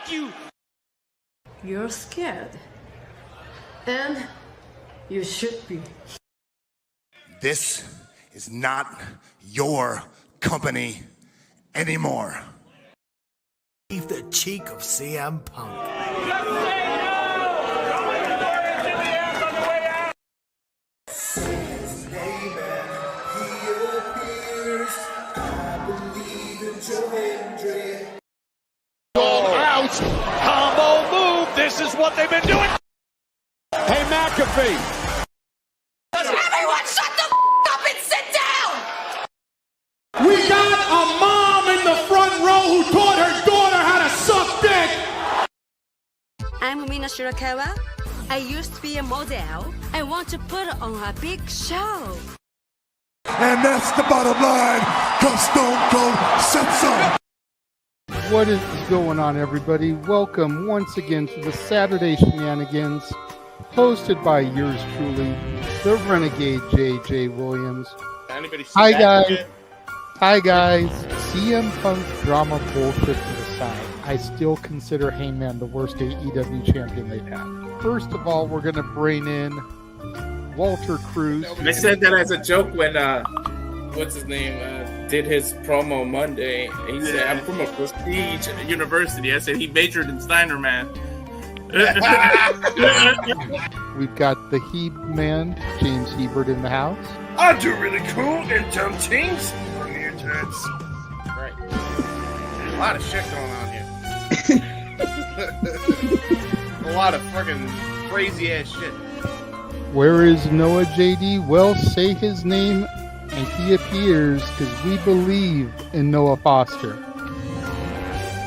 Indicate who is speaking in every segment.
Speaker 1: Fuck you!
Speaker 2: You're scared. And you should be.
Speaker 3: This is not your company anymore.
Speaker 4: Leave the cheek of CM Punk.
Speaker 1: Out! Combo move! This is what they've been doing! Hey, McAfee!
Speaker 5: Everyone shut the up and sit down!
Speaker 1: We got a mom in the front row who taught her daughter how to suck dick!
Speaker 6: I'm Mina Shirakawa. I used to be a model. I want to put on a big show.
Speaker 3: And that's the bottom line, because Stone Cold said so.
Speaker 7: What is going on, everybody? Welcome once again to the Saturday Shenanigans, hosted by yours truly, the Renegade JJ Williams. Hi guys. Hi guys. CM Punk drama bullshit to the side. I still consider Hangman the worst AEW champion they've had. First of all, we're going to bring in Walter Cruz.
Speaker 8: I said that as a joke when what's his name did his promo Monday. He said, "I'm from a prestige university." I said he majored in Steiner, man.
Speaker 7: We've got the Heb man, James Hebert, in the house.
Speaker 3: I do really cool and dumb things. Mutants.
Speaker 8: Right. A lot of shit going on here. A lot of fucking crazy ass shit.
Speaker 7: Where is Noah JD? Well, say his name and he appears, because we believe in Noah Foster.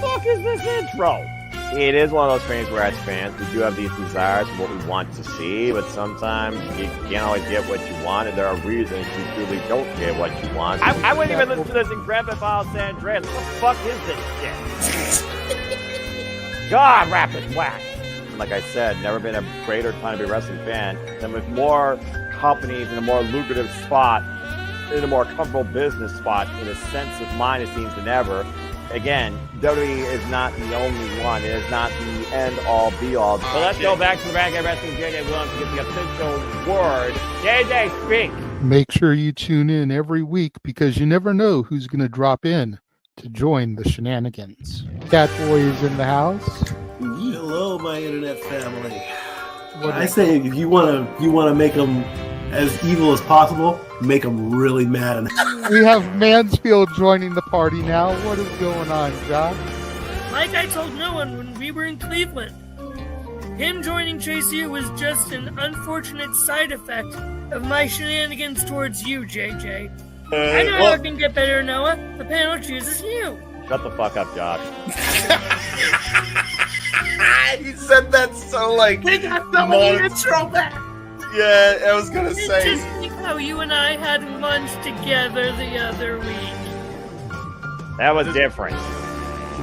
Speaker 9: Fuck is this intro? It is one of those things where as fans we do have these desires of what we want to see, but sometimes you can't always get what you want, and there are reasons you truly don't get what you want. I wouldn't even listen to this in Grand Theft Auto San Andreas. What the fuck is this shit? God, rapid whack. Like I said, never been a greater time to be a wrestling fan than with more companies in a more lucrative spot, in a more comfortable business spot, in a sense of mind, it seems, than ever. Again, WWE is not the only one. It is not the end-all, be-all. So let's go back to the Renegade Wrestling JJ Williams to get the official word. JJ, speak!
Speaker 7: Make sure you tune in every week, because you never know who's going to drop in to join the shenanigans. Catboy is in the house.
Speaker 4: Hello, my internet family. I say if you want to make them as evil as possible, make them really mad.
Speaker 7: We have Mansfield joining the party now. What is going on, Josh?
Speaker 10: Like I told no one when we were in Cleveland, him joining Chase U was just an unfortunate side effect of my shenanigans towards you, JJ. I know how it can get better, Noah. The panel chooses you.
Speaker 9: Shut the fuck up, Josh.
Speaker 8: He said that so like.
Speaker 10: We got the intro back.
Speaker 8: Yeah, I was gonna
Speaker 10: It's
Speaker 8: say.
Speaker 10: just like how you and I had lunch together the other week.
Speaker 9: That was different.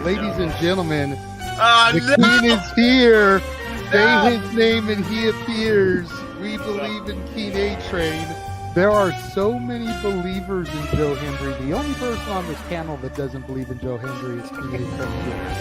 Speaker 7: Ladies and gentlemen, the King is here. Say his name and he appears. We believe in King A-Train. There are so many believers in Joe Hendry. The only person on this panel that doesn't believe in Joe Hendry is King A-Train.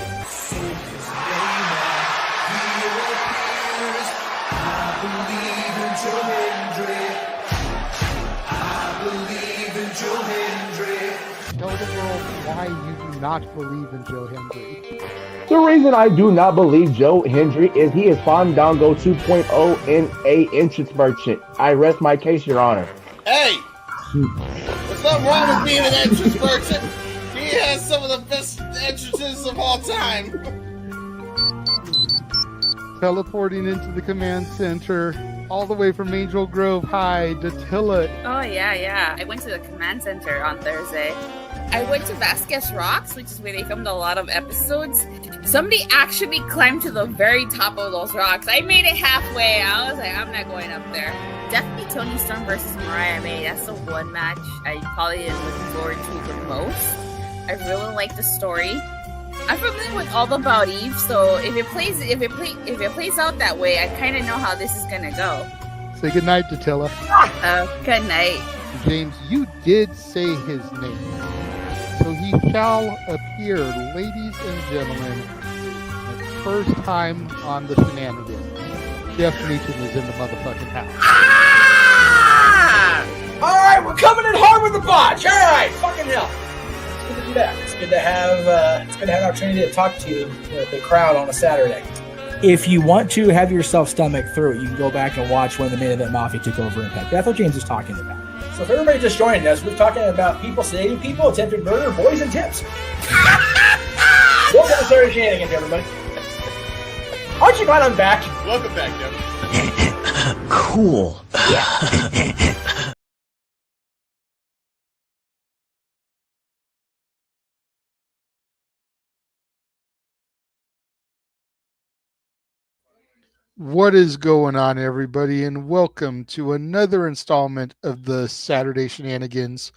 Speaker 7: Tell the world why you do not believe in Joe Hendry.
Speaker 11: The reason I do not believe Joe Hendry is he is Fandango 2.0 in a entrance merchant. I rest my case, Your Honor.
Speaker 8: Hey! There's nothing wrong with being an entrance merchant. He has some of the best entrances of all time.
Speaker 7: Teleporting into the command center, all the way from Angel Grove High, Natalya.
Speaker 5: Oh, yeah. I went to the command center on Thursday. I went to Vasquez Rocks, which is where they filmed a lot of episodes. Somebody actually climbed to the very top of those rocks. I made it halfway. I was like, I'm not going up there. Definitely Toni Storm versus Mariah May. That's the one match I probably am looking forward to the most. I really like the story. I'm familiar with all about Eve, so if it plays out that way, I kind of know how this is gonna go.
Speaker 7: Say goodnight, Natalya.
Speaker 5: Good night.
Speaker 7: James, you did say his name. So he shall appear, ladies and gentlemen, first time on the Shenanigans. Jeff Meacham is in the motherfucking house.
Speaker 12: All right, we're coming in hard with the botch. All right, fucking hell. It's good to be back. It's good to have an opportunity to talk to the crowd on a Saturday. If you want to have yourself stomach through it, you can go back and watch when the Main Event Mafia took over Impact. That's what James was talking about. So if everybody just joined us, we're talking about people sedating people, attempted murder, boys, and tips. Welcome to Saturday Shenanigans, everybody. Aren't you glad I'm back?
Speaker 1: Welcome back, Kevin.
Speaker 12: Cool.
Speaker 7: What is going on, everybody, and welcome to another installment of the Saturday Shenanigans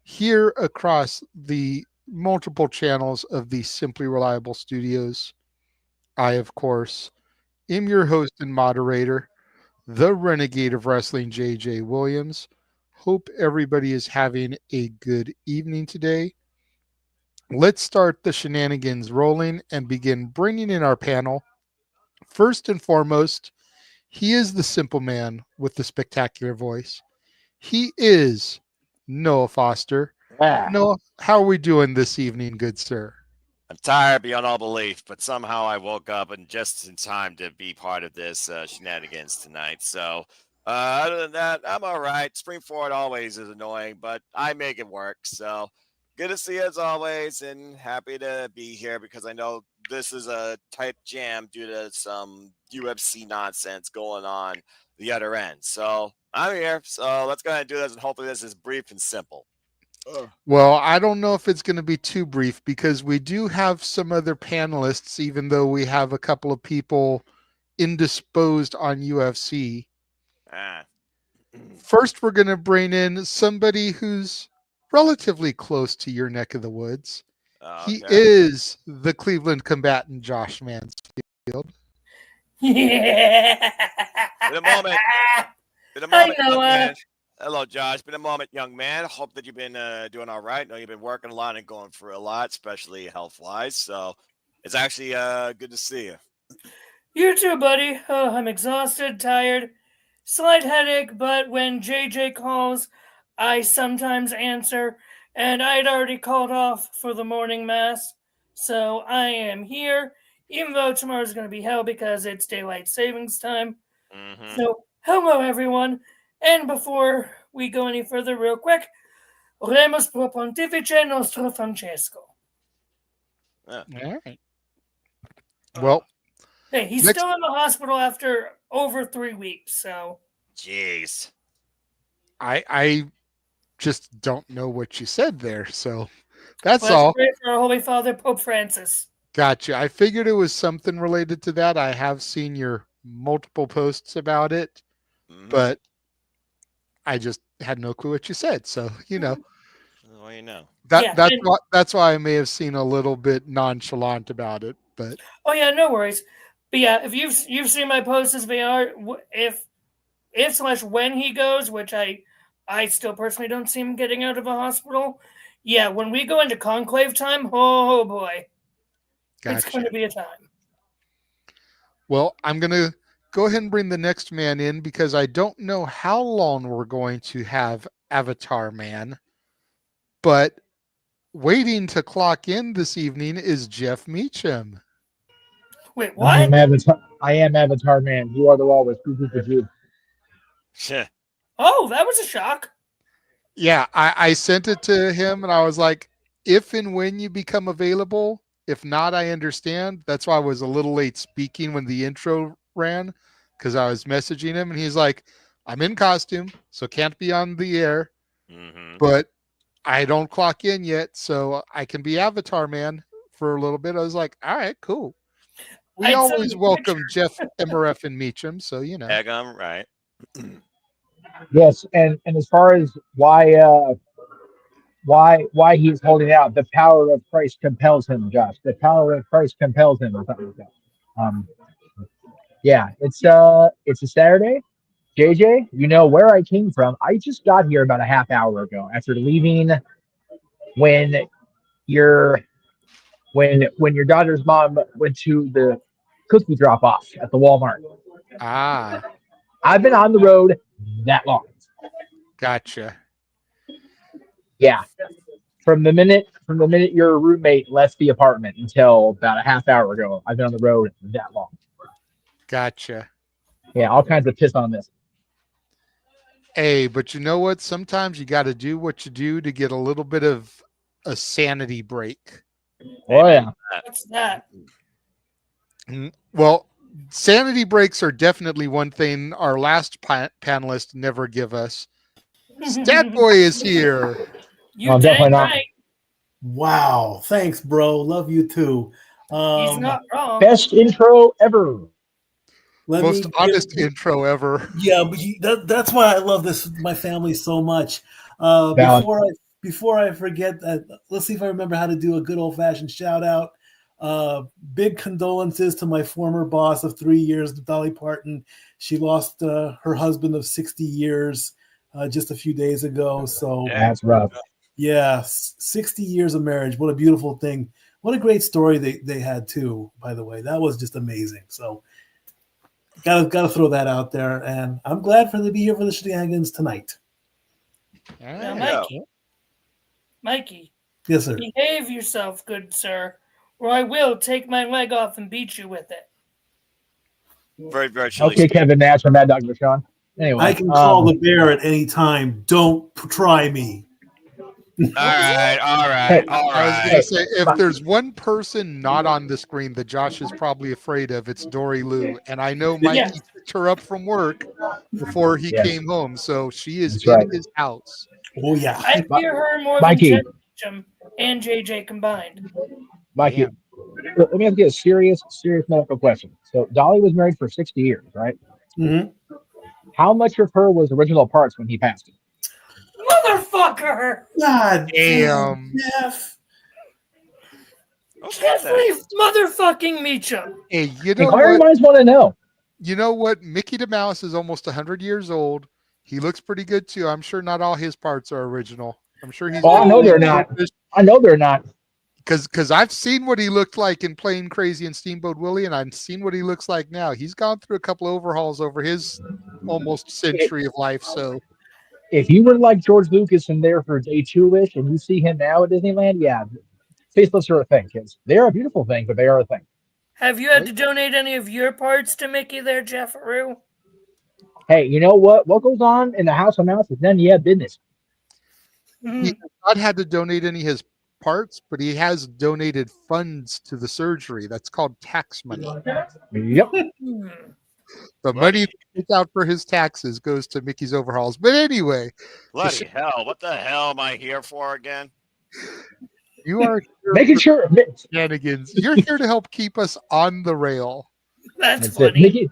Speaker 7: here across the multiple channels of the Simply Reliable Studios. I, of course, am your host and moderator, the Renegade of Wrestling, JJ Williams. Hope everybody is having a good evening today. Let's start the shenanigans rolling and begin bringing in our panel. First and foremost, he is the simple man with the spectacular voice. He is Noah Foster. Noah, how are we doing this evening, good sir?
Speaker 9: I'm tired beyond all belief, but somehow I woke up and just in time to be part of this shenanigans tonight. So other than that, I'm all right. Spring forward always is annoying, but I make it work. So good to see you as always, and happy to be here because I know this is a tight jam due to some UFC nonsense going on the other end. So I'm here. So let's go ahead and do this, and hopefully this is brief and simple.
Speaker 7: Well, I don't know if it's going to be too brief because we do have some other panelists, even though we have a couple of people indisposed on UFC. First, we're going to bring in somebody who's relatively close to your neck of the woods.
Speaker 9: Okay.
Speaker 7: He is the Cleveland combatant, Josh Mansfield.
Speaker 10: Yeah.
Speaker 9: Been a moment. Young man. Hello, Josh. Been a moment, young man. Hope that you've been doing all right. I know you've been working a lot and going through a lot, especially health-wise. So it's actually good to see you.
Speaker 10: You too, buddy. Oh, I'm exhausted, tired, slight headache, but when JJ calls, I sometimes answer, and I'd already called off for the morning mass, so I am here, even though tomorrow's going to be hell because it's daylight savings time.
Speaker 9: Mm-hmm.
Speaker 10: So, hello, everyone. And before we go any further, real quick, Remus pro Pontifice nostro Francesco.
Speaker 7: All right. Well,
Speaker 10: hey, he's still in the hospital after over 3 weeks, so.
Speaker 9: Jeez.
Speaker 7: I just don't know what you said there, so that's
Speaker 10: Let's
Speaker 7: all.
Speaker 10: pray for our Holy Father, Pope Francis.
Speaker 7: Gotcha. I figured it was something related to that. I have seen your multiple posts about it, but I just had no clue what you said. So, you know,
Speaker 9: Well, you know.
Speaker 7: That's why I may have seen a little bit nonchalant about it, but
Speaker 10: oh yeah, no worries. But yeah, if you've seen my posts as they are, if / when he goes, which I still personally don't see him getting out of a hospital. Yeah, when we go into conclave time, oh boy,
Speaker 7: gotcha.
Speaker 10: It's going to be a time.
Speaker 7: Well, I'm going to go ahead and bring the next man in because I don't know how long we're going to have Avatar Man, but waiting to clock in this evening is Jeff Meacham.
Speaker 10: Wait, what?
Speaker 13: I am Avatar Man. You are the walrus. You.
Speaker 10: Oh, that was a shock.
Speaker 7: Yeah, I sent it to him and I was like, if and when you become available, if not, I understand. That's why I was a little late speaking when the intro ran because I was messaging him and he's like, I'm in costume, so can't be on the air, but I don't clock in yet, so I can be Avatar Man for a little bit. I was like, all right, cool. We always welcome Jeff MRF and Meacham, so you know.
Speaker 9: Egum, right.
Speaker 13: Yes, and as far as why he's holding out, the power of Christ compels him, Josh. The power of Christ compels him, or something like that. Yeah, it's a Saturday. JJ, you know where I came from. I just got here about a half hour ago after leaving when your daughter's mom went to the cookie drop off at the Walmart.
Speaker 7: Ah,
Speaker 13: I've been on the road that long.
Speaker 7: gotcha.
Speaker 13: Yeah. From the minute your roommate left the apartment until about a half hour ago, I've been on the road that long.
Speaker 7: Gotcha.
Speaker 13: Yeah, all kinds of piss on this.
Speaker 7: Hey, but you know what? Sometimes you got to do what you do to get a little bit of a sanity break.
Speaker 13: Oh, yeah.
Speaker 10: What's that?
Speaker 7: Well, sanity breaks are definitely one thing our last panelist never give us. Stat Boy is here.
Speaker 10: You definitely not. Right.
Speaker 4: Wow. Thanks, bro. Love you too.
Speaker 10: He's not wrong.
Speaker 13: Best intro ever.
Speaker 7: Most honest intro ever.
Speaker 4: Yeah, but that's why I love this, my family, so much. Before I forget, let's see if I remember how to do a good old-fashioned shout-out. Big condolences to my former boss of 3 years, Dolly Parton. She lost her husband of 60 years just a few days ago. So
Speaker 13: that's rough.
Speaker 4: Yeah, 60 years of marriage. What a beautiful thing. What a great story they had, too, by the way. That was just amazing. So gotta throw that out there. And I'm glad for them to be here for the Shenanigans tonight.
Speaker 10: Now, Mikey.
Speaker 4: Yes, sir.
Speaker 10: Behave yourself, good sir, or I will take my leg off and beat you with it.
Speaker 9: Very virtually.
Speaker 13: Okay, Kevin Nash from Mad Dog Michon. Anyway,
Speaker 4: I can call the bear at any time. Don't try me.
Speaker 9: All right.
Speaker 7: I was going to say, if there's one person not on the screen that Josh is probably afraid of, it's Dory Lou. And I know Mikey picked her up from work before he came home, so she is in his house.
Speaker 4: Oh, yeah.
Speaker 10: I fear her more than Jim and JJ combined.
Speaker 13: Mikey, let me ask you a serious medical question. So Dolly was married for 60 years, right?
Speaker 4: Mm-hmm.
Speaker 13: How much of her was original parts when he passed?
Speaker 10: Motherfucker!
Speaker 4: God
Speaker 7: damn.
Speaker 4: Jeff.
Speaker 10: Jeffrey motherfucking Meacham.
Speaker 7: Hey, you know
Speaker 13: what? Everybody's want to know.
Speaker 7: You know what? Mickey the Mouse is almost 100 years old. He looks pretty good, too. I'm sure not all his parts are original. I'm sure he's...
Speaker 13: I know they're not. I know they're not.
Speaker 7: Because I've seen what he looked like in Playing Crazy and Steamboat Willie, and I've seen what he looks like now. He's gone through a couple overhauls over his almost century of life, so...
Speaker 13: If you were like George Lucas and there for day two-ish and you see him now at Disneyland, yeah, facelifts are a thing, kids. They are a beautiful thing, but they are a thing.
Speaker 10: Have you had to donate any of your parts to Mickey there, Jefferoo?
Speaker 13: Hey, you know what? What goes on in the House of Mouse is none of your business.
Speaker 7: He has not had to donate any of his parts, but he has donated funds to the surgery. That's called tax money.
Speaker 13: Yep.
Speaker 7: The money that's out for his taxes goes to Mickey's overhauls. But anyway.
Speaker 9: Bloody hell. What the hell am I here for again?
Speaker 7: You are
Speaker 13: making sure
Speaker 7: Shenanigans. You're here to help keep us on the rail.
Speaker 10: That's funny.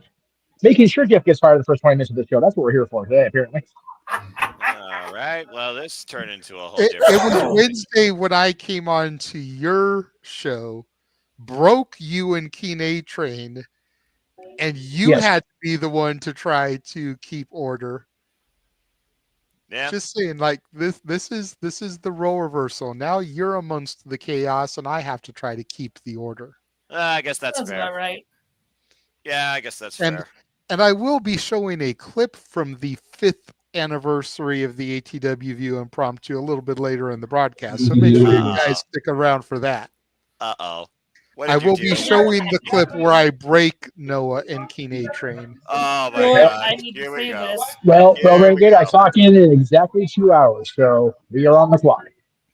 Speaker 13: Making sure Jeff gets fired the first 20 minutes of the show. That's what we're here for today, apparently.
Speaker 9: All right. Well, this turned into a whole
Speaker 7: It
Speaker 9: different...
Speaker 7: was Wednesday when I came on to your show, broke you and Keen A Train, and you had to be the one to try to keep order.
Speaker 9: Yeah.
Speaker 7: Just saying, like this is the role reversal. Now you're amongst the chaos, and I have to try to keep the order.
Speaker 9: I guess that's fair.
Speaker 10: About right.
Speaker 9: Yeah, I guess that's fair.
Speaker 7: And I will be showing a clip from the 5th anniversary of the ATW View Impromptu a little bit later in the broadcast. So make sure you guys stick around for that.
Speaker 9: Uh-oh.
Speaker 7: I will be showing the clip where I break Noah and Keen A Train.
Speaker 9: Oh my God!
Speaker 10: I need to see this.
Speaker 13: Well, very good. I clock in exactly 2 hours, so we are on the clock.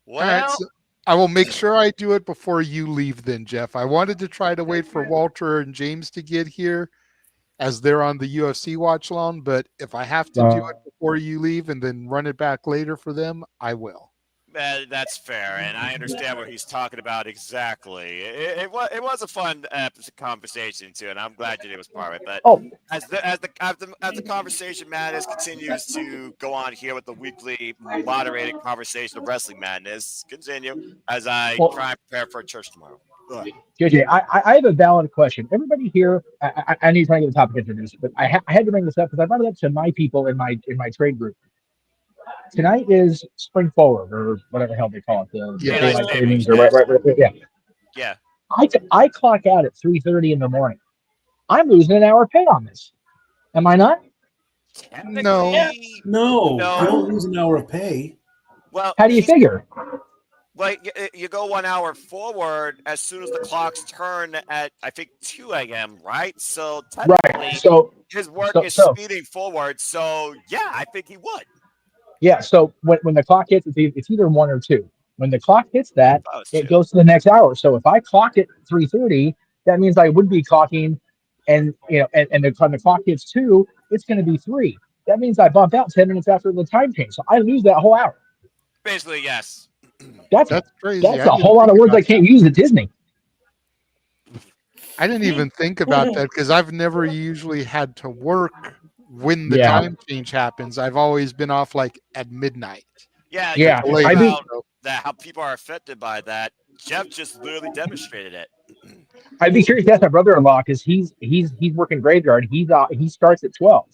Speaker 9: Well,
Speaker 7: all right, so I will make sure I do it before you leave. Then, Jeff, I wanted to try to wait for Walter and James to get here, as they're on the UFC watch long. But if I have to do it before you leave and then run it back later for them, I will.
Speaker 9: That's fair, and I understand what he's talking about exactly. It was a fun conversation too, and I'm glad that it was part of it. But as the conversation madness continues to go on here with the weekly moderated conversation of Wrestling Madness, continue as I try and prepare for church tomorrow.
Speaker 13: JJ, I have a valid question. Everybody here, I need to get the topic introduced, but I had to bring this up because I brought it up to my people in my trade group. Tonight is spring forward, or whatever the hell they call it. The daylight savings, or right. Yeah.
Speaker 9: Yeah.
Speaker 13: I clock out at 3:30 in the morning. I'm losing an hour pay on this. Am I not?
Speaker 4: No, you don't lose an hour of pay.
Speaker 14: Well,
Speaker 13: how do you figure?
Speaker 14: Well, you go 1 hour forward as soon as the clocks turn at, I think, 2 a.m., right? So technically, his work is speeding forward. So, yeah, I think he would.
Speaker 13: Yeah, so when the clock hits, it's either 1 or 2. When the clock hits that, it goes to the next hour. So if I clock at 3:30, that means I would be clocking, and when the clock hits 2, it's going to be 3. That means I bump out 10 minutes after the time change. So I lose that whole hour.
Speaker 14: Basically, yes.
Speaker 13: That's
Speaker 7: crazy.
Speaker 13: That's a whole lot of words I can't use at Disney.
Speaker 7: I didn't even think about that because I've never usually had to work when the time change happens. I've always been off like at midnight.
Speaker 14: Yeah. How people are affected by that. Jeff just literally demonstrated it.
Speaker 13: I'd be curious to ask my brother-in-law because he's working graveyard. He starts at 12,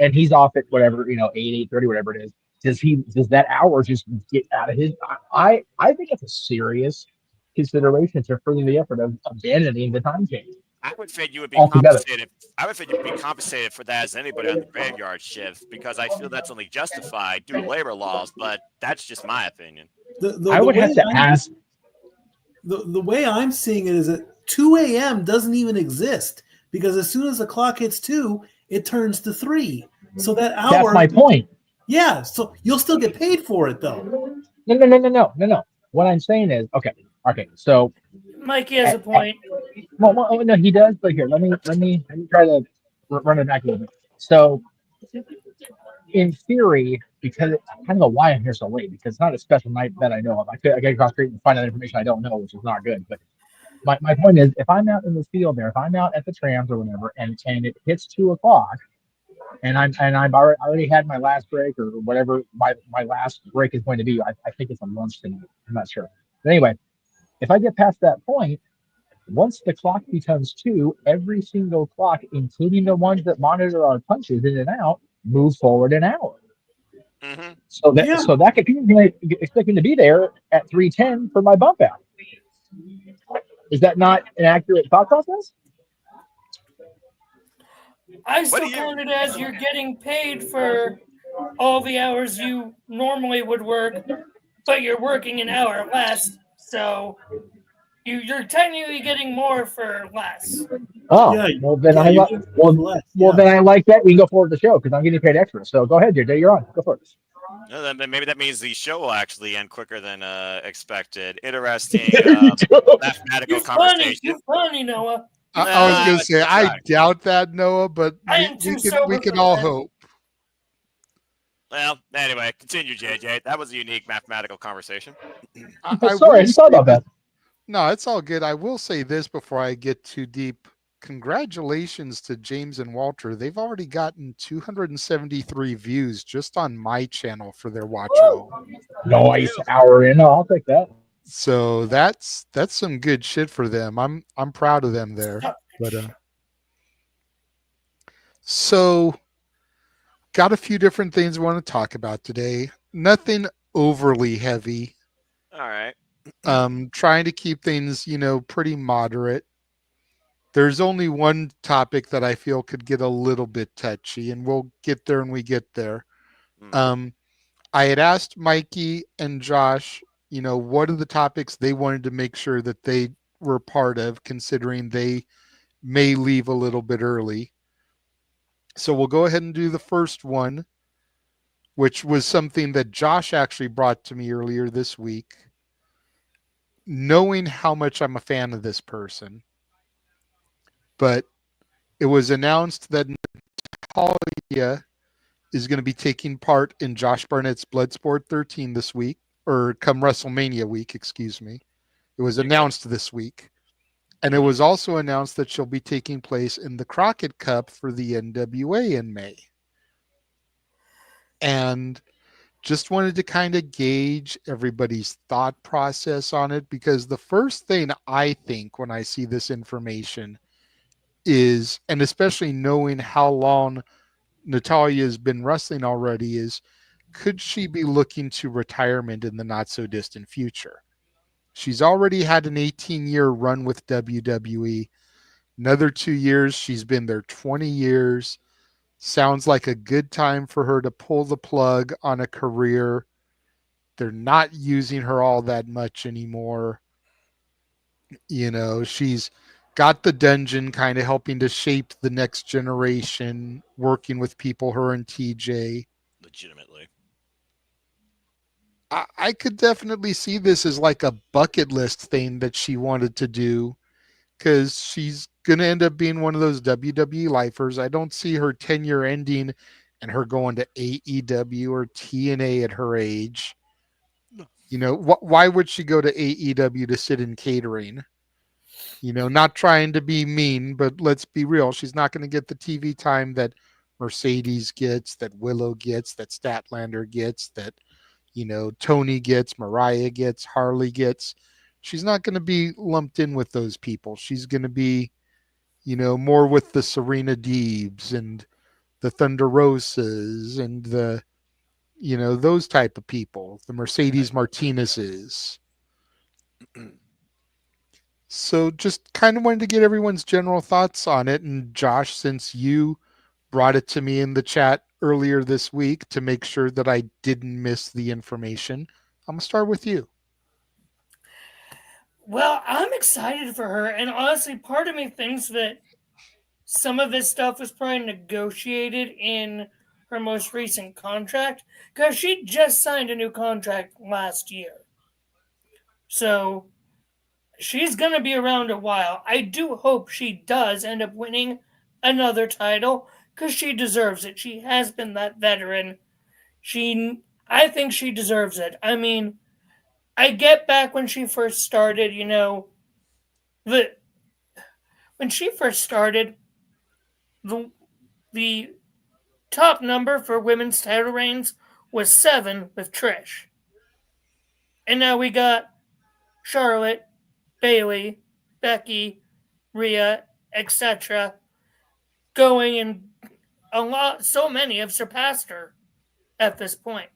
Speaker 13: and he's off at whatever 8:30, whatever it is. Does that hour just get out of his? I think it's a serious consideration to further the effort of abandoning the time change.
Speaker 14: I would think you would be compensated. I would think you'd be compensated for that as anybody on the graveyard shift because I feel that's only justified due to labor laws. But that's just my opinion.
Speaker 13: I would have to ask.
Speaker 4: The way I'm seeing it is that 2 a.m. doesn't even exist because as soon as the clock hits 2, it turns to 3. So that hour.
Speaker 13: That's my point.
Speaker 4: Yeah, so you'll still get paid for it though.
Speaker 13: No. What I'm saying is, okay. So
Speaker 10: Mikey has a point.
Speaker 13: Well, no, he does. But here, let me try to run it back a little bit. So, in theory, because I don't know why I'm here so late because it's not a special night that I know of. I get across the street and find out information I don't know, which is not good. But my point is, if I'm out in the field there, if I'm out at the trams or whatever, and it hits 2 o'clock. And I've already had my last break or whatever my last break is going to be. I think it's a lunch tonight. I'm not sure. But anyway, if I get past that point, once the clock becomes 2, every single clock, including the ones that monitor our punches in and out, move forward an hour.
Speaker 14: Mm-hmm.
Speaker 13: So that could be expecting to be there at 3:10 for my bump out. Is that not an accurate thought process?
Speaker 10: I still count it as you're getting paid for all the hours you normally would work, but you're working an hour less, so you're technically getting more for less.
Speaker 13: Oh, then I like that. We can go forward to the show because I'm getting paid extra. So go ahead, JJ. You're on. Go for it.
Speaker 14: No, then maybe that means the show will actually end quicker than expected. Interesting mathematical conversation.
Speaker 10: You're funny, Noah.
Speaker 7: I was going to say, I doubt that, Noah, but we can all hope.
Speaker 14: Well, anyway, continue, JJ. That was a unique mathematical conversation.
Speaker 13: Sorry, I just thought about that.
Speaker 7: No, it's all good. I will say this before I get too deep. Congratulations to James and Walter. They've already gotten 273 views just on my channel for their watch alone.
Speaker 13: Nice hour in. I'll take that.
Speaker 7: So that's some good shit for them. I'm proud of them there. But so got a few different things I want to talk about today. Nothing overly heavy.
Speaker 14: All right.
Speaker 7: Trying to keep things, pretty moderate. There's only one topic that I feel could get a little bit touchy, and we'll get there when we get there. I had asked Mikey and Josh, what are the topics they wanted to make sure that they were part of, considering they may leave a little bit early. So we'll go ahead and do the first one, which was something that Josh actually brought to me earlier this week. Knowing how much I'm a fan of this person, but it was announced that Natalya is going to be taking part in Josh Barnett's Bloodsport 13 this week, or come WrestleMania week, excuse me. It was announced this week. And it was also announced that she'll be taking place in the Crockett Cup for the NWA in May. And just wanted to kind of gauge everybody's thought process on it, because the first thing I think when I see this information is, and especially knowing how long Natalya has been wrestling already, is could she be looking to retirement in the not so distant future? She's already had an 18-year run with WWE. Another 2 years. She's been there 20 years. Sounds like a good time for her to pull the plug on a career. They're not using her all that much anymore. You know, she's got the dungeon kind of helping to shape the next generation, working with people, her and TJ.
Speaker 14: Legitimately.
Speaker 7: I could definitely see this as like a bucket list thing that she wanted to do, because she's going to end up being one of those WWE lifers. I don't see her tenure ending and her going to AEW or TNA at her age. You know, why would she go to AEW to sit in catering? You know, not trying to be mean, but let's be real. She's not going to get the TV time that Mercedes gets, that Willow gets, that Statlander gets, that, you know, Tony gets, Mariah gets, Harley gets. She's not going to be lumped in with those people. She's going to be, you know, more with the Serena Deebs and the Thunder Rosas and the, you know, those type of people, the Mercedes Martinezes. So just kind of wanted to get everyone's general thoughts on it. And Josh, since you brought it to me in the chat earlier this week to make sure that I didn't miss the information, I'm going to start with you.
Speaker 10: Well, I'm excited for her. And honestly, part of me thinks that some of this stuff was probably negotiated in her most recent contract, because she just signed a new contract last year. So she's going to be around a while. I do hope she does end up winning another title, because she deserves it. She has been that veteran. I think she deserves it. I mean, I get back when she first started, you know, when she first started, the top number for women's title reigns was 7 with Trish. And now we got Charlotte, Bayley, Becky, Rhea, etc. going, and so many have surpassed her at this point.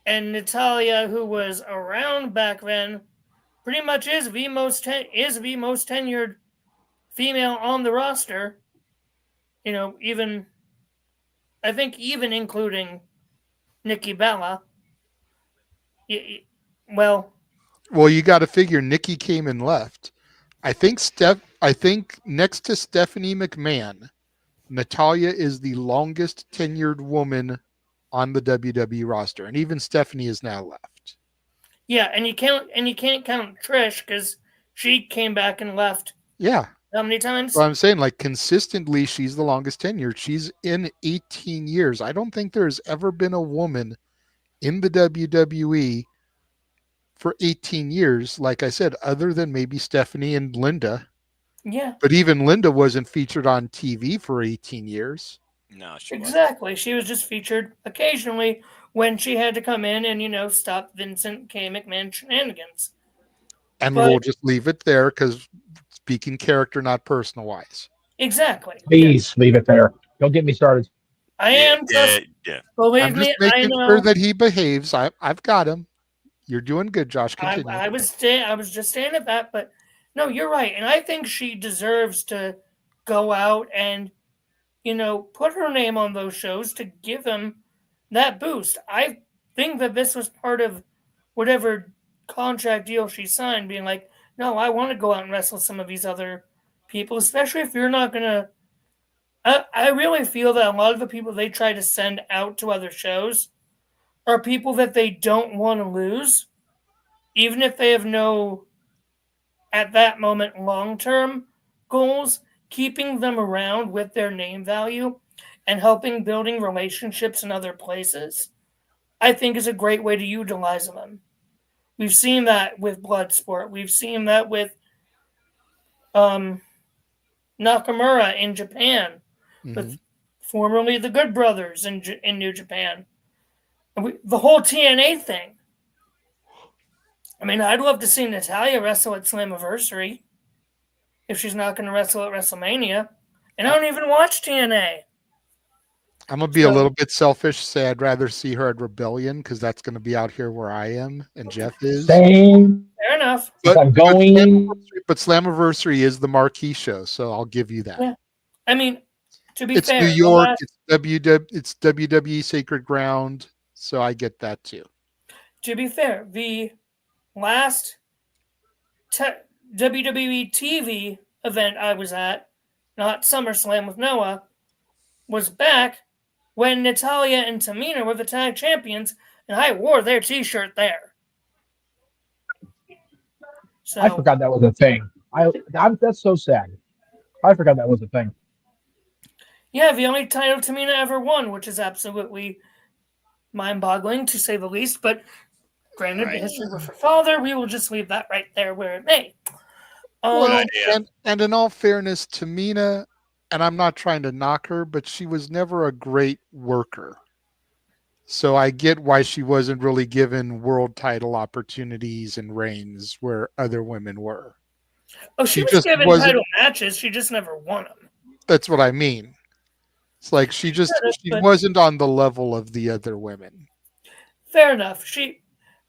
Speaker 10: And Natalya, who was around back then, pretty much is the most tenured female on the roster. You know, even including Nikki Bella. Well,
Speaker 7: you got to figure Nikki came and left. I think next to Stephanie McMahon, Natalya is the longest tenured woman on the WWE roster, and even Stephanie is now left.
Speaker 10: Yeah, and you can't count Trish, because she came back and left.
Speaker 7: Yeah.
Speaker 10: How many times?
Speaker 7: Well, I'm saying, like, consistently, she's the longest tenured. She's in 18 years. I don't think there's ever been a woman in the WWE for 18 years, like I said, other than maybe Stephanie and Linda.
Speaker 10: Yeah.
Speaker 7: But even Linda wasn't featured on TV for 18 years.
Speaker 14: No, she
Speaker 10: exactly. She was just featured occasionally when she had to come in and, you know, stop Vincent K. McMahon shenanigans.
Speaker 7: And we'll just leave it there, because speaking character, not personal wise.
Speaker 10: Exactly.
Speaker 13: Please leave it there. Don't get me started.
Speaker 10: I am. Believe
Speaker 7: I'm just
Speaker 10: me,
Speaker 7: making
Speaker 10: I know.
Speaker 7: sure that he behaves. I've got him. You're doing good, Josh. Continue.
Speaker 10: I was just saying at that, but no, you're right, and I think she deserves to go out and, you know, put her name on those shows to give him that boost. I think that this was part of whatever contract deal she signed, being like, no, I want to go out and wrestle some of these other people, especially if you're not gonna. I really feel that a lot of the people they try to send out to other shows are people that they don't want to lose, even if they have no, at that moment, long-term goals. Keeping them around with their name value and helping building relationships in other places, I think, is a great way to utilize them. We've seen that with Bloodsport. We've seen that with Nakamura in Japan, with formerly the Good Brothers in New Japan. The whole TNA thing. I mean, I'd love to see Natalya wrestle at Slammiversary if she's not going to wrestle at WrestleMania. And I don't even watch TNA.
Speaker 7: I'm going to be a little bit selfish, say I'd rather see her at Rebellion, because that's going to be out here where I am and Jeff is.
Speaker 13: Same.
Speaker 10: Fair enough.
Speaker 7: But,
Speaker 13: going.
Speaker 7: But Slammiversary is the marquee show, so I'll give you that.
Speaker 10: Yeah. I mean, to be
Speaker 7: It's
Speaker 10: fair,
Speaker 7: New York. It's WWE Sacred Ground, so I get that too.
Speaker 10: To be fair, the last WWE TV event I was at, not SummerSlam with Noah, was back when Natalya and Tamina were the tag champions, and I wore their T-shirt there. So,
Speaker 13: I forgot that was a thing. That's so sad. I forgot that was a thing.
Speaker 10: yeah, the only title Tamina ever won, which is absolutely mind-boggling to say the least. But granted, the history with her father, we will just leave that right there where it may.
Speaker 7: Well, and in all fairness, Tamina, and I'm not trying to knock her, but she was never a great worker. So I get why she wasn't really given world title opportunities and reigns where other women were.
Speaker 10: Oh, she was given title matches. She just never won them.
Speaker 7: That's what I mean. It's like she wasn't on the level of the other women.
Speaker 10: Fair enough.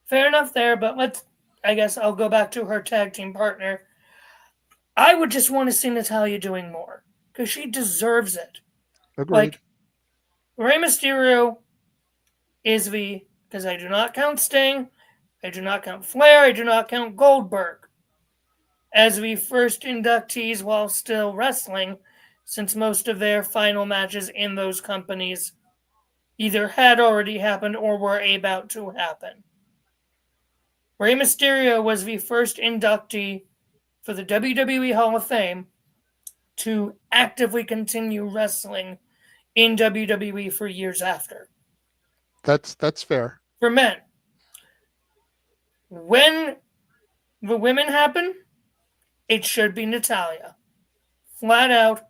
Speaker 10: Fair enough there, but I guess I'll go back to her tag team partner. I would just want to see Natalya doing more because she deserves it.
Speaker 7: Agreed.
Speaker 10: Like, Rey Mysterio is because I do not count Sting, I do not count Flair, I do not count Goldberg as the first inductees while still wrestling, since most of their final matches in those companies either had already happened or were about to happen. Rey Mysterio was the first inductee for the WWE Hall of Fame to actively continue wrestling in WWE for years after.
Speaker 7: That's fair.
Speaker 10: For men. When the women happen, it should be Natalya. Flat out,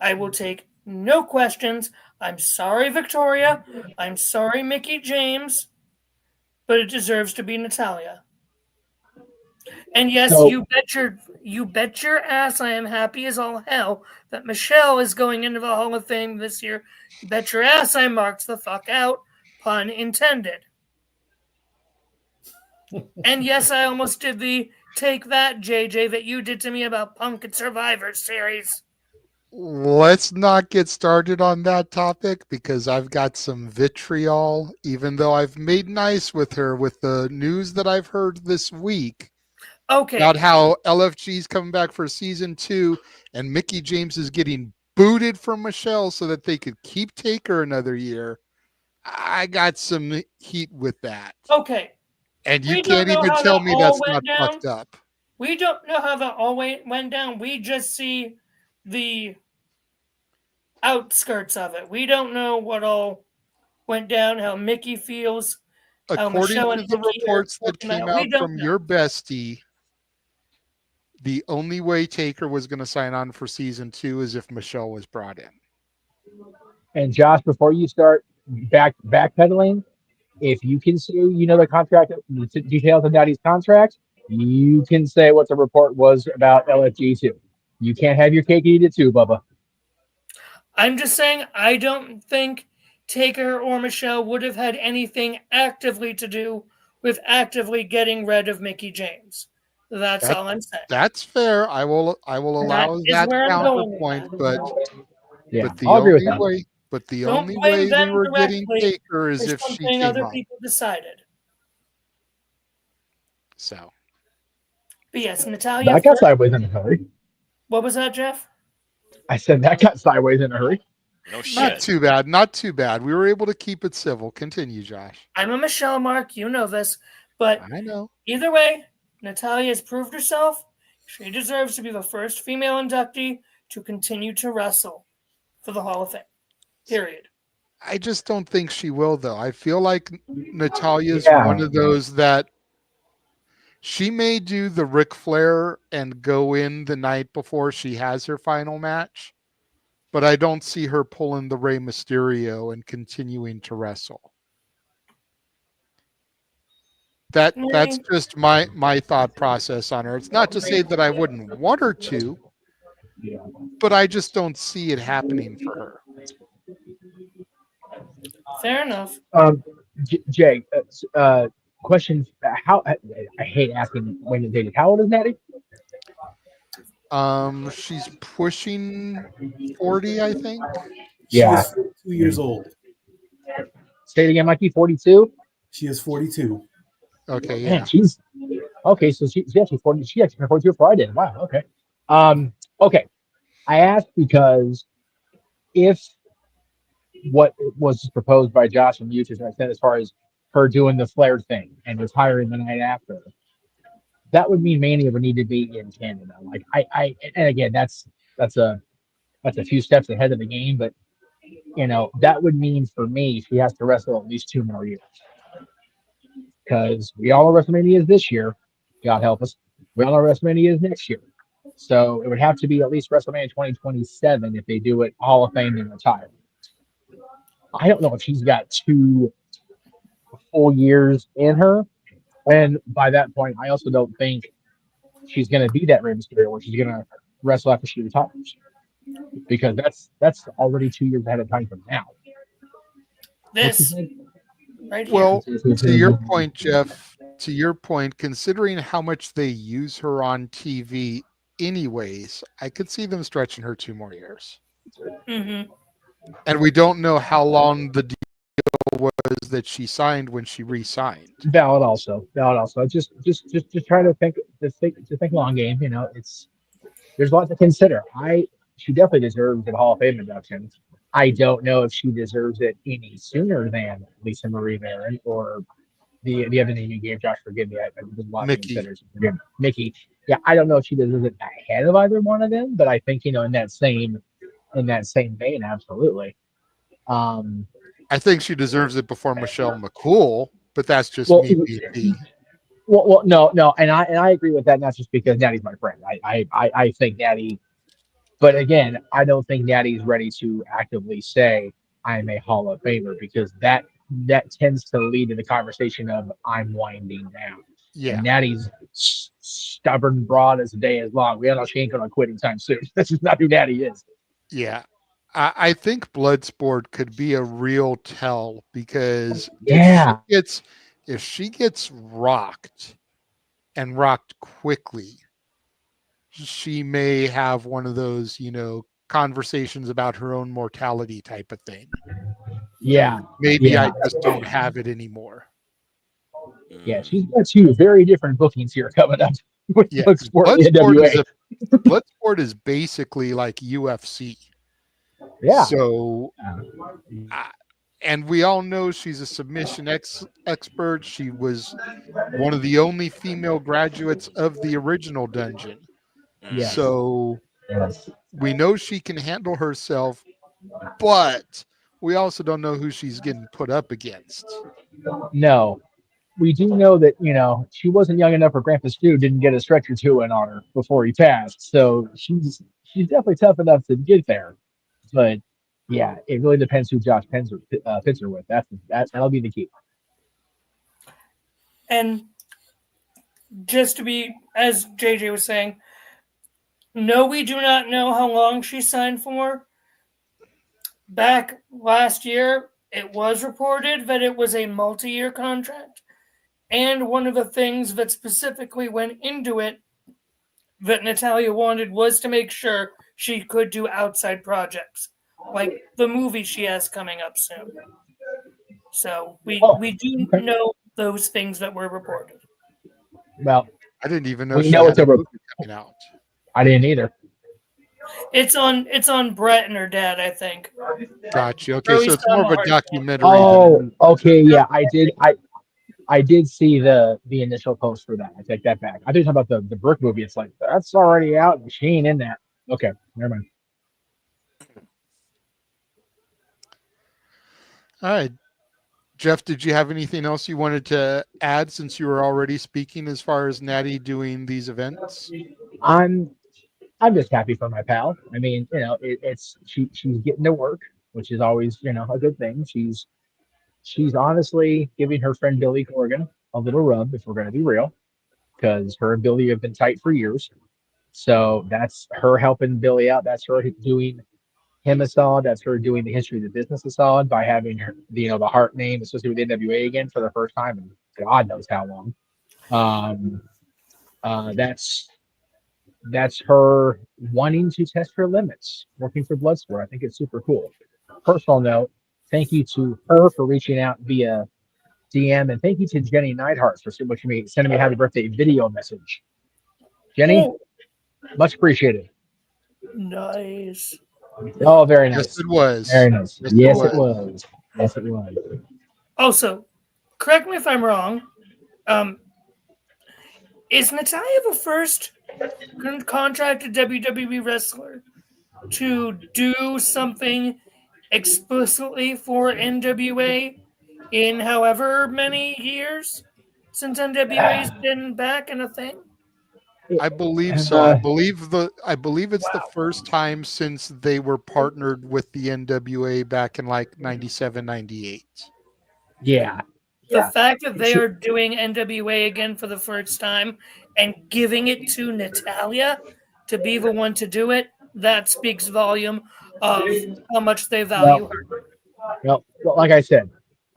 Speaker 10: I will take no questions. I'm sorry, Victoria. I'm sorry, Mickie James. But it deserves to be Natalya. And yes, you bet your ass I am happy as all hell that Michelle is going into the Hall of Fame this year. You bet your ass I marked the fuck out. Pun intended. And yes, I almost did the take that, JJ, that you did to me about Punk and Survivor Series.
Speaker 7: Let's not get started on that topic because I've got some vitriol, even though I've made nice with her with the news that I've heard this week.
Speaker 10: Okay.
Speaker 7: About how LFG is coming back for season 2 and Mickie James is getting booted from Michelle so that they could keep Taker another year. I got some heat with that.
Speaker 10: Okay.
Speaker 7: And you can't even tell me that's not fucked up.
Speaker 10: We don't know how that all went down. We just see the outskirts of it. We don't know what all went down, how Mickie feels.
Speaker 7: According to the reports that came out from your bestie, the only way Taker was going to sign on for season 2 is if Michelle was brought in.
Speaker 13: And Josh, before you start backpedaling, if you can see, the contract, the details of Natty's contract, you can say what the report was about LFG too. You can't have your cake and eat it too, Bubba.
Speaker 10: I'm just saying, I don't think Taker or Michelle would have had anything actively to do with actively getting rid of Mickie James. That's all I'm saying.
Speaker 7: That's fair. I will allow that counterpoint, but the only way we were getting Taker is if she came
Speaker 10: other
Speaker 7: up.
Speaker 10: people decided.
Speaker 7: So.
Speaker 10: But yes, Natalya.
Speaker 13: That got sideways in a hurry.
Speaker 10: What was that, Jeff?
Speaker 13: I said that got sideways in a hurry.
Speaker 14: No shit.
Speaker 7: Not too bad. We were able to keep it civil. Continue, Josh.
Speaker 10: I'm a Michelle Mark. You know this. But
Speaker 7: I know.
Speaker 10: Either way, Natalya has proved herself. She deserves to be the first female inductee to continue to wrestle for the Hall of Fame. Period.
Speaker 7: I just don't think she will, though. I feel like Natalya's one of those that she may do the Ric Flair and go in the night before she has her final match, but I don't see her pulling the Rey Mysterio and continuing to wrestle. That's just my thought process on her. It's not to say that I wouldn't want her to, but I just don't see it happening for her.
Speaker 10: Fair enough.
Speaker 13: Jay, question: How I hate asking when you dated. How old is Natty?
Speaker 7: She's pushing 40, I think.
Speaker 4: She is 42 years old.
Speaker 13: Say it again, Mikey. 42.
Speaker 4: She is 42.
Speaker 7: Okay, yeah.
Speaker 13: Man, she's okay. So she's actually 40. She actually turned 42 before I did. Wow. Okay. Okay. I asked because if what was proposed by Josh and Utah, as far as her doing the Flair thing and retiring the night after, that would mean Mania would need to be in Canada. Like and again, that's a few steps ahead of the game, but that would mean for me she has to wrestle at least 2 more years. Because we all know WrestleMania is this year, God help us. We all know WrestleMania is next year. So it would have to be at least WrestleMania 2027 if they do it Hall of Fame and retire. I don't know if she's got 2 full years in her. And by that point, I also don't think she's going to be that Rey Mysterio where she's going to wrestle after she retires. Because that's already 2 years ahead of time from now.
Speaker 10: This. Right
Speaker 7: well, to your point, Jeff, to your point, considering how much they use her on TV anyways, I could see them stretching her 2 more years.
Speaker 10: Mm-hmm.
Speaker 7: And we don't know how long the deal was that she signed when she re-signed.
Speaker 13: Valid also. Just trying to think long game. There's a lot to consider. She definitely deserves the Hall of Fame induction. I don't know if she deserves it any sooner than Lisa Marie Varon or the other name you gave, Josh. Forgive me. There's a lot of considers. Mickey. Yeah, I don't know if she deserves it ahead of either one of them, but I think in that same vein, absolutely.
Speaker 7: I think she deserves it before Michelle McCool, but that's just me.
Speaker 13: Well, no, and I agree with that. Not just because Natty's my friend. I think Natty. But again, I don't think Natty's ready to actively say I'm a Hall of Famer because that tends to lead to the conversation of I'm winding down.
Speaker 7: Yeah,
Speaker 13: and Natty's stubborn broad as the day is long. We all know she ain't gonna quit anytime soon. That's just not who Natty is.
Speaker 7: Yeah, I think Bloodsport could be a real tell because if she gets rocked and rocked quickly, she may have one of those, conversations about her own mortality type of thing.
Speaker 13: Yeah.
Speaker 7: Maybe I just don't have it anymore.
Speaker 13: Yeah, she's got 2 very different bookings here coming up.
Speaker 7: Yeah,
Speaker 13: Bloodsport
Speaker 7: is basically like UFC.
Speaker 13: Yeah.
Speaker 7: So, and we all know she's a submission expert. She was one of the only female graduates of the original Dungeon.
Speaker 13: Yes.
Speaker 7: So we know she can handle herself, but we also don't know who she's getting put up against.
Speaker 13: No. We do know that, she wasn't young enough for Grandpa Stu didn't get a stretcher 2 in on her before he passed. So she's definitely tough enough to get there. But yeah, it really depends who Josh fits her with. That'll be the key.
Speaker 10: And just to be, as JJ was saying, no, we do not know how long she signed for. Back last year, it was reported that it was a multi-year contract. And one of the things that specifically went into it that Natalya wanted was to make sure she could do outside projects, like the movie she has coming up soon. So we do know those things that were reported.
Speaker 13: Well,
Speaker 7: I didn't even know
Speaker 13: we
Speaker 7: she
Speaker 13: know
Speaker 7: had
Speaker 13: it's
Speaker 7: a movie coming out.
Speaker 13: I didn't either.
Speaker 10: It's on Brett and her dad, I think.
Speaker 7: Gotcha. Okay, so it's more of a documentary.
Speaker 13: Oh, okay, yeah, I did see the initial post for that. I take that back. I think about the Brooke movie. It's like that's already out and she ain't in that. Okay, never mind.
Speaker 7: All right. Jeff, did you have anything else you wanted to add since you were already speaking as far as Natty doing these events?
Speaker 13: I'm just happy for my pal. I mean, she's getting to work, which is always, a good thing. She's honestly giving her friend Billy Corgan a little rub, if we're going to be real, because her and Billy have been tight for years. So that's her helping Billy out. That's her doing him a solid. That's her doing the history of the business a solid by having her, the Hart name associated with NWA again for the first time in God knows how long. That's her wanting to test her limits, working for Bloodsport. I think it's super cool. Personal note, thank you to her for reaching out via DM, and thank you to Jenny Neidhart for sending me a happy birthday video message. Jenny, much appreciated.
Speaker 10: Nice.
Speaker 13: Oh, very nice.
Speaker 7: Yes, it was.
Speaker 13: Very nice.
Speaker 7: Yes,
Speaker 13: It was. Yes, it was.
Speaker 10: Also, correct me if I'm wrong. Is Natalya the first contracted WWE wrestler to do something explicitly for NWA in however many years since NWA's been back in a thing?
Speaker 7: I believe so. I believe it's the first time since they were partnered with the NWA back in like 97, 98.
Speaker 13: Yeah.
Speaker 10: The fact that they are doing NWA again for the first time and giving it to Natalya to be the one to do it, that speaks volume of how much they value her.
Speaker 13: Well, like I said,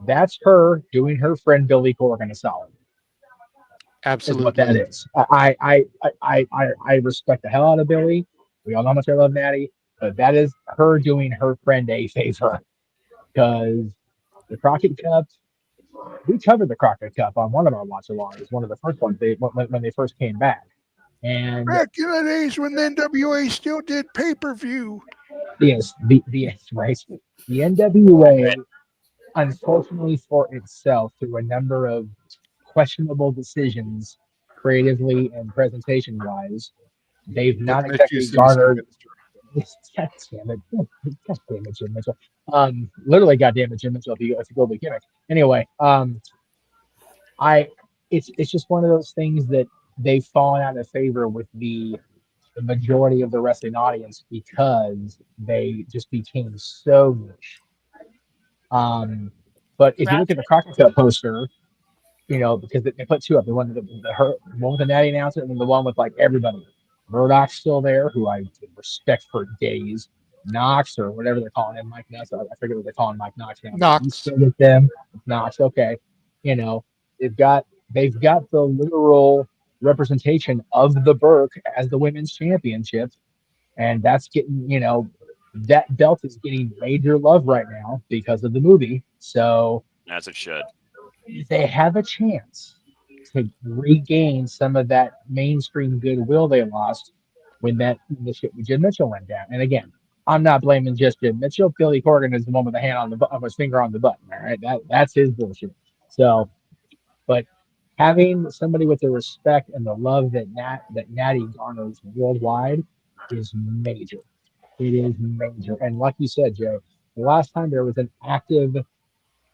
Speaker 13: that's her doing her friend Billy Corgan a solid.
Speaker 7: Absolutely.
Speaker 13: Is what that is. I respect the hell out of Billy. We all know how much I love Natty, but that is her doing her friend a favor. Because the Crockett Cup, we covered the Crockett Cup on one of our watch-alongs, one of the first ones when they first came back. And
Speaker 7: back in the days when the NWA still did pay-per-view.
Speaker 13: Yes, the NWA, unfortunately for itself, through a number of questionable decisions, creatively and presentation-wise, they've not exactly garnered. God damn it, Jim Mitchell. Literally, goddamn it, Jim Mitchell. If you go with gimmick. Anyway, it's just one of those things that they've fallen out of favor with the majority of the wrestling audience because they just became so niche. But if you look at the Crockett Cup poster, because they put two up, the one with the Natty announcer, and then the one with like everybody. Murdoch's still there, who I respect for days. Knox or whatever they're calling him, Mike Knox. I forget what they're calling Mike Knox now.
Speaker 7: Knox.
Speaker 13: You still with them? Knox. Okay. They've got the literal representation of the Burke as the women's championship, and that's getting that belt is getting major love right now because of the movie. So
Speaker 14: as it should.
Speaker 13: They have a chance to regain some of that mainstream goodwill they lost when the shit with Jim Mitchell went down. And again, I'm not blaming just Jim Mitchell. Billy Corgan is the one with the hand on his finger on the button. All right, that's his bullshit. So, but having somebody with the respect and the love that Natty garners worldwide is major. It is major. And like you said, Joe, the last time there was an active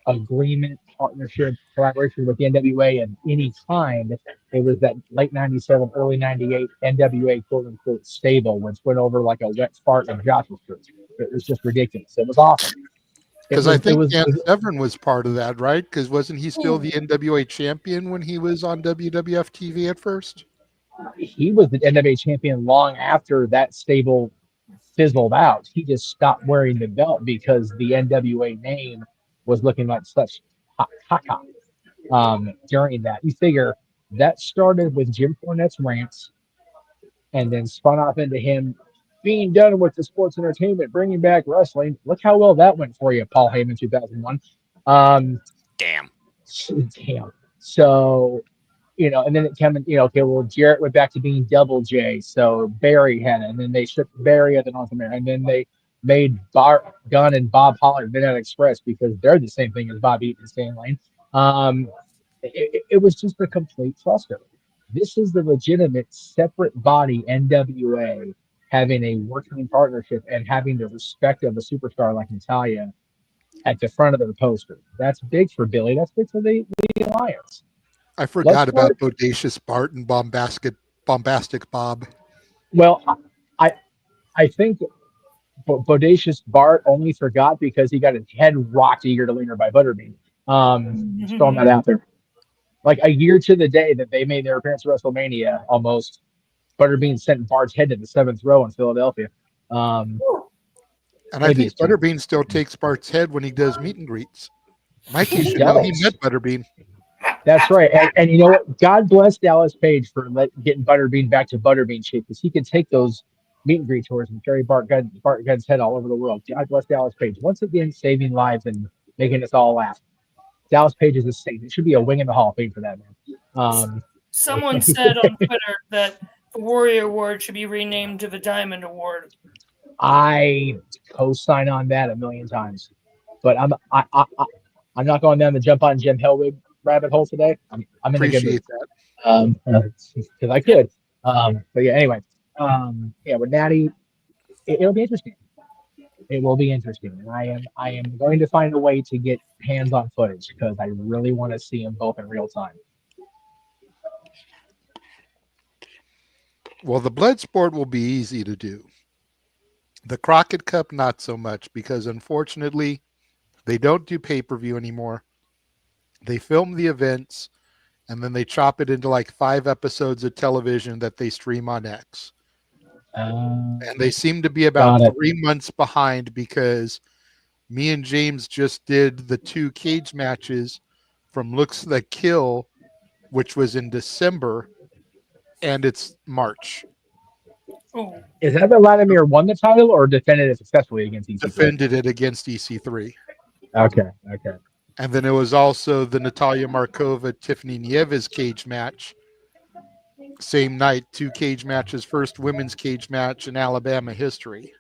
Speaker 13: agreement, partnership, collaboration with the NWA of any kind, it was that late 97, early 98 NWA quote unquote stable, which went over like a wet fart in Josh's church. It was just ridiculous. It was awesome.
Speaker 7: Because I think Dan Severn was part of that, right? Because wasn't he still the NWA champion when he was on WWF TV at first?
Speaker 13: He was the NWA champion long after that stable fizzled out. He just stopped wearing the belt because the NWA name was looking like such caca during that. You figure that started with Jim Cornette's rants and then spun off into him being done with the sports entertainment, bringing back wrestling. Look how well that went for you, Paul Heyman, 2001.
Speaker 14: Damn.
Speaker 13: So, and then it came in, okay, well, Jarrett went back to being Double J. So Barry had it, and then they shipped Barry at the North America, and then they made Bart Gunn and Bob Holland Midnight Express because they're the same thing as Bob Eaton and Stan Lane. It was just a complete cluster. This is the legitimate separate body NWA having a working partnership and having the respect of a superstar like Natalya at the front of their poster. That's big for Billy. That's big for the alliance.
Speaker 7: I forgot about Bodacious Bart and Bombastic Bob. Well,
Speaker 13: I think Bodacious Bart only forgot because he got his head rocked eager to linger by Butterbean. Just throwing that out there. Like a year to the day that they made their appearance at WrestleMania, almost, Butterbean sent Bart's head to the 7th row in Philadelphia.
Speaker 7: And I think Butterbean still takes Bart's head when he does meet and greets. Mikey should know he met Butterbean.
Speaker 13: That's right. And you know what? God bless Dallas Page for getting Butterbean back to Butterbean shape, because he could take those meet and greet tours and carry Bart Gunn's head all over the world. God bless Dallas Page. Once again, saving lives and making us all laugh. Dallas Page is a saint. It should be a wing in the Hall of Fame for that man.
Speaker 10: Someone said on Twitter that the Warrior Award should be renamed to the Diamond Award.
Speaker 13: I co-sign on that a million times, but I'm not going down the jump on Jim Hellwig rabbit hole today. I'm in a good mood. Because I could. But yeah, anyway. With Natty, it'll be interesting. It will be interesting, and I am going to find a way to get hands-on footage because I really want to see them both in real time.
Speaker 7: Well, the Bloodsport will be easy to do. The Crockett Cup, not so much, because unfortunately, they don't do pay-per-view anymore. They film the events, and then they chop it into like 5 episodes of television that they stream on X. And they seem to be about 3 months behind because me and James just did the 2 cage matches from Looks That Kill, which was in December, and it's March.
Speaker 10: Oh.
Speaker 13: Is that the Vladimir won the title or defended it successfully against EC3?
Speaker 7: Defended it against EC3.
Speaker 13: Okay.
Speaker 7: And then it was also the Natalya Markova Tiffany Nieves cage match. Same night, 2 cage matches, first women's cage match in Alabama history.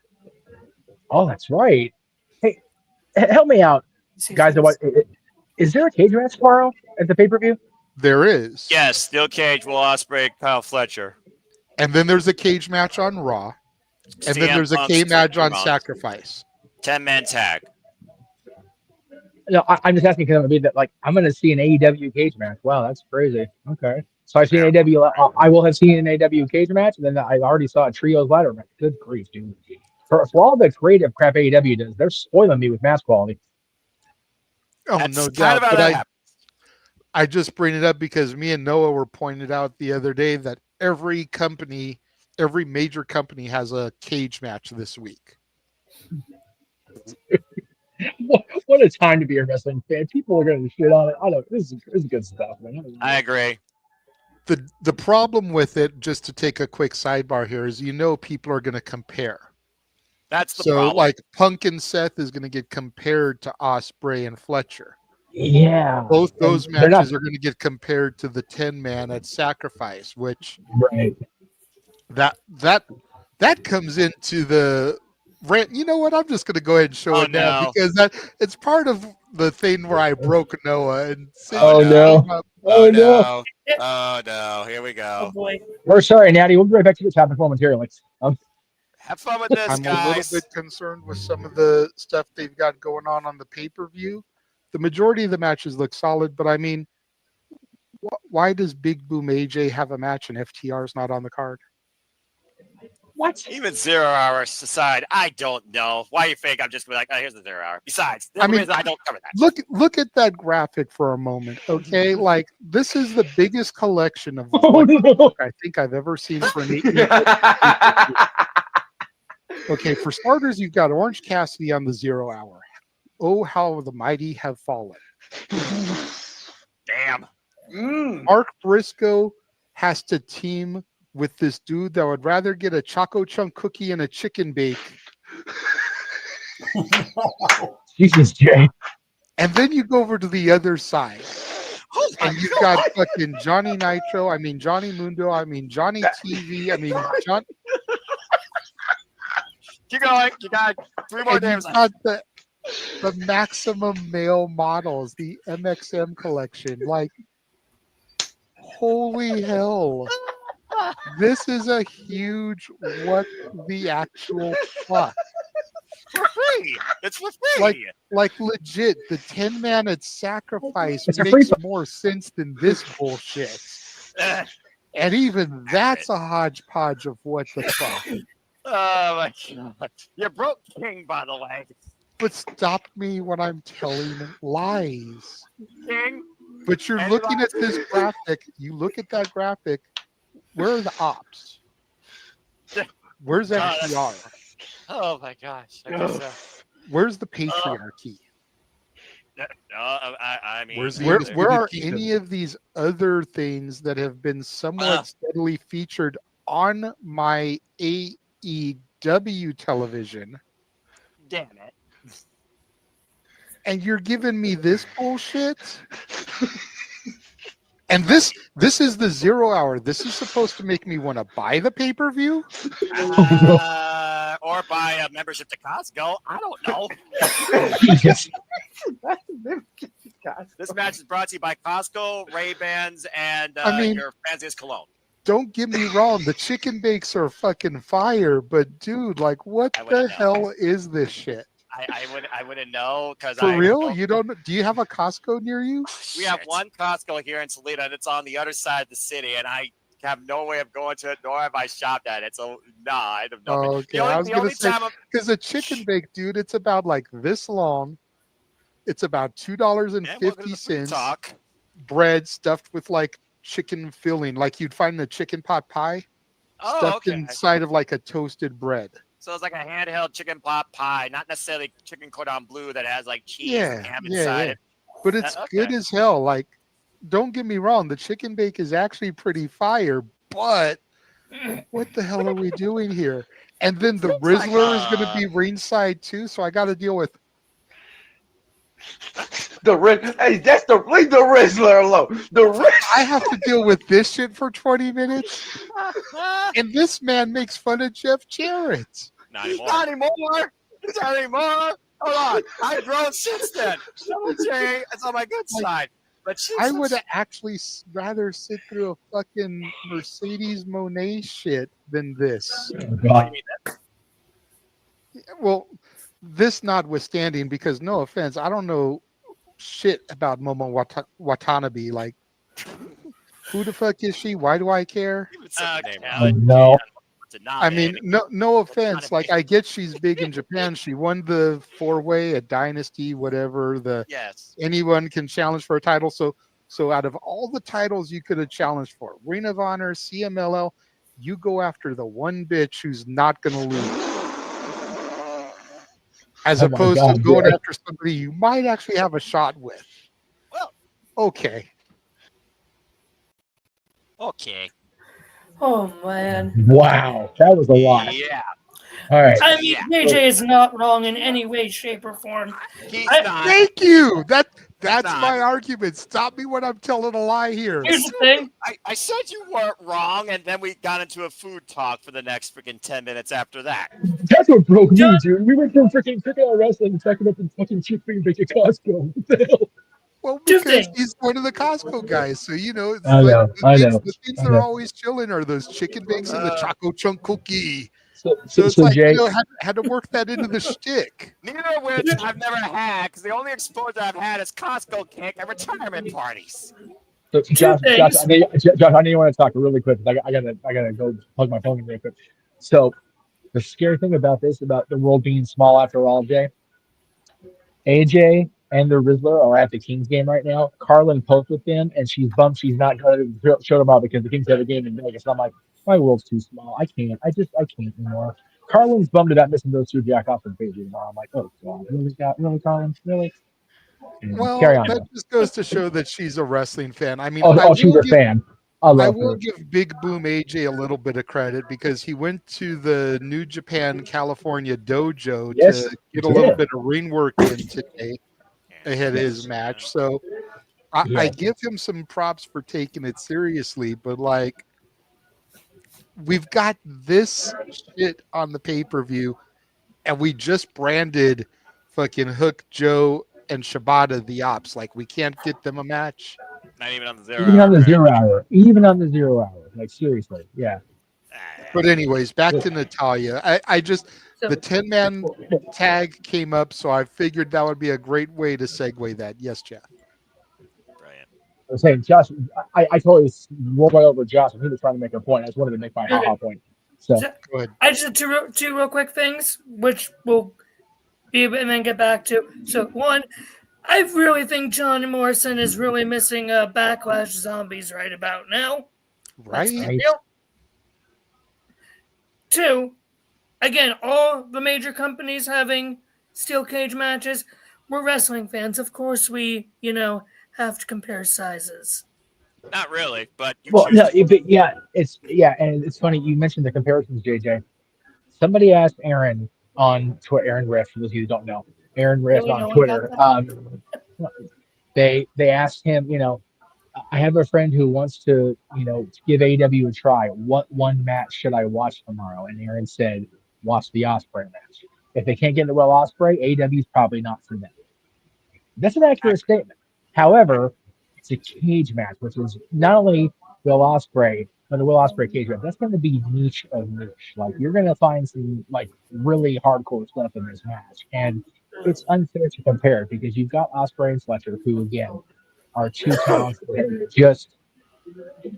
Speaker 13: Oh, that's right. Hey, help me out, guys. Is there a cage match tomorrow at the pay-per-view?
Speaker 7: There is.
Speaker 14: Yes, steel cage, Will Ospreay, Kyle Fletcher.
Speaker 7: And then there's a cage match on Raw. And then there's a cage match on Sacrifice.
Speaker 14: 10-man tag.
Speaker 13: No, I'm just asking because I'm going to see an AEW cage match. Wow, that's crazy. Okay. So I've seen AEW. I will have seen an AEW cage match, and then I already saw a trios ladder match. Good grief, dude. For all the creative crap AEW does, they're spoiling me with match quality.
Speaker 7: Oh, no doubt. But I just bring it up because me and Noah were pointed out the other day that every major company has a cage match this week.
Speaker 13: What a time to be a wrestling fan. People are going to shit on it. I don't. This is good stuff, man.
Speaker 14: I agree.
Speaker 7: The problem with it, just to take a quick sidebar here, is people are going to compare.
Speaker 14: That's the problem.
Speaker 7: So, like, Punk and Seth is going to get compared to Ospreay and Fletcher.
Speaker 13: Yeah.
Speaker 7: Both those matches are going to get compared to the 10-man at Sacrifice, which that comes into the rant. You know what? I'm just going to go ahead and show it now because it's part of the thing where I broke Noah. And
Speaker 13: Oh no!
Speaker 14: Here we go.
Speaker 10: Oh boy.
Speaker 13: We're sorry, Natty. We'll be right back to the topic momentarily.
Speaker 14: Have fun with this,
Speaker 7: I'm
Speaker 14: guys.
Speaker 7: a little bit concerned with some of the stuff they've got going on the pay-per-view. The majority of the matches look solid, but I mean, why does Big Boom AJ have a match and FTR's not on the card?
Speaker 13: What?
Speaker 14: Even 0 hours aside, I don't know. Why you think I'm just going to be like, oh, here's the 0 hour. Besides, I don't cover that.
Speaker 7: Look at that graphic for a moment, okay? Like, this is the biggest collection of I think I've ever seen for an 8-minute. Okay, for starters, you've got Orange Cassidy on the 0 hour. Oh, how the mighty have fallen.
Speaker 14: Damn.
Speaker 7: Mark Briscoe has to team with this dude that would rather get a Choco Chunk cookie and a chicken bake.
Speaker 13: Jesus, Jay.
Speaker 7: And then you go over to the other side. And you've got fucking Johnny Nitro, Johnny Mundo, Johnny TV, John.
Speaker 14: Keep going. You got 3 more
Speaker 7: days.
Speaker 14: You've
Speaker 7: got the maximum male models, the MXM collection. Like, holy hell. This is a huge what the actual fuck.
Speaker 14: For free. It's for free.
Speaker 7: Like legit, the 10-man at Sacrifice makes more sense than this bullshit. And even that's a hodgepodge of what the fuck.
Speaker 14: Oh my god. You broke King, by the way.
Speaker 7: But stop me when I'm telling lies.
Speaker 14: King.
Speaker 7: But you're looking at this graphic. You look at that graphic. Where are the ops? Where's FTR?
Speaker 14: Oh my gosh. I guess so.
Speaker 7: Where's the patriarchy?
Speaker 14: I mean,
Speaker 7: where are any of these other things that have been somewhat steadily featured on my AEW television?
Speaker 14: Damn it.
Speaker 7: And you're giving me this bullshit? And this is the 0 hour. This is supposed to make me want to buy the pay-per-view?
Speaker 14: Or buy a membership to Costco. I don't know. This match is brought to you by Costco, Ray-Bans, and your fanciest cologne.
Speaker 7: Don't get me wrong. The chicken bakes are fucking fire, but dude, like, what the hell is this shit?
Speaker 14: I wouldn't know because
Speaker 7: For real? You don't? Do you have a Costco near you?
Speaker 14: We have one Costco here in Toledo, and it's on the other side of the city, and I have no way of going to it, nor have I shopped at it. So I don't know.
Speaker 7: Okay, I was gonna say because a chicken bake, dude, it's about like this long. It's about $2.50. Bread stuffed with like chicken filling, like you'd find in a chicken pot pie, stuffed inside of like a toasted bread.
Speaker 14: So it's like a handheld chicken pot pie, not necessarily chicken cordon bleu that has like cheese and ham inside it.
Speaker 7: But it's good as hell. Like, don't get me wrong, the chicken bake is actually pretty fire, but what the hell are we doing here? And then the Rizzler is going to be ringside too, so I got to deal with
Speaker 11: Hey, that's leave the Rizzler alone.
Speaker 7: I have to deal with this shit for 20 minutes, and this man makes fun of Jeff Jarrett.
Speaker 14: Not anymore. Hold on. I've grown since then. It's on my good side. But
Speaker 7: I would actually rather sit through a fucking Mercedes Monet shit than this. Well, this notwithstanding, because no offense, I don't know shit about Momo Watanabe. Like, who the fuck is she? Why do I care?
Speaker 11: No.
Speaker 7: I mean, no offense. Like, I get she's big in Japan. She won the 4-way at Dynasty, whatever. Anyone can challenge for a title. So out of all the titles you could have challenged for, Ring of Honor, CMLL, you go after the one bitch who's not going to lose. As opposed to going after somebody you might actually have a shot with.
Speaker 14: Well,
Speaker 7: okay.
Speaker 10: Oh man!
Speaker 13: Wow, that was a lot.
Speaker 14: Yeah.
Speaker 13: All right.
Speaker 10: I mean, JJ is not wrong in any way, shape, or form.
Speaker 7: Thank you. That's my argument. Stop me when I'm telling a lie here.
Speaker 10: Here's the thing.
Speaker 14: I said you weren't wrong, and then we got into a food talk for the next freaking 10 minutes after that.
Speaker 13: That's what broke me, dude. We went from freaking wrestling and talking about the fucking chicken bake at Costco. What the hell?
Speaker 7: Well, because he's one of the Costco guys, so you know.
Speaker 13: I know.
Speaker 7: The things that are always chilling are those chicken bakes and the Choco Chunk cookie. So it's like,
Speaker 13: Jay,
Speaker 7: had to work that into the shtick.
Speaker 14: Neither of which I've never had, because the only exposure I've had is Costco cake at retirement parties.
Speaker 13: So Josh, I know you want to talk really quick. I gotta go plug my phone in real quick. So the scary thing about the world being small after all, Jay, AJ and the Rizzler are at the Kings game right now. Carlin posted with them, and she's bummed she's not going to show them out because the Kings have a game in Vegas. And I'm like, my world's too small. I can't anymore. Carlin's bummed about missing those two Jack Austin pages tomorrow. I'm like, oh god, really, Carlin, really?
Speaker 7: Well,
Speaker 13: carry on.
Speaker 7: That just goes to show that she's a wrestling fan. I mean,
Speaker 13: she's a fan. I
Speaker 7: will give Big Boom AJ a little bit of credit because he went to the New Japan California dojo to get a little bit of ring work in today ahead of his match. So I give him some props for taking it seriously, but like, we've got this shit on the pay-per-view and we just branded fucking Hook, Joe, and Shibata the Ops. Like, we can't get them a match.
Speaker 14: Not even on the 0
Speaker 13: Even on the 0 hour. Even on the 0 hour. Like, seriously. Yeah.
Speaker 7: But anyways, back to Natalya. I just, the 10-man tag came up, so I figured that would be a great way to segue that. Yes, Jeff.
Speaker 14: Brilliant.
Speaker 13: I was saying, Josh, I totally rolled right over Josh, and he was trying to make a point. I just wanted to make my ha-ha point. So
Speaker 7: go ahead.
Speaker 10: I just have two real quick things, which we'll be able and then get back to. So one, I really think John Morrison is really missing Backlash Zombies right about now.
Speaker 7: Right.
Speaker 10: Two, again, all the major companies having steel cage matches. we're wrestling fans. Of course, we have to compare sizes.
Speaker 14: Not really, but you
Speaker 13: Well,
Speaker 14: choose
Speaker 13: no,
Speaker 14: to.
Speaker 13: and it's funny you mentioned the comparisons, JJ. Somebody asked Aaron on Twitter, Aaron Riff, for those of you who don't know, Aaron Riff on Twitter. They asked him, I have a friend who wants to, give AEW a try. What one match should I watch tomorrow? And Aaron said, watch the Ospreay match. If they can't get the Will Ospreay, AEW is probably not for them. That's an accurate statement. However, it's a cage match, which is not only Will Ospreay, but the Will Ospreay cage match. That's going to be niche of niche. Like you're going to find some like really hardcore stuff in this match, and it's unfair to compare because you've got Ospreay and Fletcher, who again are two talents that just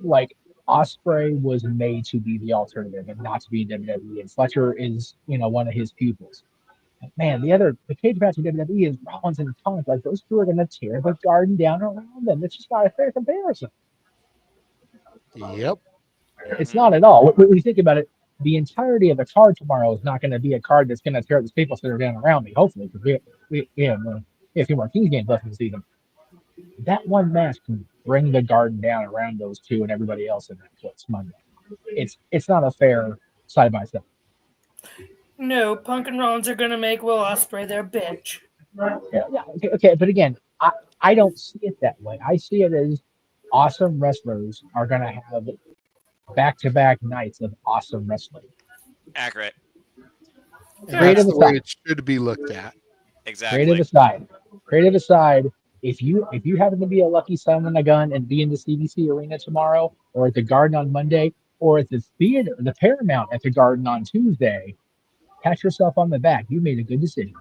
Speaker 13: like Ospreay was made to be the alternative and not to be WWE, and Fletcher is one of his pupils. Man, the cage match in WWE is Rollins and Punk. Like those two are going to tear the garden down around them. It's just not a fair comparison.
Speaker 7: Yep.
Speaker 13: It's not at all. When you think about it, the entirety of the card tomorrow is not going to be a card that's going to tear the Staples Center down around me. Hopefully, because we have a few more Kings games left in the season. That one match can bring the garden down around those two and everybody else in that place Monday. It's not a fair side by side.
Speaker 10: No, Punk and Rollins are going to make Will Ospreay their bitch.
Speaker 13: Yeah, okay, but again, I don't see it that way. I see it as awesome wrestlers are going to have back-to-back nights of awesome wrestling.
Speaker 14: Accurate.
Speaker 7: That's the way it should be looked at.
Speaker 14: Exactly.
Speaker 13: Creative aside, if you happen to be a lucky son and a gun and be in the CBC arena tomorrow, or at the Garden on Monday, or at the theater, the Paramount at the Garden on Tuesday, pat yourself on the back. You made a good decision.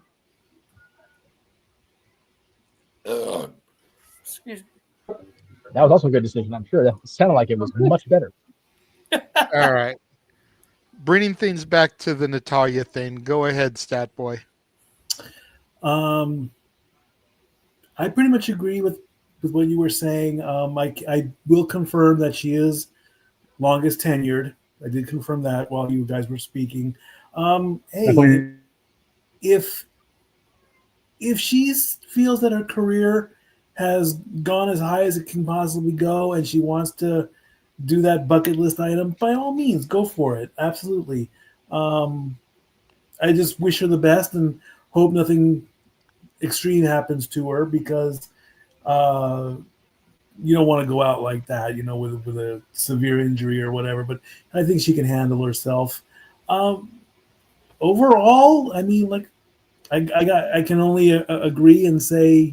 Speaker 10: Excuse me.
Speaker 13: That was also a good decision. I'm sure that sounded like it was much better.
Speaker 7: All right. Bringing things back to the Natalya thing. Go ahead, Stat Boy.
Speaker 4: I pretty much agree with what you were saying. I will confirm that she is longest tenured. I did confirm that while you guys were speaking. Hey, if she feels that her career has gone as high as it can possibly go and she wants to do that bucket list item, by all means, go for it. Absolutely. I just wish her the best and hope nothing extreme happens to her because you don't want to go out like that, with a severe injury or whatever. But I think she can handle herself. Overall, I mean, like I can only agree and say,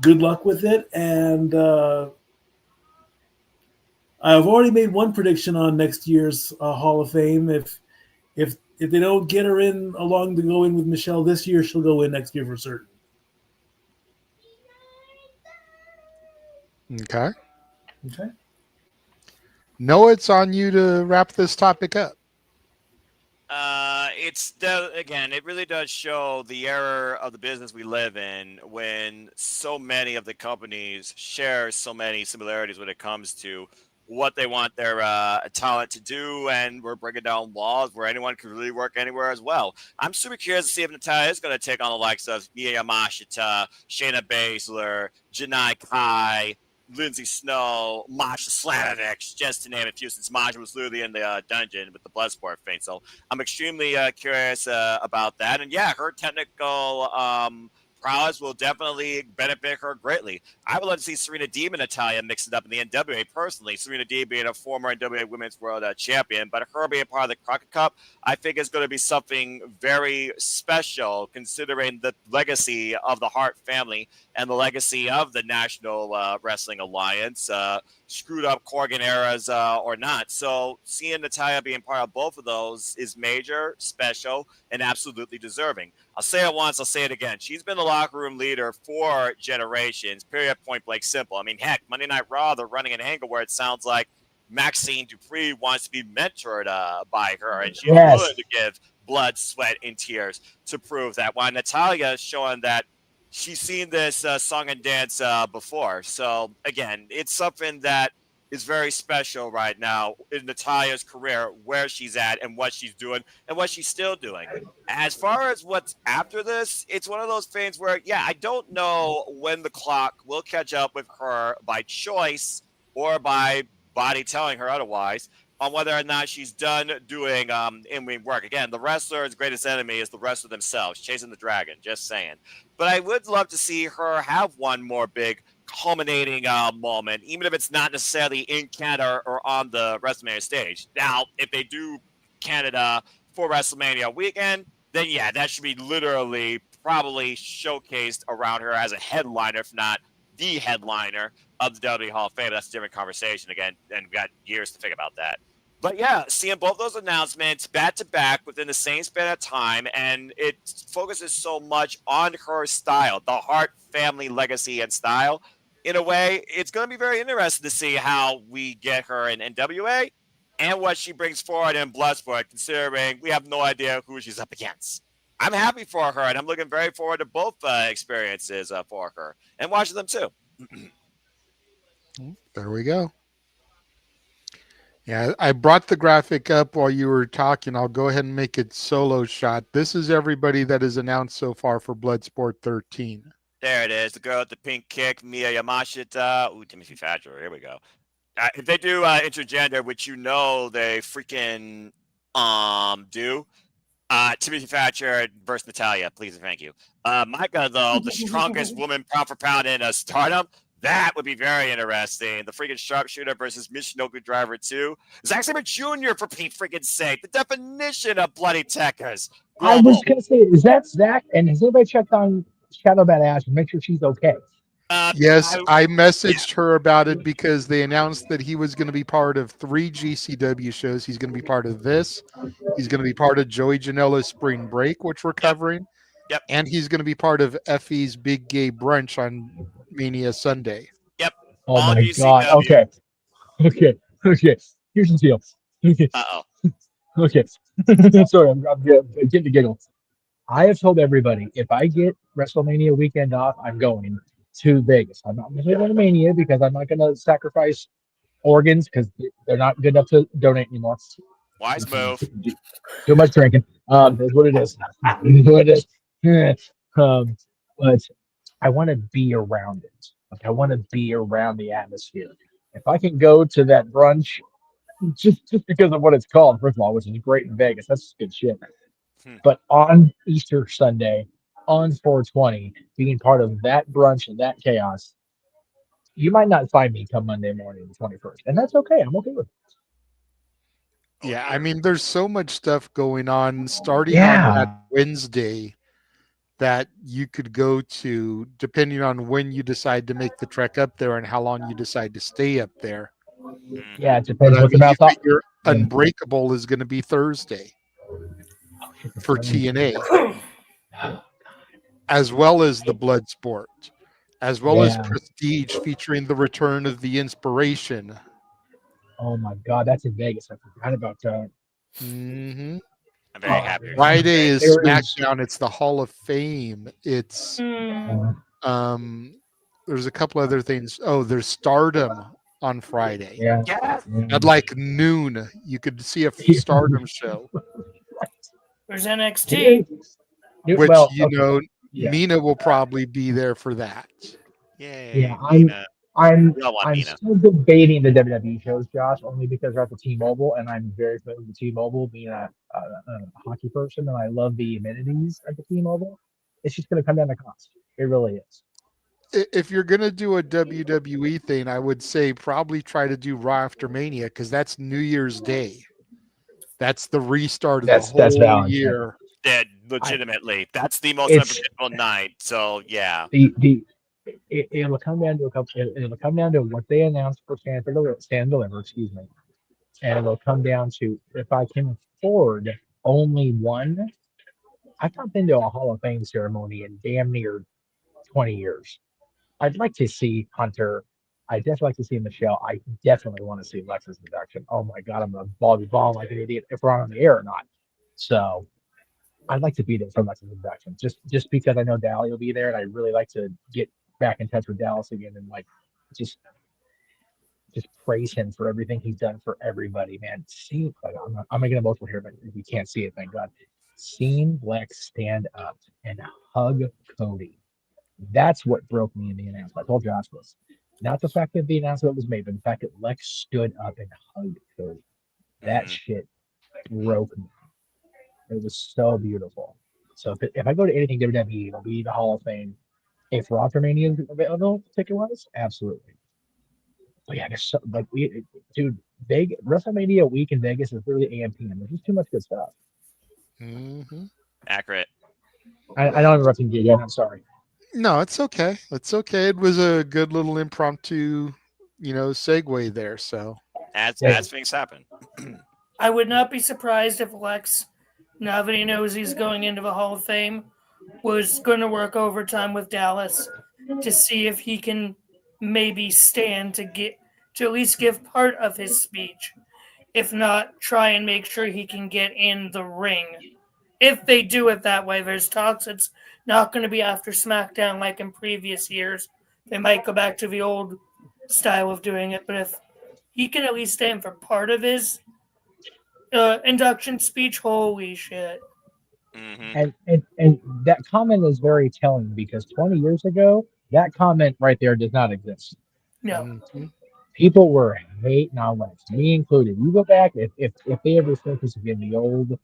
Speaker 4: good luck with it. And I've already made one prediction on next year's Hall of Fame. If they don't get her in along to go in with Michelle this year, she'll go in next year for certain.
Speaker 7: Okay.
Speaker 4: Okay.
Speaker 7: Noah, it's on you to wrap this topic up.
Speaker 14: Again, it really does show the era of the business we live in when so many of the companies share so many similarities when it comes to what they want their talent to do, and we're breaking down laws where anyone can really work anywhere as well. I'm super curious to see if Natalya is going to take on the likes of Mia Yamashita, Shayna Baszler, Janai Kai, Lindsay Snow, Masha Slamovich, just to name a few, since Masha was literally in the dungeon with the Bloodsport thing. So I'm extremely curious about that. And yeah, her technical prowess will definitely benefit her greatly. I would love to see Serena Deeb and Natalya mix it up in the NWA personally. Serena Deeb being a former NWA Women's World Champion, but her being part of the Crockett Cup, I think is going to be something very special considering the legacy of the Hart family and the legacy of the National Wrestling Alliance, screwed up Corgan eras or not. So seeing Natalya being part of both of those is major, special, and absolutely deserving. I'll say it once, I'll say it again. She's been the locker room leader for generations, period, point blank, simple. I mean, heck, Monday Night Raw, they're running an angle where it sounds like Maxine Dupree wants to be mentored by her, and she's willing to give blood, sweat, and tears to prove that. While Natalya is showing that she's seen this song and dance before. So, again, it's something that is very special right now in Natalya's career, where she's at and what she's doing and what she's still doing. As far as what's after this, it's one of those things where, yeah, I don't know when the clock will catch up with her by choice or by body telling her otherwise on whether or not she's done doing in-ring work. Again, the wrestler's greatest enemy is the wrestler themselves, chasing the dragon, just saying. But I would love to see her have one more big culminating moment, even if it's not necessarily in Canada or on the WrestleMania stage. Now, if they do Canada for WrestleMania weekend, then yeah, that should be literally probably showcased around her as a headliner, if not the headliner of the WWE Hall of Fame. That's a different conversation again, and we've got years to think about that. But yeah, seeing both those announcements back to back within the same span of time, and it focuses so much on her style, the Hart family legacy and style. In a way, it's going to be very interesting to see how we get her in NWA and what she brings forward in Bloodsport, considering we have no idea who she's up against. I'm happy for her, and I'm looking very forward to both experiences for her and watching them too.
Speaker 7: There we go. Yeah, I brought the graphic up while you were talking. I'll go ahead and make it solo shot. This is everybody that is announced so far for Bloodsport 13.
Speaker 14: There it is. The girl with the pink kick, Mia Yamashita. Ooh, Timothy Thatcher. Here we go. If they do intergender, which you know they freaking do, Timothy Thatcher versus Natalya, please and thank you. Micah, though, the strongest woman pound for pound in Stardom, that would be very interesting. The freaking sharpshooter versus Michinoku Driver 2. Zack Sabre Jr., for Pete's freaking sake. The definition of bloody techers.
Speaker 13: I was going to say, is that Zach? And has anybody checked on Shadow Badass and make sure she's okay?
Speaker 7: Yes, I messaged her about it because they announced that he was going to be part of 3 GCW shows. He's going to be part of this. He's going to be part of Joey Janela's Spring Break, which we're covering.
Speaker 14: Yep.
Speaker 7: And he's going to be part of Effie's Big Gay Brunch on Mania Sunday.
Speaker 14: Yep.
Speaker 13: Oh my God. Okay. Here's the deal. Okay. Okay. Sorry, I'm getting the giggle. I have told everybody, if I get WrestleMania weekend off, I'm going to Vegas. I'm not going to go to Mania because I'm not going to sacrifice organs because they're not good enough to donate anymore.
Speaker 14: Wise move.
Speaker 13: Too much drinking. That's what it is. What it is. But I want to be around it. Like, I want to be around the atmosphere. If I can go to that brunch, just because of what it's called, first of all, which is great in Vegas, that's good shit. But on Easter Sunday, on 420, being part of that brunch and that chaos, you might not find me come Monday morning, the 21st. And that's okay. I'm okay with it.
Speaker 7: Yeah, I mean, there's so much stuff going on starting on that Wednesday that you could go to, depending on when you decide to make the trek up there and how long you decide to stay up there.
Speaker 13: Yeah, it depends
Speaker 7: But
Speaker 13: what the mouth off.
Speaker 7: your Unbreakable is going to be Thursday for TNA, as well as the Bloodsport, as well as Prestige featuring the return of the Inspiration.
Speaker 13: Oh my God, that's in Vegas. I forgot about that.
Speaker 7: Mm-hmm.
Speaker 14: I'm very happy.
Speaker 7: Friday is SmackDown. It's the Hall of Fame. It's there's a couple other things. Oh, there's Stardom on Friday.
Speaker 13: Yeah.
Speaker 7: At like noon, you could see a Stardom show.
Speaker 10: There's NXT.
Speaker 7: Which, Mina will probably be there for that.
Speaker 14: Yay.
Speaker 13: Yeah, I'm still debating the WWE shows, Josh, only because we're at the T-Mobile, and I'm very familiar with the T-Mobile, being a hockey person, and I love the amenities at the T-Mobile. It's just going to come down to cost. It really is.
Speaker 7: If you're going to do a WWE thing, I would say probably try to do Raw after Mania, because that's New Year's Day. That's the restart of the whole year.
Speaker 14: Yeah, legitimately. That's the most unpredictable night. So, yeah.
Speaker 13: It'll come down to it'll come down to what they announced for Stand Deliver, excuse me, and it'll come down to if I can afford only one. I've not been to a Hall of Fame ceremony in damn near 20 years. I'd like to see Hunter. I'd definitely like to see Michelle. I definitely want to see Lex's induction. Oh my God, I'm gonna be balling like an idiot if we're on the air or not. So I'd like to be there for Lex's induction, just because I know Dally will be there, and I really like to get back in touch with Dallas again and like just just praise him for everything he's done for everybody, man. See, I'm making emotional here, but you can't see it, thank God. Seeing Lex stand up and hug Cody. That's what broke me in the announcement. I told Josh this. Not the fact that the announcement was made, but the fact that Lex stood up and hugged Cody. That shit broke me. It was so beautiful. So if I go to anything WWE, it'll be the Hall of Fame. If Rockmania is available ticket-wise, absolutely. But yeah, there's so, like dude, WrestleMania week in Vegas is really AM/PM. There's just too much good stuff.
Speaker 14: Accurate.
Speaker 13: I know I'm interrupting you again. I'm sorry.
Speaker 7: No, it's okay. It's okay. It was a good little impromptu, segue there. So
Speaker 14: as things happen.
Speaker 10: I would not be surprised if Lex, now that he knows he's going into the Hall of Fame, was going to work overtime with Dallas to see if he can maybe stand to at least give part of his speech. If not, try and make sure he can get in the ring. If they do it that way, there's talks it's not going to be after SmackDown like in previous years. They might go back to the old style of doing it, but if he can at least stand for part of his induction speech, holy shit.
Speaker 13: And that comment is very telling because 20 years ago, that comment right there does not exist.
Speaker 10: No.
Speaker 13: People were hating on Lex, me included. You go back, if they ever focus again, the old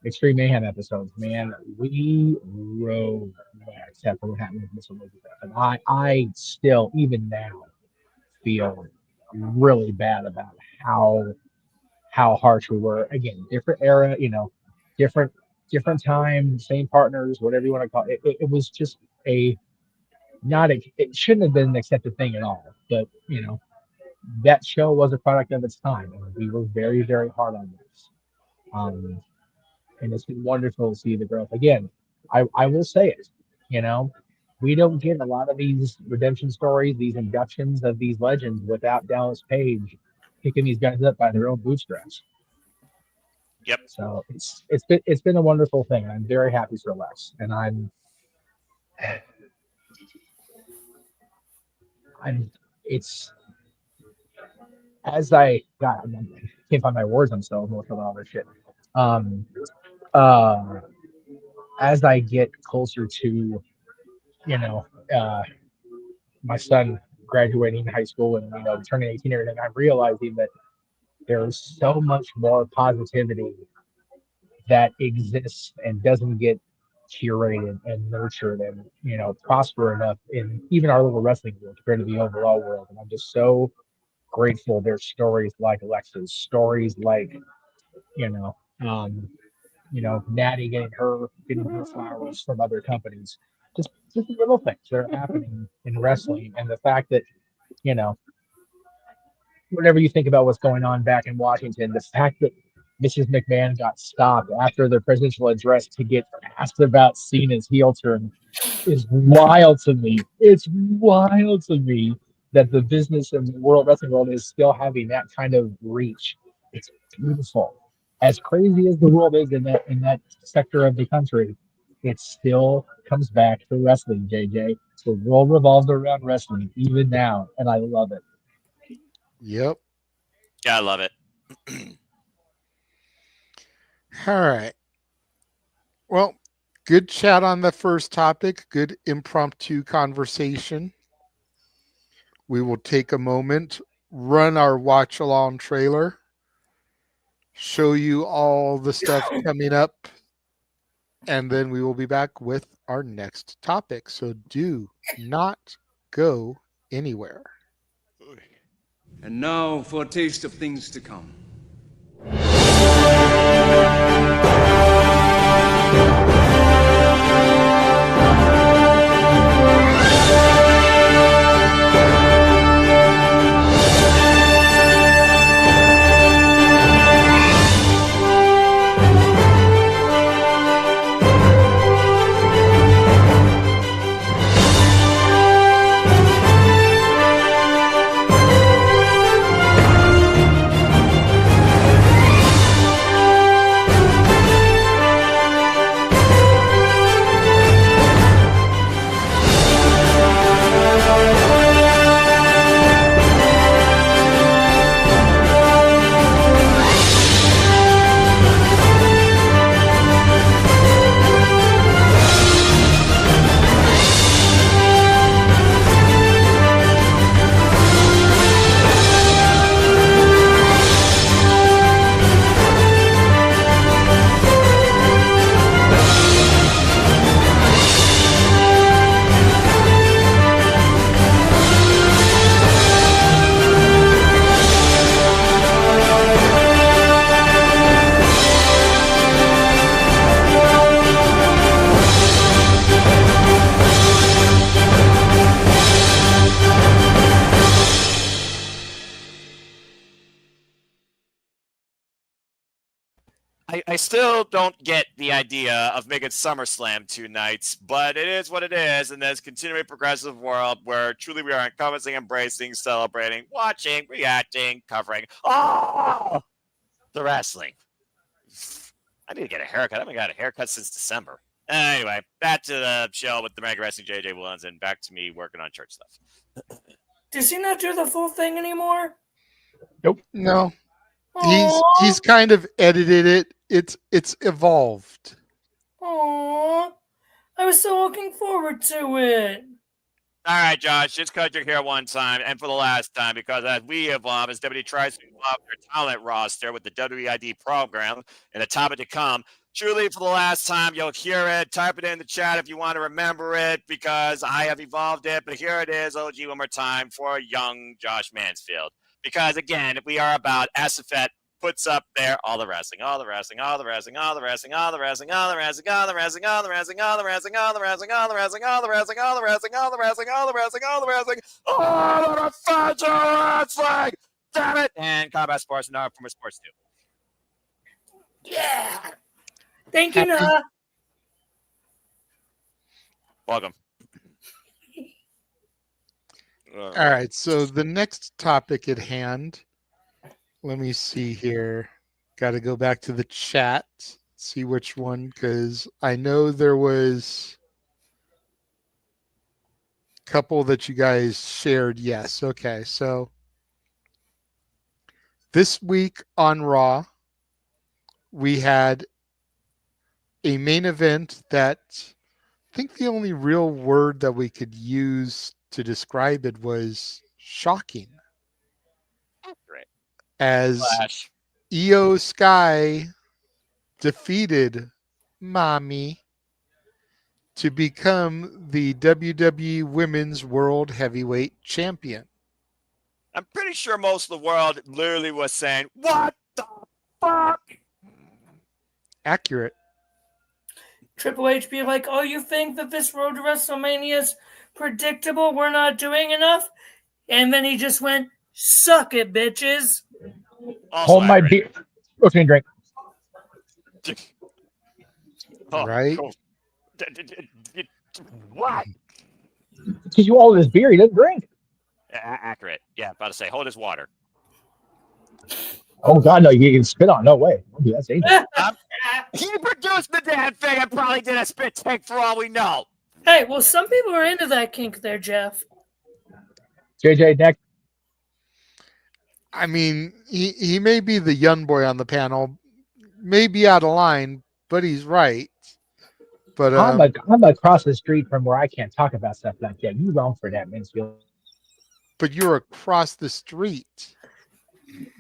Speaker 13: Extreme Mayhem episodes, man, we rode Lex after what happened with Miss Elizabeth. And I still, even now, feel really bad about how harsh we were. Again, different era, different time, same partners, whatever you want to call it. It was just it shouldn't have been an accepted thing at all. But that show was a product of its time, and we were very, very hard on this. And it's been wonderful to see the growth. Again, I will say it. We don't get a lot of these redemption stories, these inductions of these legends without Dallas Page picking these guys up by their own bootstraps.
Speaker 14: Yep.
Speaker 13: So it's been a wonderful thing. I'm very happy for Lex, and I'm it's as I can't find my words. I'm so emotional about all this shit. As I get closer to my son graduating high school and turning 18 and everything, I'm realizing that there's so much more positivity that exists and doesn't get curated and nurtured and prosper enough in even our little wrestling world compared to the overall world. And I'm just so grateful there's stories like Alexa's, stories like Natty getting her flowers from other companies. Just little things that are happening in wrestling, and the fact that whenever you think about what's going on back in Washington, the fact that Mrs. McMahon got stopped after the presidential address to get asked about Cena's heel turn is wild to me. It's wild to me that the business and world wrestling world is still having that kind of reach. It's beautiful. As crazy as the world is in that sector of the country, it still comes back to wrestling, JJ. The world revolves around wrestling, even now, and I love it.
Speaker 7: Yep.
Speaker 14: Yeah, I love it.
Speaker 7: All right. Well, good chat on the first topic. Good impromptu conversation. We will take a moment, run our watch along trailer, show you all the stuff coming up, and then we will be back with our next topic. So do not go anywhere.
Speaker 15: And now for a taste of things to come.
Speaker 14: I still don't get the idea of making SummerSlam 2 nights, but it is what it is in this continuing progressive world where truly we are encompassing, embracing, celebrating, watching, reacting, covering the wrestling. I need to get a haircut. I haven't got a haircut since December. Anyway, back to the show with the Mega Wrestling JJ Williams and back to me working on church stuff.
Speaker 10: Does he not do the full thing anymore?
Speaker 13: Nope.
Speaker 7: No. He's kind of edited it. It's evolved.
Speaker 10: Aww. I was so looking forward to it.
Speaker 14: All right, Josh, just because you're here one time and for the last time, because as we evolve, as WWE tries to evolve their talent roster with the WEID program and the topic to come, truly for the last time, you'll hear it. Type it in the chat if you want to remember it, because I have evolved it. But here it is, OG, one more time for young Josh Mansfield. Because, again, we are about Asafet puts up there all the wrestling, all the wrestling, all the wrestling, all the wrestling, all the wrestling, all the wrestling, all the wrestling, all the wrestling, all the wrestling, all the wrestling, all the wrestling, all the wrestling, all the wrestling, all the wrestling, all the wrestling, all the wrestling, all the federal wrestling. Damn it! And combat sports and now from sports too.
Speaker 10: Yeah. Thank you, Noah.
Speaker 14: Welcome.
Speaker 7: All right, so the next topic at hand. Let me see here. Got to go back to the chat, see which one, because I know there was a couple that you guys shared. Yes, okay. So this week on Raw, we had a main event that I think the only real word that we could use to describe it was shocking.
Speaker 14: Great.
Speaker 7: As Iyo Sky defeated Mommy to become the WWE Women's World Heavyweight Champion.
Speaker 14: I'm pretty sure most of the world literally was saying, "What the fuck?"
Speaker 7: Accurate.
Speaker 10: Triple H be like, "Oh, you think that this road to WrestleMania is predictable? We're not doing enough?" And then he just went, "Suck it, bitches."
Speaker 13: Hold my beer. Okay, drink.
Speaker 7: Right?
Speaker 14: What?
Speaker 13: Because you all this beer, he doesn't drink.
Speaker 14: Accurate. Yeah, about to say, hold his water.
Speaker 13: Oh God, no! You can spit on. No way. Dude, that's dangerous.
Speaker 14: He produced the damn thing and probably did a spit take for all we know.
Speaker 10: Hey, well, some people are into that kink there, Jeff.
Speaker 13: JJ, next.
Speaker 7: I mean, he may be the young boy on the panel, may be out of line, but he's right. But
Speaker 13: I'm across the street from where I can't talk about stuff like that. You wrong for that, Mansfield.
Speaker 7: But you're across the street.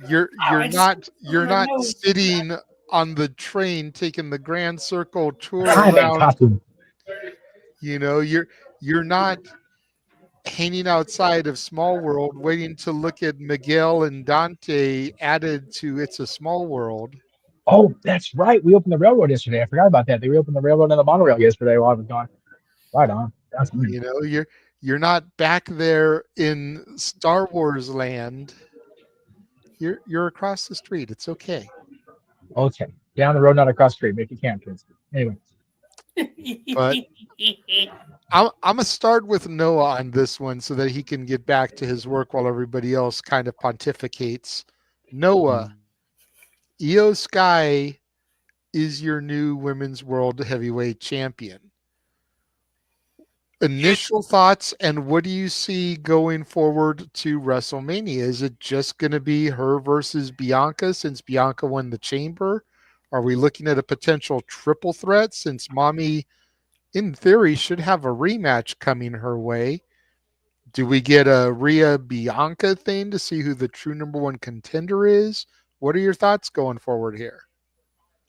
Speaker 7: You're not sitting on the train taking the Grand Circle tour around. You know, you're not hanging outside of Small World waiting to look at Miguel and Dante added to It's a Small World.
Speaker 13: Oh, that's right. We opened the railroad yesterday. I forgot about that. They reopened the railroad and the monorail yesterday while I was gone. Right on. That's weird.
Speaker 7: You know, you're not back there in Star Wars land. You're across the street. It's okay.
Speaker 13: Okay. Down the road, not across the street. Make it count, kids. Anyway.
Speaker 7: But I'm gonna start with Noah on this one so that he can get back to his work while everybody else kind of pontificates. Noah, Iyo Sky is your new Women's World Heavyweight Champion. Initial thoughts, and what do you see going forward to WrestleMania? Is it just going to be her versus Bianca since Bianca won the Chamber? Are we looking at a potential triple threat since Mommy, in theory, should have a rematch coming her way? Do we get a Rhea Bianca thing to see who the true number one contender is? What are your thoughts going forward here?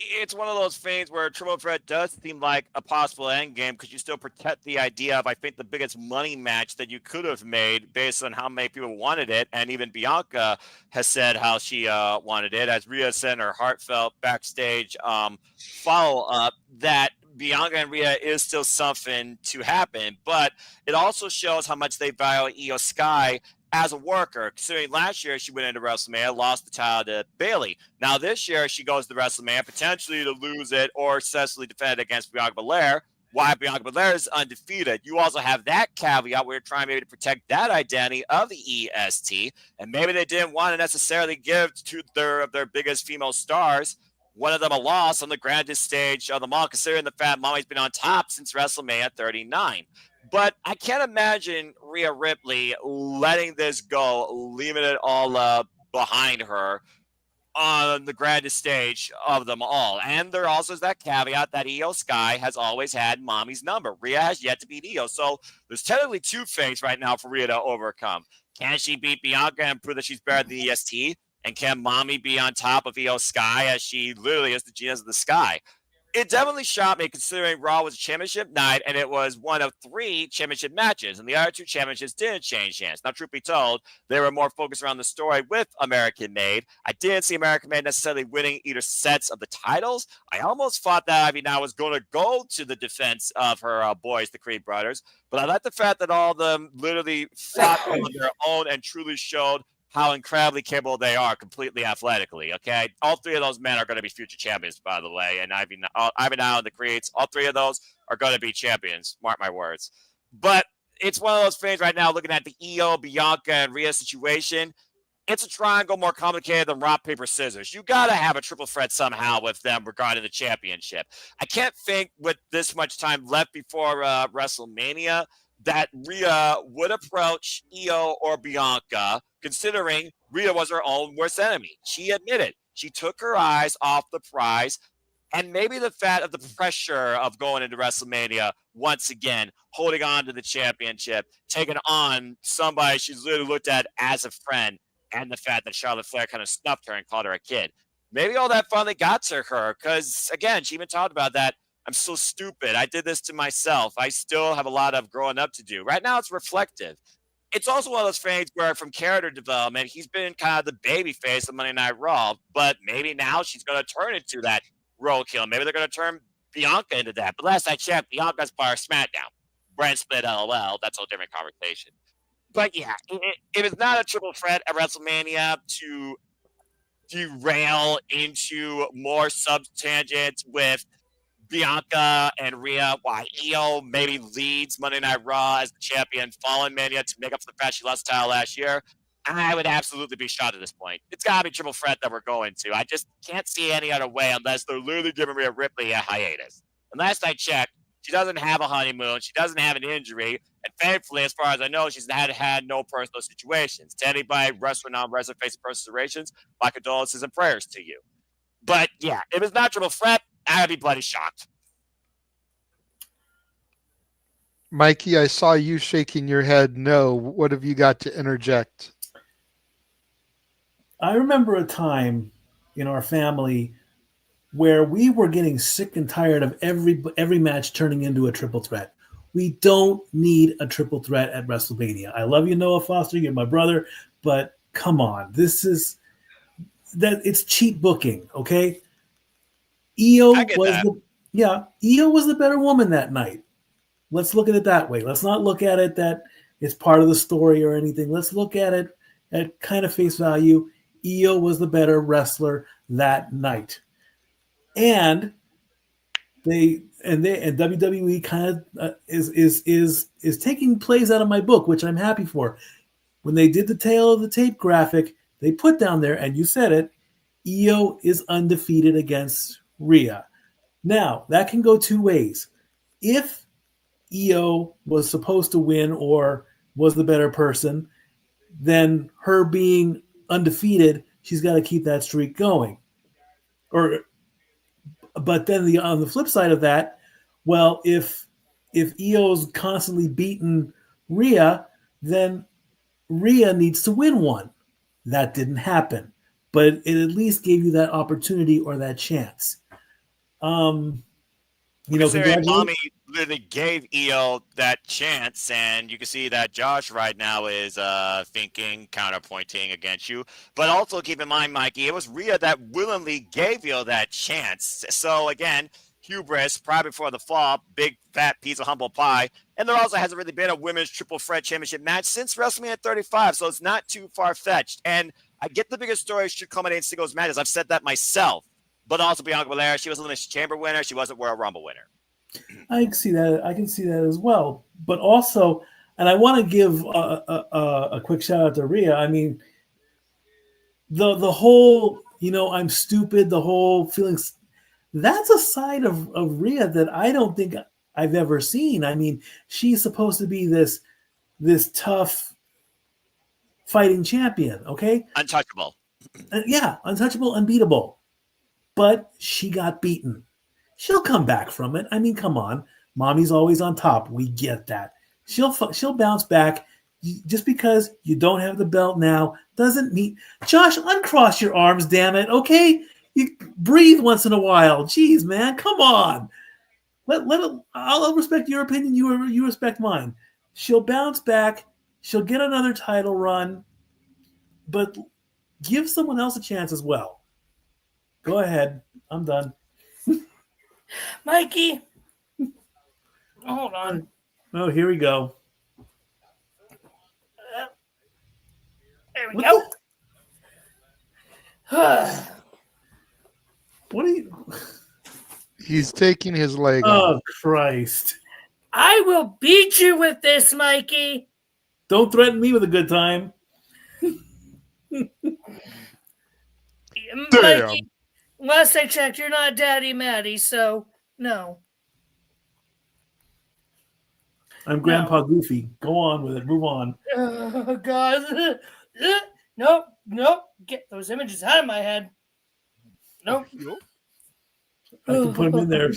Speaker 14: It's one of those things where triple threat does seem like a possible end game because you still protect the idea of, I think, the biggest money match that you could have made based on how many people wanted it. And even Bianca has said how she wanted it. As Rhea said in her heartfelt backstage follow-up, that Bianca and Rhea is still something to happen. But it also shows how much they value Iyo Sky as a worker, considering last year she went into WrestleMania, lost the title to Bayley. Now this year she goes to WrestleMania potentially to lose it or successfully defend it against Bianca Belair. Why Bianca Belair is undefeated. You also have that caveat where you're trying maybe to protect that identity of the EST, and maybe they didn't want to necessarily give to their biggest female stars one of them a loss on the grandest stage of them all, considering the fact Mommy's been on top since WrestleMania 39. But I can't imagine Rhea Ripley letting this go, leaving it all behind her on the grandest stage of them all. And there also is that caveat that Iyo Sky has always had Mommy's number. Rhea has yet to beat Iyo. So there's technically two things right now for Rhea to overcome. Can she beat Bianca and prove that she's better than the EST? And can Mommy be on top of Iyo Sky as she literally is the genius of the sky? It definitely shocked me considering Raw was a championship night and it was one of 3 championship matches, and the other 2 championships didn't change hands. Now, truth be told, they were more focused around the story with American Made. I didn't see American Made necessarily winning either sets of the titles. I almost thought that Ivy Now was going to go to the defense of her boys, the Creed brothers, but I like the fact that all of them literally fought on their own and truly showed how incredibly capable they are completely athletically, okay? All 3 of those men are going to be future champions, by the way, and Ivy Now and the Creeds, all 3 of those are going to be champions, mark my words. But it's one of those things right now, looking at the Iyo, Bianca, and Rhea situation, it's a triangle more complicated than rock, paper, scissors. You got to have a triple threat somehow with them regarding the championship. I can't think with this much time left before WrestleMania that Rhea would approach Iyo or Bianca, considering Rhea was her own worst enemy. She admitted she took her eyes off the prize, and maybe the fact of the pressure of going into WrestleMania once again, holding on to the championship, taking on somebody she's literally looked at as a friend, and the fact that Charlotte Flair kind of snuffed her and called her a kid. Maybe all that finally got to her, because, again, she even talked about that. I'm so stupid. I did this to myself. I still have a lot of growing up to do. Right now, it's reflective. It's also one of those things where, from character development, he's been kind of the baby face of Monday Night Raw, but maybe now she's going to turn into that roadkill. Maybe they're going to turn Bianca into that. But last I checked, Bianca's part of SmackDown. Brand split, LOL. That's a whole different conversation. But yeah, it is not a triple threat at WrestleMania to derail into more sub-tangents with Bianca and Rhea, why Iyo maybe leads Monday Night Raw as the champion following Mania to make up for the fact she lost the title last year. I would absolutely be shocked at this point. It's got to be triple threat that we're going to. I just can't see any other way unless they're literally giving Rhea Ripley a hiatus. And last I checked, she doesn't have a honeymoon. She doesn't have an injury. And thankfully, as far as I know, she's had no personal situations. To anybody, wrestler, non-wrestler, facing personal situations, my condolences and prayers to you. But yeah, if it's not triple threat, I'd be bloody shocked.
Speaker 7: Mikey, I saw you shaking your head no. What have you got to interject?
Speaker 4: I remember a time in our family where we were getting sick and tired of every match turning into a triple threat. We don't need a triple threat at WrestleMania. I love you, Noah Foster. You're my brother, but come on. It's cheap booking, okay? Iyo was the better woman that night. Let's look at it that way. Let's not look at it that it's part of the story or anything. Let's look at it at kind of face value. Iyo was the better wrestler that night. And WWE kind of is taking plays out of my book, which I'm happy for. When they did the tail of the tape graphic, they put down there, and you said it, Iyo is undefeated against Rhea. Now, that can go 2 ways. If Iyo was supposed to win or was the better person, then her being undefeated, she's got to keep that streak going. But then on the flip side of that, well, if Io's constantly beating Rhea, then Rhea needs to win one. That didn't happen, but it at least gave you that opportunity or that chance.
Speaker 14: Mommy literally gave Iyo that chance, and you can see that Josh right now is thinking, counterpointing against you. But also keep in mind, Mikey, it was Rhea that willingly gave Iyo that chance. So again, hubris, pride before the fall, big fat piece of humble pie. And there also hasn't really been a women's triple threat championship match since WrestleMania 35, so it's not too far-fetched. And I get the biggest stories should culminate in singles matches. I've said that myself. But also Bianca Belair, she was an Elimination Chamber winner. She wasn't Royal Rumble winner.
Speaker 4: I can see that. I can see that as well. But also, and I want to give a quick shout out to Rhea. I mean, the whole, I'm stupid, the whole feelings, that's a side of Rhea that I don't think I've ever seen. I mean, she's supposed to be this tough fighting champion, okay?
Speaker 14: Untouchable.
Speaker 4: Yeah, untouchable, unbeatable. But she got beaten. She'll come back from it. I mean, come on. Mommy's always on top. We get that. She'll bounce back. Just because you don't have the belt now doesn't mean... Josh, uncross your arms, damn it, okay? You breathe once in a while. Jeez, man, come on. I'll respect your opinion. You respect mine. She'll bounce back. She'll get another title run. But give someone else a chance as well. Go ahead. I'm done.
Speaker 10: Mikey. Hold on.
Speaker 4: Oh, here we go.
Speaker 10: There we go.
Speaker 4: What are you...
Speaker 7: He's taking his leg off.
Speaker 4: Oh, Christ.
Speaker 10: I will beat you with this, Mikey.
Speaker 4: Don't threaten me with a good time.
Speaker 10: Mikey, last I checked, you're not Daddy Matty, so no.
Speaker 4: I'm Grandpa Goofy. Go on with it. Move on.
Speaker 10: Oh, God. Nope. Get those images out of my head. Nope.
Speaker 4: I can put them in there.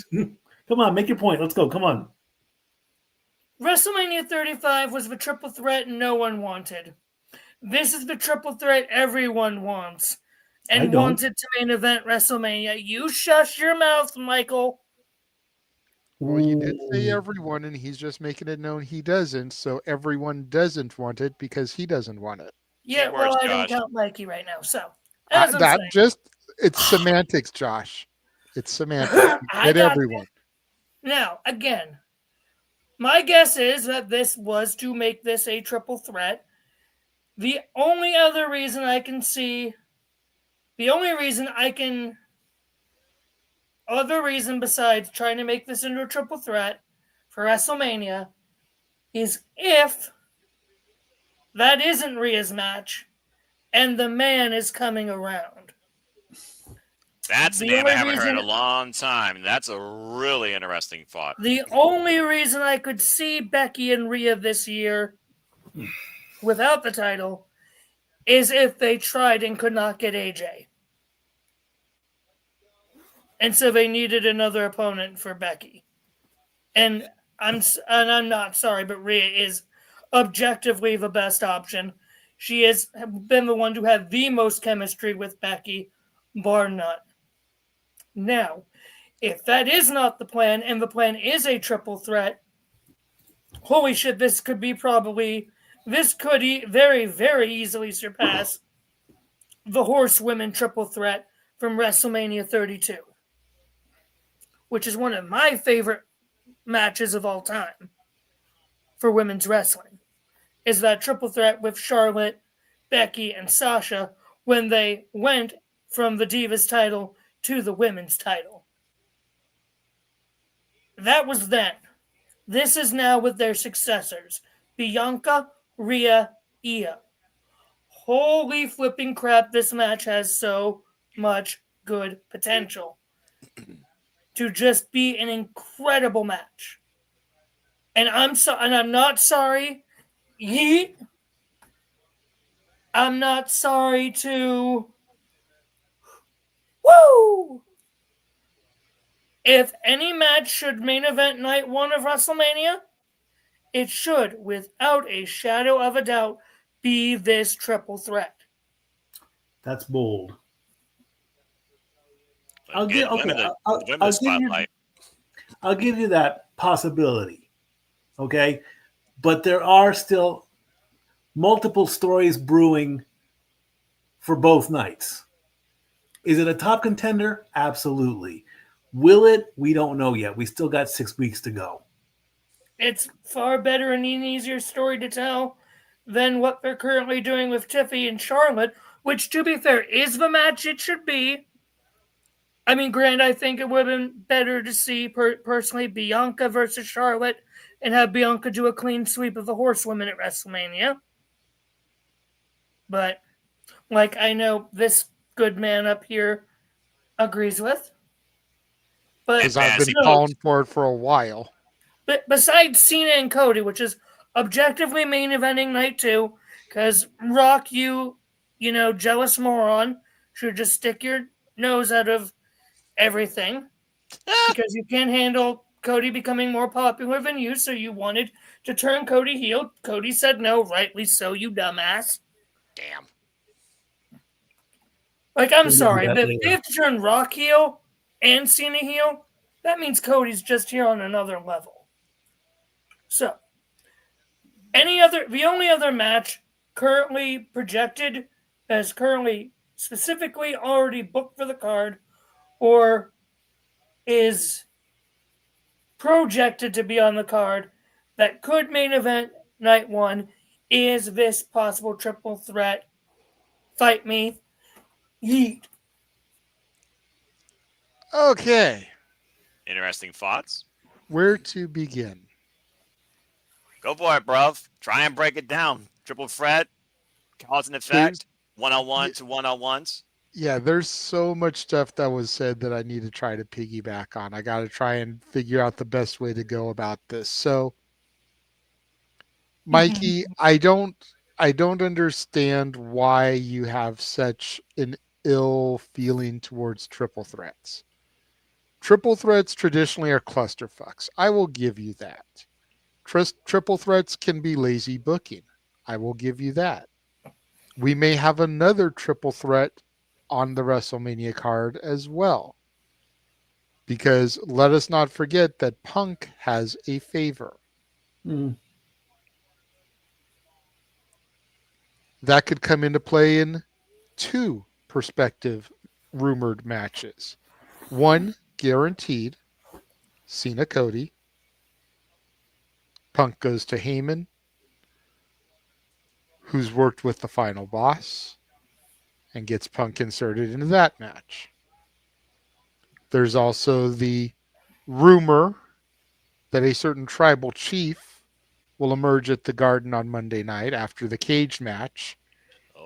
Speaker 4: Come on, make your point. Let's go. Come on.
Speaker 10: WrestleMania 35 was the triple threat no one wanted. This is the triple threat everyone wants. And wanted to main event WrestleMania. You shush your mouth, Michael.
Speaker 7: Well, you did say everyone, and he's just making it known he doesn't, so everyone doesn't want it because he doesn't want it.
Speaker 10: Yeah, well, I don't count Mikey right now, so.
Speaker 7: It's semantics, Josh. It's semantics. Get everyone.
Speaker 10: Now, again, my guess is that this was to make this a triple threat. The only reason besides trying to make this into a triple threat for WrestleMania is if that isn't Rhea's match and the man is coming around.
Speaker 14: That's the name I haven't heard in a long time. That's a really interesting thought.
Speaker 10: The only reason I could see Becky and Rhea this year without the title is if they tried and could not get AJ. And so they needed another opponent for Becky. And I'm not sorry, but Rhea is objectively the best option. She has been the one to have the most chemistry with Becky, bar none. Now, if that is not the plan, and the plan is a triple threat, holy shit, this could very, very easily surpass the Horsewomen triple threat from WrestleMania 32, which is one of my favorite matches of all time for women's wrestling, is that triple threat with Charlotte, Becky, and Sasha when they went from the Divas title to the women's title. That was then. This is now with their successors, Bianca, Rhea, Iyo. Holy flipping crap, this match has so much good potential to just be an incredible match. And I'm not sorry. I'm not sorry to... Woo! If any match should main event night one of WrestleMania, it should, without a shadow of a doubt, be this triple threat.
Speaker 4: That's bold. I'll give you that possibility. Okay? But there are still multiple stories brewing for both nights. Is it a top contender? Absolutely. Will it? We don't know yet. We still got 6 weeks to go.
Speaker 10: It's far better and an easier story to tell than what they're currently doing with Tiffy and Charlotte, which, to be fair, is the match it should be. I mean, granted, I think it would have been better to see, personally, Bianca versus Charlotte and have Bianca do a clean sweep of the horsewomen at WrestleMania. But, like, I know this good man up here agrees with.
Speaker 7: Because I've been calling for it for a while.
Speaker 10: But besides Cena and Cody, which is objectively main eventing night 2, because Rock, you jealous moron, should just stick your nose out of everything because you can't handle Cody becoming more popular than you, so you wanted to turn Cody heel. Cody said no, rightly so, you dumbass.
Speaker 14: Damn.
Speaker 10: Like, I'm sorry, but if they have to turn Rock heel and Cena heel, that means Cody's just here on another level. So, the only other match currently projected as currently specifically already booked for the card or is projected to be on the card that could main event night 1 is this possible triple threat fight me yeet.
Speaker 7: Okay.
Speaker 14: Interesting thoughts.
Speaker 7: Where to begin?
Speaker 14: Go for it, bruv. Try and break it down. Triple threat, cause and effect, one-on-one to one-on-ones.
Speaker 7: Yeah, there's so much stuff that was said that I need to try to piggyback on. I got to try and figure out the best way to go about this. So, Mikey, I don't understand why you have such an ill feeling towards triple threats. Triple threats traditionally are clusterfucks. I will give you that. Triple threats can be lazy booking. I will give you that. We may have another triple threat on the WrestleMania card as well. Because let us not forget that Punk has a favor. That could come into play in 2 prospective rumored matches. 1 guaranteed, Cena Cody. Punk goes to Heyman, who's worked with the final boss, and gets Punk inserted into that match. There's also the rumor that a certain tribal chief will emerge at the Garden on Monday night after the cage match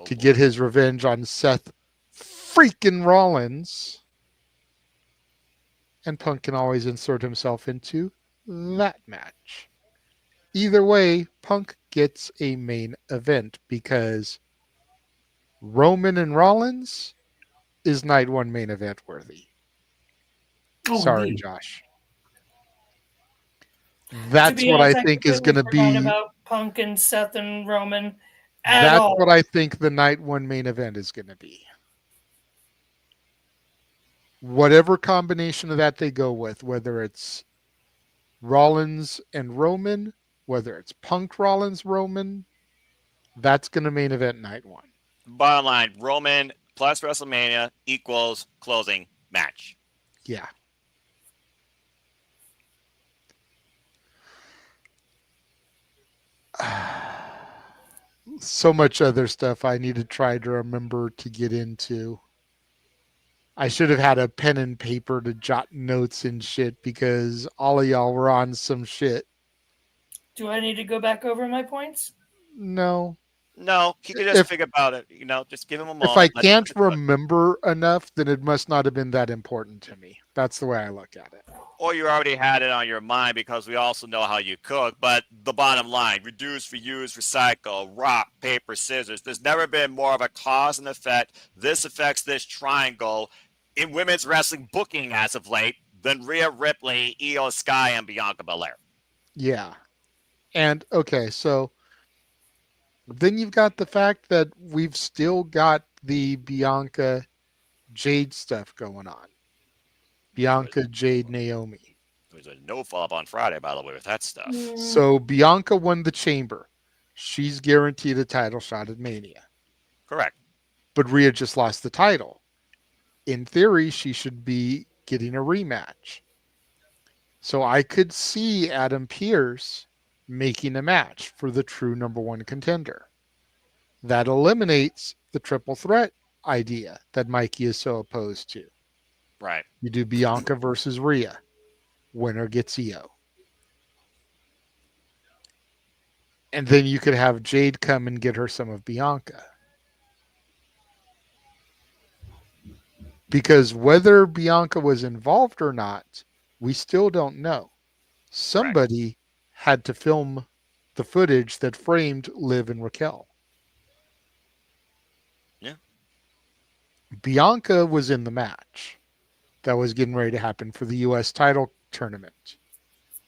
Speaker 7: to get his revenge on Seth freaking Rollins. And Punk can always insert himself into that match. Either way, Punk gets a main event because Roman and Rollins is night 1 main event worthy. Sorry, indeed. Josh. That's what I think is going to be.
Speaker 10: About Punk and Seth and Roman.
Speaker 7: That's what I think the night 1 main event is going to be. Whatever combination of that they go with, whether it's Rollins and Roman, whether it's Punk, Rollins, Roman, that's going to main event night 1.
Speaker 14: Bottom line, Roman plus WrestleMania equals closing match.
Speaker 7: Yeah. So much other stuff I need to try to remember to get into. I should have had a pen and paper to jot notes and shit because all of y'all were on some shit.
Speaker 10: Do I need to go back over my points?
Speaker 7: No.
Speaker 14: No, he could just think about it. Just give him a moment.
Speaker 7: If I can't remember enough, then it must not have been that important to me. That's the way I look at it.
Speaker 14: Or you already had it on your mind because we also know how you cook. But the bottom line, reduce, reuse, recycle, rock, paper, scissors. There's never been more of a cause and effect. This affects this triangle in women's wrestling booking as of late than Rhea Ripley, Iyo Sky, and Bianca Belair.
Speaker 7: Yeah. And, okay, so then you've got the fact that we've still got the Bianca Jade stuff going on. Bianca, Jade, Naomi.
Speaker 14: There's a no follow-up on Friday, by the way, with that stuff.
Speaker 7: So Bianca won the Chamber. She's guaranteed a title shot at Mania.
Speaker 14: Correct.
Speaker 7: But Rhea just lost the title. In theory, she should be getting a rematch. So I could see Adam Pearce making a match for the true number one contender. That eliminates the triple threat idea that Mikey is so opposed to.
Speaker 14: Right.
Speaker 7: You do Bianca versus Rhea. Winner gets Iyo. And then you could have Jade come and get her some of Bianca. Because whether Bianca was involved or not, we still don't know. Somebody had to film the footage that framed Liv and Raquel.
Speaker 14: Yeah.
Speaker 7: Bianca was in the match that was getting ready to happen for the U.S. title tournament.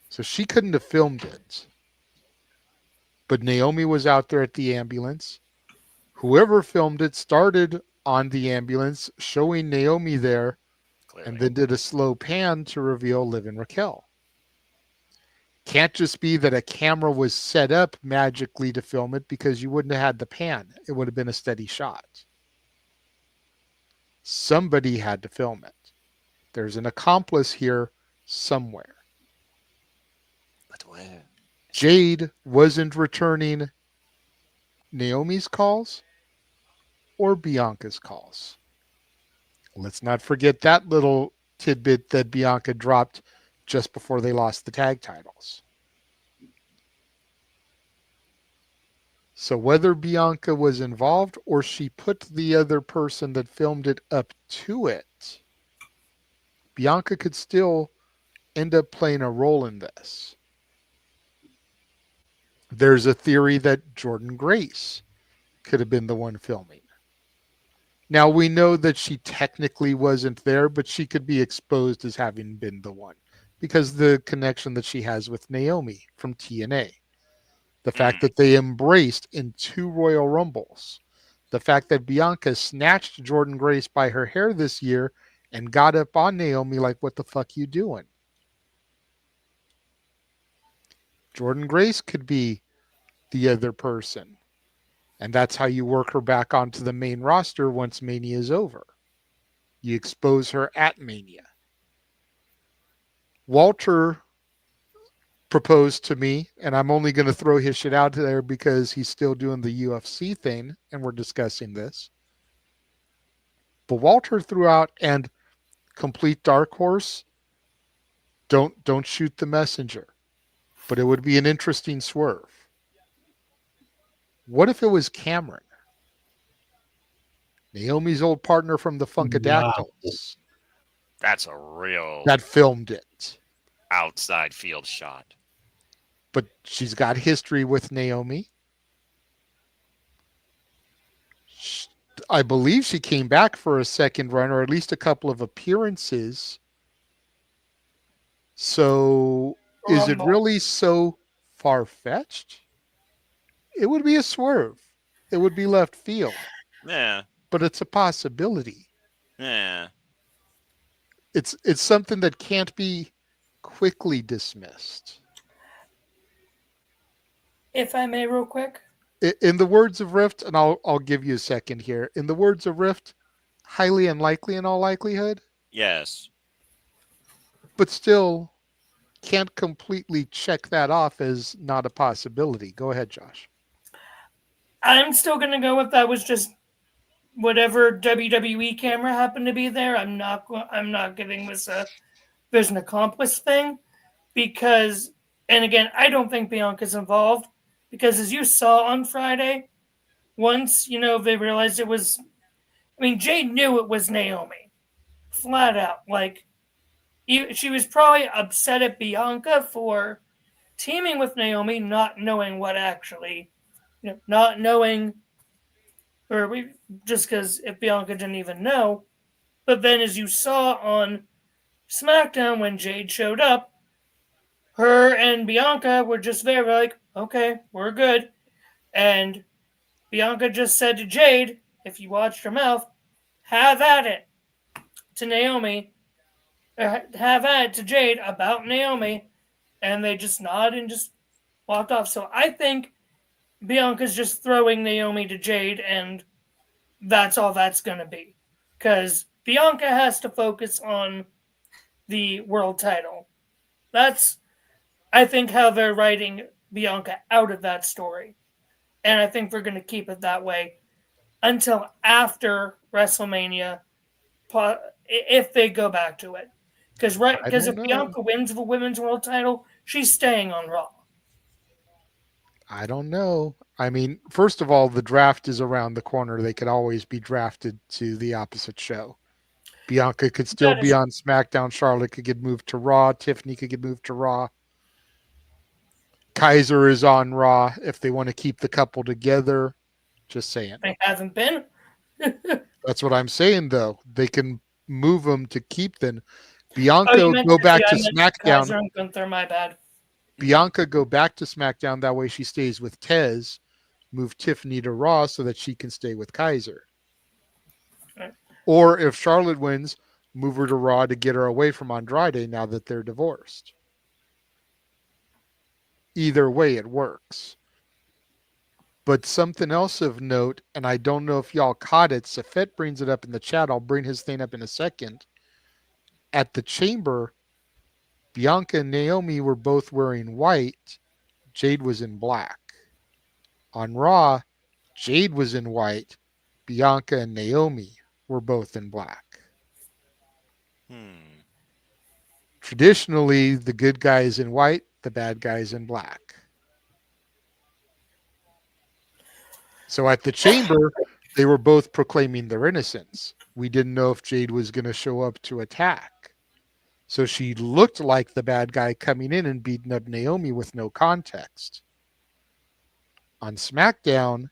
Speaker 7: So she couldn't have filmed it. But Naomi was out there at the ambulance. Whoever filmed it started on the ambulance, showing Naomi there, and then did a slow pan to reveal Liv and Raquel. Can't just be that a camera was set up magically to film it, because you wouldn't have had the pan. It would have been a steady shot. Somebody had to film it. There's an accomplice here somewhere.
Speaker 14: But where?
Speaker 7: Jade wasn't returning Naomi's calls or Bianca's calls. Let's not forget that little tidbit that Bianca dropped just before they lost the tag titles. So whether Bianca was involved or she put the other person that filmed it up to it, Bianca could still end up playing a role in this. There's a theory that Jordynne Grace could have been the one filming. Now, we know that she technically wasn't there, but she could be exposed as having been the one because the connection that she has with Naomi from TNA. The fact that they embraced in 2 Royal Rumbles. The fact that Bianca snatched Jordynne Grace by her hair this year and got up on Naomi like, what the fuck you doing? Jordynne Grace could be the other person. And that's how you work her back onto the main roster once Mania is over. You expose her at Mania. Walter proposed to me, and I'm only going to throw his shit out there because he's still doing the UFC thing, and we're discussing this. But Walter threw out, and complete dark horse, don't shoot the messenger. But it would be an interesting swerve. What if it was Cameron? Naomi's old partner from the Funkadactyls.
Speaker 14: That's a real...
Speaker 7: That filmed it.
Speaker 14: Outside field shot.
Speaker 7: But she's got history with Naomi. I believe she came back for a second run, or at least a couple of appearances. So is it really so far-fetched? It would be a swerve. It would be left field.
Speaker 14: Yeah.
Speaker 7: But it's a possibility.
Speaker 14: Yeah.
Speaker 7: It's something that can't be quickly dismissed.
Speaker 10: If I may, real quick.
Speaker 7: In the words of Rift, and I'll give you a second here. In the words of Rift, highly unlikely in all likelihood.
Speaker 14: Yes.
Speaker 7: But still can't completely check that off as not a possibility. Go ahead, Josh.
Speaker 10: I'm still going to go with that was just whatever WWE camera happened to be there. I'm not giving this a there's an accomplice thing because, and again, I don't think Bianca's involved because as you saw on Friday, once, they realized it was, Jade knew it was Naomi flat out. Like, she was probably upset at Bianca for teaming with Naomi, not knowing what actually, not knowing, just because if Bianca didn't even know. But then as you saw on SmackDown when Jade showed up, her and Bianca were just very like, okay, we're good. And Bianca just said to Jade, if you watched her mouth, have at it to Naomi. Have at it to Jade about Naomi. And they just nodded and just walked off. So I think Bianca's just throwing Naomi to Jade, and that's all that's going to be. Because Bianca has to focus on the world title. That's, I think, how they're writing Bianca out of that story. And I think they're going to keep it that way until after WrestleMania, if they go back to it. Because if Bianca wins the women's world title, she's staying on Raw.
Speaker 7: I don't know. I mean, first of all, the draft is around the corner. They could always be drafted to the opposite show. Bianca could still be on SmackDown. Charlotte could get moved to Raw. Tiffany could get moved to Raw. Kaiser is on Raw if they want to keep the couple together. Just saying.
Speaker 10: They haven't been.
Speaker 7: That's what I'm saying, though. They can move them to keep them. Bianca go back to SmackDown.
Speaker 10: Kaiser and Gunther, my bad.
Speaker 7: Bianca go back to SmackDown. That way she stays with Tez. Move Tiffany to Raw so that she can stay with Kaiser.
Speaker 10: Right.
Speaker 7: Or if Charlotte wins, move her to Raw to get her away from Andrade now that they're divorced. Either way, it works. But something else of note, and I don't know if y'all caught it, Safet brings it up in the chat. I'll bring his thing up in a second. At the Chamber, Bianca and Naomi were both wearing white. Jade was in black. On Raw, Jade was in white. Bianca and Naomi were both in black. Traditionally, the good guy is in white, the bad guy is in black. So at the Chamber, they were both proclaiming their innocence. We didn't know if Jade was going to show up to attack. So she looked like the bad guy coming in and beating up Naomi with no context. On SmackDown,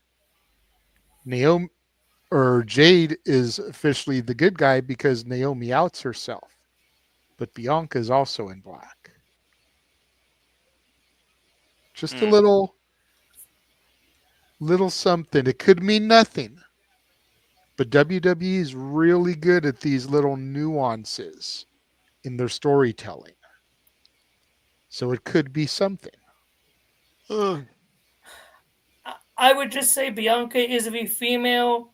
Speaker 7: Jade is officially the good guy because Naomi outs herself. But Bianca is also in black. Just a little something. It could mean nothing. But WWE is really good at these little nuances in their storytelling. So it could be something.
Speaker 10: I would just say Bianca is the female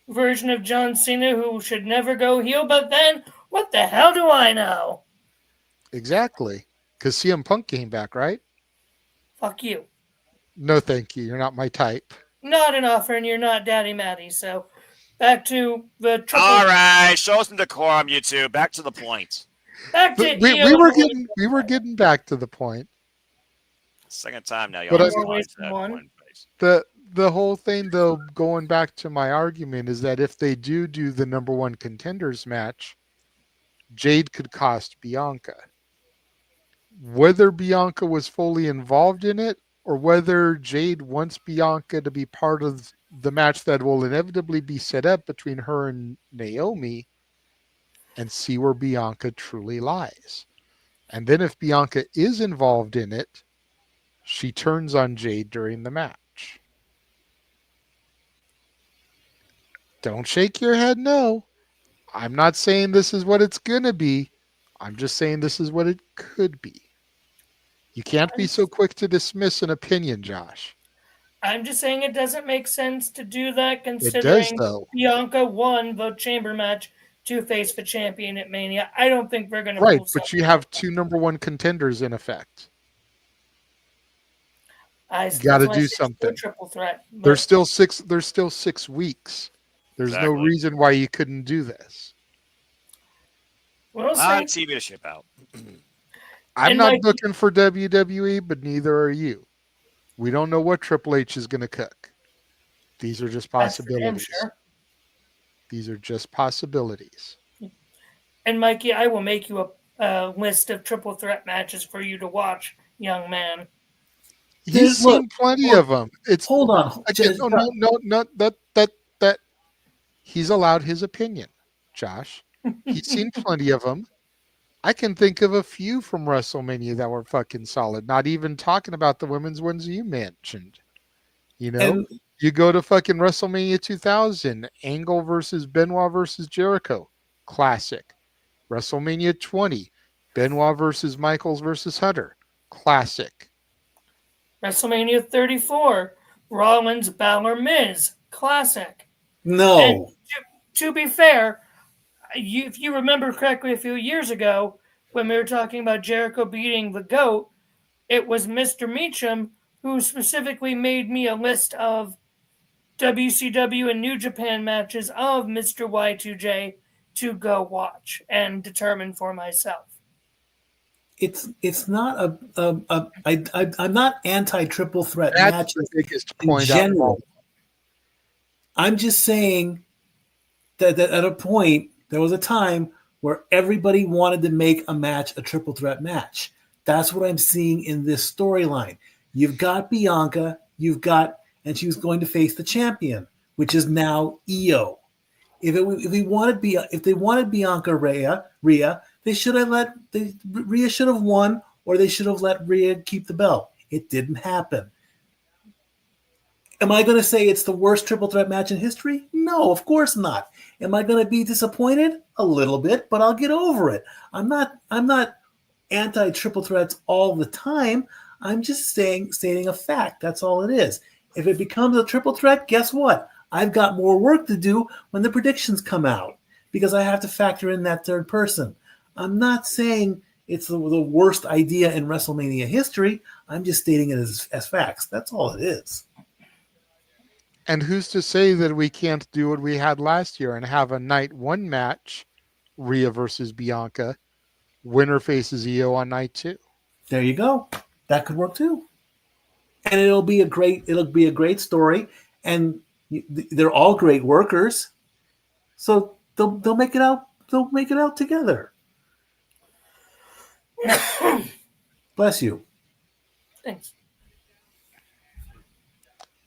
Speaker 10: version of John Cena who should never go heel, but then what the hell do I know?
Speaker 7: Exactly. Because CM Punk came back, right?
Speaker 10: Fuck you.
Speaker 7: No, thank you. You're not my type.
Speaker 10: Not an offer, and you're not Daddy Matty, so back to the triple.
Speaker 14: All right, show some decorum, you two. Back to the point.
Speaker 10: Back to
Speaker 7: we were getting back to the point.
Speaker 14: Second time now.
Speaker 7: But
Speaker 14: Y'all
Speaker 7: the whole thing, though, going back to my argument, is that if they do the number one contenders match, Jade could cost Bianca. Whether Bianca was fully involved in it, or whether Jade wants Bianca to be part of the match that will inevitably be set up between her and Naomi, and see where Bianca truly lies. And then if Bianca is involved in it, she turns on Jade during the match. Don't shake your head no. I'm not saying this is what it's going to be. I'm just saying this is what it could be. You can't be so quick to dismiss an opinion, Josh.
Speaker 10: I'm just saying it doesn't make sense to do that considering Bianca won the chamber match to face the champion at Mania. I don't think we're going to
Speaker 7: Right, but you have two number one contenders in effect. You got to do something.
Speaker 10: Triple threat.
Speaker 7: There's still 6 weeks. There's no reason why you couldn't do this.
Speaker 10: We'll
Speaker 14: on TV to ship out.
Speaker 7: I'm not looking for WWE, but neither are you. We don't know what Triple H is going to cook. These are just possibilities.
Speaker 10: Sure.
Speaker 7: These are just possibilities.
Speaker 10: And Mikey, I will make you a list of triple threat matches for you to watch, young man.
Speaker 7: He's seen plenty of them.
Speaker 4: Hold on.
Speaker 7: No. That he's allowed his opinion, Josh. He's seen plenty of them. I can think of a few from WrestleMania that were fucking solid. Not even talking about the women's ones you mentioned. You know, you go to fucking WrestleMania 2000, Angle versus Benoit versus Jericho, classic. WrestleMania 20, Benoit versus Michaels versus Hunter, classic.
Speaker 10: WrestleMania 34, Rollins, Balor, Miz, classic.
Speaker 4: No.
Speaker 10: And to be fair, if you remember correctly, a few years ago, when we were talking about Jericho beating the GOAT, it was Mr. Meacham who specifically made me a list of WCW and New Japan matches of Mr. Y2J to go watch and determine for myself.
Speaker 4: It's not I'm not anti triple threat
Speaker 7: That's
Speaker 4: matches
Speaker 7: the biggest
Speaker 4: in
Speaker 7: point out of all.
Speaker 4: general. I'm just saying that at a point there was a time where everybody wanted to make a match a triple threat match. That's what I'm seeing in this storyline. You've got Bianca, and she was going to face the champion, which is now Iyo. If they wanted Bianca Rhea, they should have Rhea should have won, or they should have let Rhea keep the belt. It didn't happen. Am I going to say it's the worst triple threat match in history? No, of course not. Am I going to be disappointed? A little bit, but I'll get over it. I'm not anti triple threats all the time. I'm just stating a fact. That's all it is. If it becomes a triple threat, guess what? I've got more work to do when the predictions come out because I have to factor in that third person. I'm not saying it's the worst idea in WrestleMania history. I'm just stating it as facts. That's all it is.
Speaker 7: And who's to say that we can't do what we had last year and have a night one match, Rhea versus Bianca, winner faces Iyo on night 2?
Speaker 4: There you go. That could work too. And it'll be a great story. And they're all great workers. So they'll make it out. They'll make it out together. Bless you.
Speaker 10: Thanks.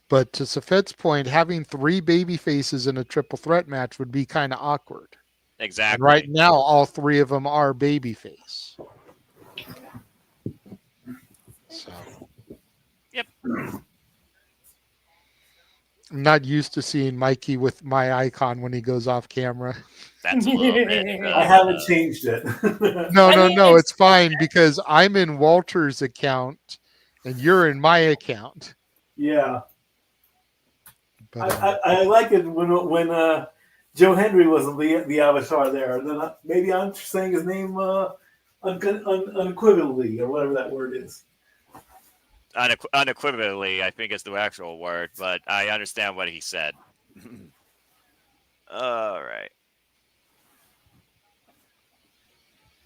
Speaker 7: But to Safed's point, having 3 baby faces in a triple threat match would be kind of awkward.
Speaker 14: Exactly.
Speaker 7: And right now, all 3 of them are baby face. So.
Speaker 14: Yep.
Speaker 7: I'm not used to seeing Mikey with my icon when he goes off camera.
Speaker 14: That's a little bit.
Speaker 4: I haven't changed it.
Speaker 7: No, it's fine because I'm in Walter's account and you're in my account.
Speaker 4: Yeah.
Speaker 7: But,
Speaker 4: I like it when Joe Henry was the avatar there. Then maybe I'm saying his name unequivocally or whatever that word is.
Speaker 14: Unequivocally, I think is the actual word, but I understand what he said. All right.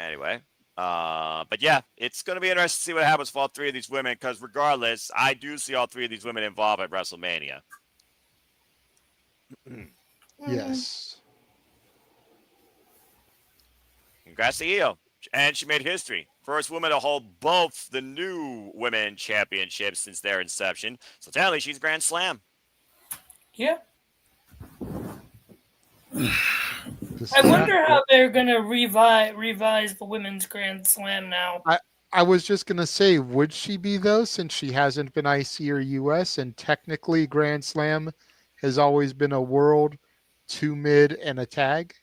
Speaker 14: Anyway, but yeah, it's going to be interesting to see what happens for all 3 of these women because regardless, I do see all 3 of these women involved at WrestleMania.
Speaker 7: Yes.
Speaker 14: Congrats to Iyo. And she made history. First woman to hold both the new women championships since their inception. So technically, she's Grand Slam.
Speaker 10: Yeah. I wonder how they're going to revise the Women's Grand Slam now.
Speaker 7: I was just going to say, would she be, though, since she hasn't been IC or US, and technically Grand Slam has always been a world, 2 mid, and a tag?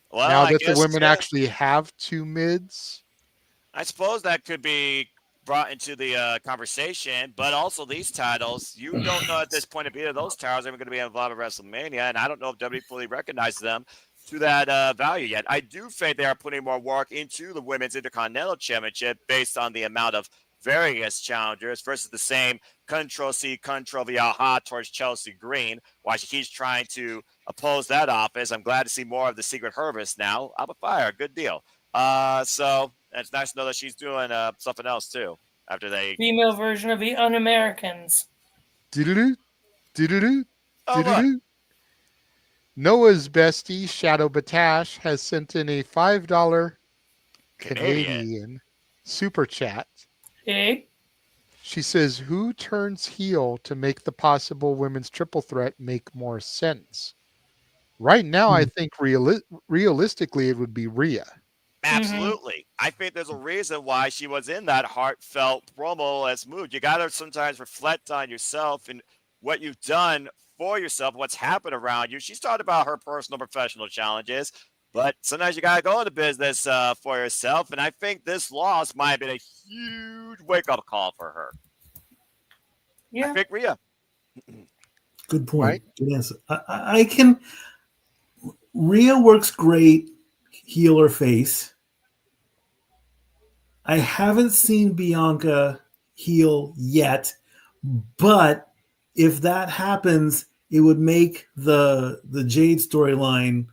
Speaker 14: Well,
Speaker 7: now that the women actually have 2 mids?
Speaker 14: I suppose that could be brought into the conversation, but also these titles, you don't know at this point if either of those titles are going to be involved in WrestleMania, and I don't know if WWE fully recognizes them to that value yet. I do think they are putting more work into the Women's Intercontinental Championship based on the amount of various challengers versus the same Control-C, Control-V, aha towards Chelsea Green, while she keeps trying to oppose that office. I'm glad to see more of the Secret Harvest now. I'm a fire. Good deal. So it's nice to know that she's doing something else too. After they
Speaker 10: female version of the Un-Americans.
Speaker 7: Noah's bestie Shadow Batash has sent in a $5 Canadian super chat.
Speaker 10: Hey.
Speaker 7: She says, "Who turns heel to make the possible women's triple threat make more sense?" Right now, I think realistically it would be Rhea.
Speaker 14: Absolutely. I think there's a reason why she was in that heartfelt promo-less mood. You got to sometimes reflect on yourself and what you've done for yourself, what's happened around you. She's talked about her personal professional challenges, but sometimes you got to go into business for yourself. And I think this loss might have been a huge wake-up call for her.
Speaker 10: Yeah.
Speaker 14: I think Rhea.
Speaker 4: Good point. Right? Good answer. I can. Rhea works great, heel or face. I haven't seen Bianca heel yet, but if that happens, it would make the Jade storyline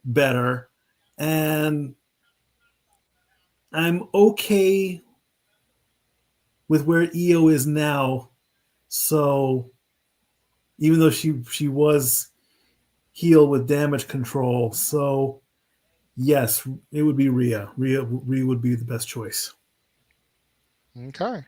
Speaker 4: better, and I'm okay with where Iyo is now. So even though she was heel with damage control, so yes, it would be Rhea. Rhea would be the best choice.
Speaker 7: Okay.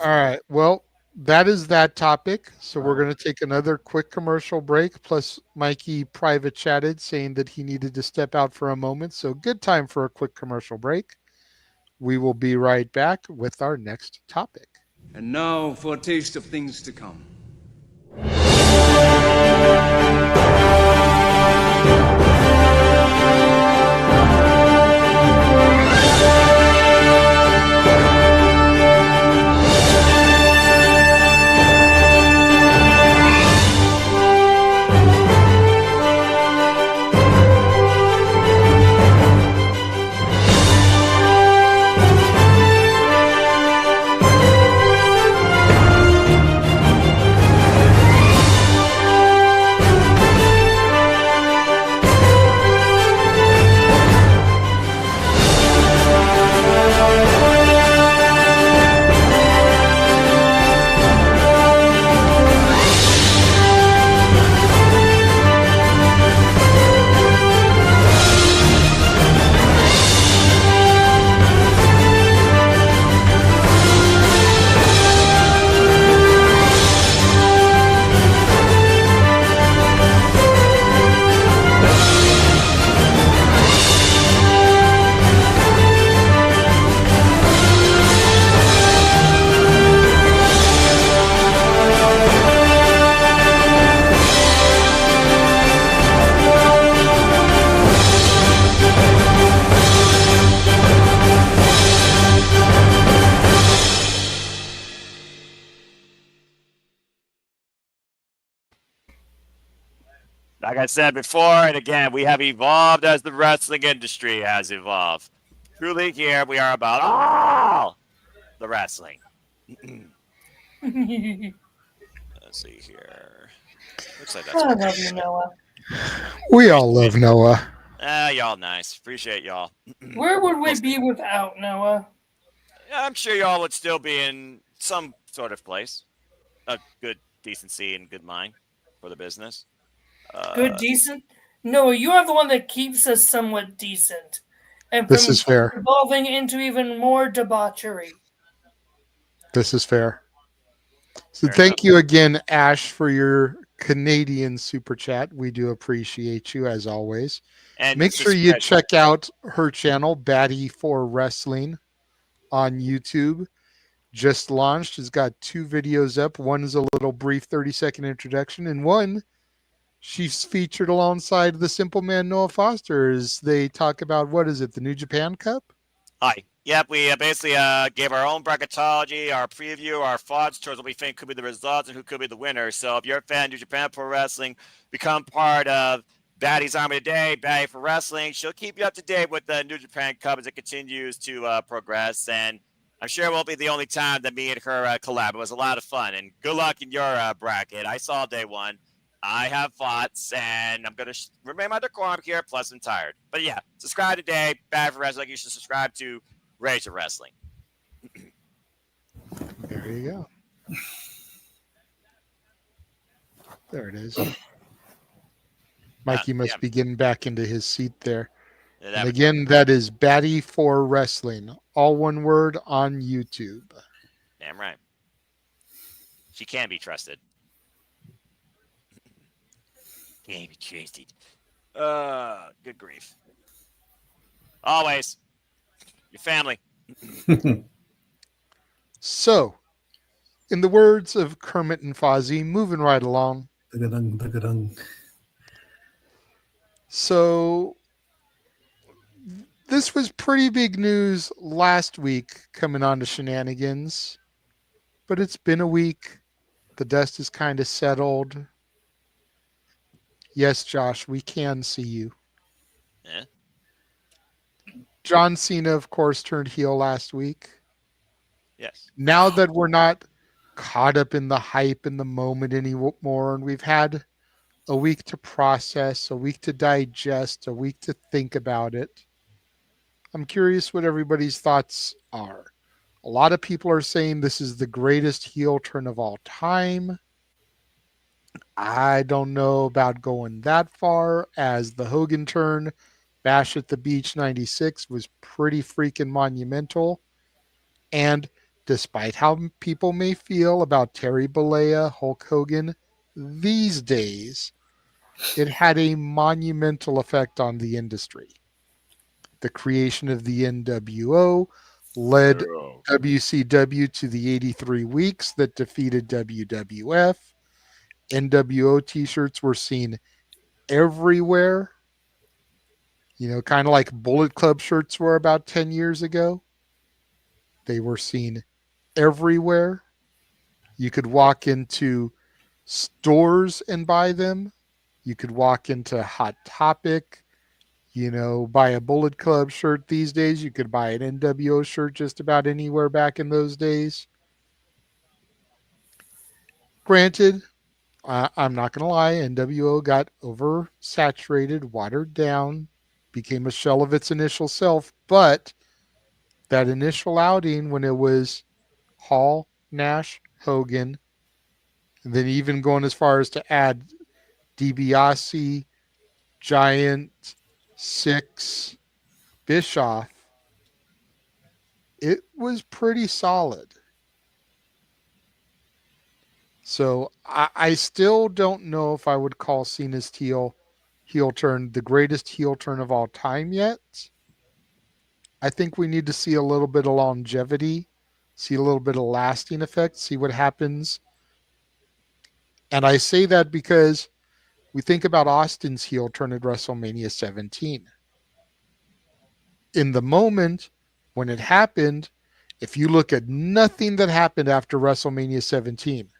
Speaker 7: All right. Well, that is that topic. So we're going to take another quick commercial break. Plus, Mikey private chatted saying that he needed to step out for a moment. So good time for a quick commercial break. We will be right back with our next topic.
Speaker 15: And now for a taste of things to come.
Speaker 14: Like I said before, and again, we have evolved as the wrestling industry has evolved. Truly, here we are about all the wrestling. Let's see here. Looks like that's
Speaker 10: I love you, Noah.
Speaker 7: We all love Noah.
Speaker 14: Y'all nice. Appreciate y'all.
Speaker 10: Where would we be without Noah?
Speaker 14: I'm sure y'all would still be in some sort of place. A good decency and good mind for the business.
Speaker 10: Good, decent? Noah, you are the one that keeps us somewhat decent. And
Speaker 7: This
Speaker 10: from
Speaker 7: is fair.
Speaker 10: evolving into even more debauchery.
Speaker 7: This is fair. So thank you again, Ash, for your Canadian super chat. We do appreciate you as always.
Speaker 14: And
Speaker 7: make sure you check out her channel, Batty for Wrestling, on YouTube. Just launched. Has got 2 videos up. One is a little brief 30-second introduction, and one she's featured alongside the Simple Man Noah Foster as they talk about, what is it, the New Japan Cup?
Speaker 14: Hi. Yep, we basically gave our own bracketology, our preview, our thoughts towards what we think could be the results and who could be the winner. So if you're a fan of New Japan Pro Wrestling, become part of Batty's Army today, Batty for Wrestling. She'll keep you up to date with the New Japan Cup as it continues to progress. And I'm sure it won't be the only time that me and her collab. It was a lot of fun. And good luck in your bracket. I saw day one. I have thoughts, and I'm going to remain my decorum here, plus I'm tired. But yeah, subscribe today, Batty for Wrestling. You should subscribe to Rage of Wrestling.
Speaker 7: There you go. There it is. Mikey must be getting back into his seat there.
Speaker 14: Yeah,
Speaker 7: and again, that is Batty for Wrestling. All one word on YouTube.
Speaker 14: Damn right. She can be trusted. Can be trusted. Good grief. Always. Your family.
Speaker 7: So, in the words of Kermit and Fozzie, moving right along. So, this was pretty big news last week coming on to Shenanigans, but it's been a week. The dust is kind of settled. Yes, Josh, we can see you.
Speaker 14: Yeah.
Speaker 7: John Cena, of course, turned heel last week.
Speaker 14: Yes.
Speaker 7: Now that we're not caught up in the hype and the moment anymore, and we've had a week to process, a week to digest, a week to think about it, I'm curious what everybody's thoughts are. A lot of people are saying this is the greatest heel turn of all time. I don't know about going that far, as the Hogan turn, Bash at the Beach 96, was pretty freaking monumental. And despite how people may feel about Terry Bollea, Hulk Hogan these days, it had a monumental effect on the industry. The creation of the NWO led WCW to the 83 weeks that defeated WWF. NWO t-shirts were seen everywhere. You know, kind of like Bullet Club shirts were about 10 years ago. They were seen everywhere. You could walk into stores and buy them. You could walk into Hot Topic, you know, buy a Bullet Club shirt these days. You could buy an NWO shirt just about anywhere back in those days. Granted, I'm not going to lie, NWO got oversaturated, watered down, became a shell of its initial self, but that initial outing when it was Hall, Nash, Hogan, and then even going as far as to add DiBiase, Giant, Six, Bischoff, it was pretty solid. So I still don't know if I would call Cena's heel turn the greatest heel turn of all time yet. I think we need to see a little bit of longevity, see a little bit of lasting effect, see what happens. And I say that because we think about Austin's heel turn at WrestleMania 17. In the moment when it happened, if you look at nothing that happened after WrestleMania 17,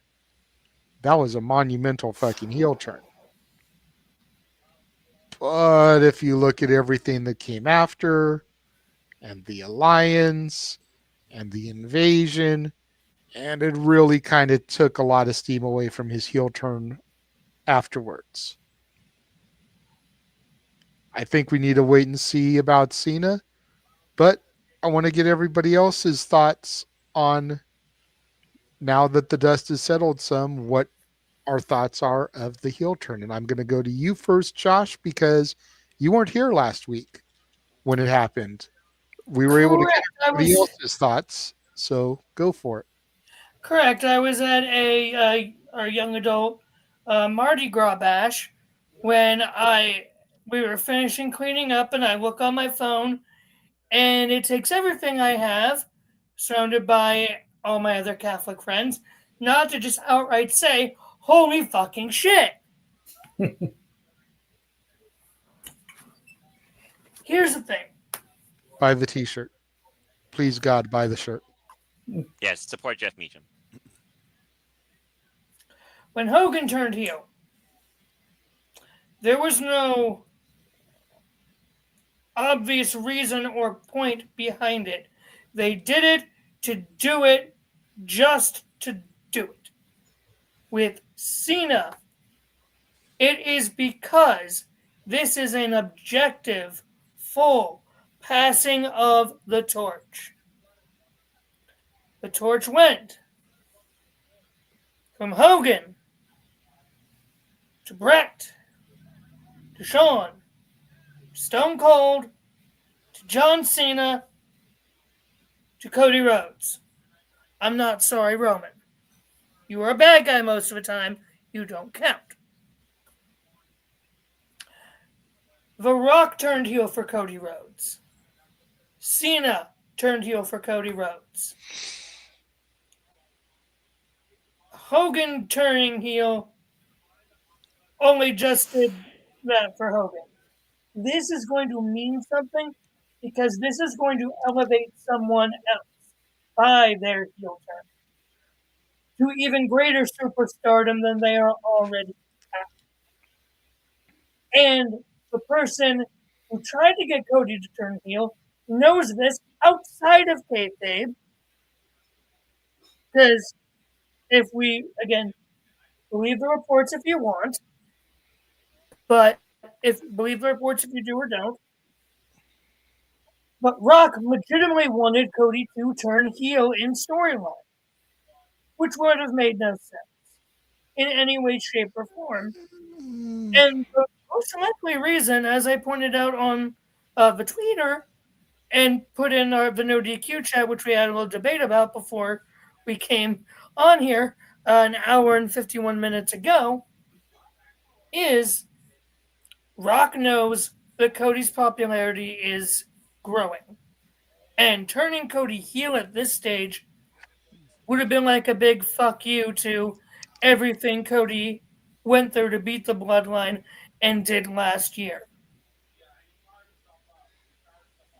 Speaker 7: that was a monumental fucking heel turn. But if you look at everything that came after, and the alliance, and the invasion, and it really kind of took a lot of steam away from his heel turn afterwards. I think we need to wait and see about Cena, but I want to get everybody else's thoughts on, now that the dust has settled some, what our thoughts are of the heel turn. And I'm going to go to you first, Josh, because you weren't here last week when it happened. We were able to get everybody else's thoughts, so go for it.
Speaker 10: Correct. I was at a young adult Mardi Gras bash when we were finishing cleaning up, and I look on my phone, and it takes everything I have, surrounded by all my other Catholic friends, not to just outright say, "Holy fucking shit!" Here's the thing.
Speaker 7: Buy the t-shirt. Please, God, buy the shirt.
Speaker 14: Yes, support Jeff Meacham.
Speaker 10: When Hogan turned heel, there was no obvious reason or point behind it. They did it to do it, just to do it. With Cena, it is because this is an objective, full passing of the torch. The torch went from Hogan to Bret to Shawn, Stone Cold, to John Cena, to Cody Rhodes. I'm not sorry, Roman. You are a bad guy most of the time. You don't count. The Rock turned heel for Cody Rhodes. Cena turned heel for Cody Rhodes. Hogan turning heel only just did that for Hogan. This is going to mean something because this is going to elevate someone else by their heel turn to even greater superstardom than they are already at. And the person who tried to get Cody to turn heel knows this outside of kayfabe. Because if we, again, believe the reports if you want, but believe the reports if you do or don't. But Rock legitimately wanted Cody to turn heel in storyline, which would have made no sense in any way, shape, or form. And the most likely reason, as I pointed out on the Twitter and put in the no DQ chat, which we had a little debate about before we came on here an hour and 51 minutes ago, is Rock knows that Cody's popularity is growing. And turning Cody heel at this stage would have been like a big fuck you to everything Cody went through to beat the bloodline and did last year.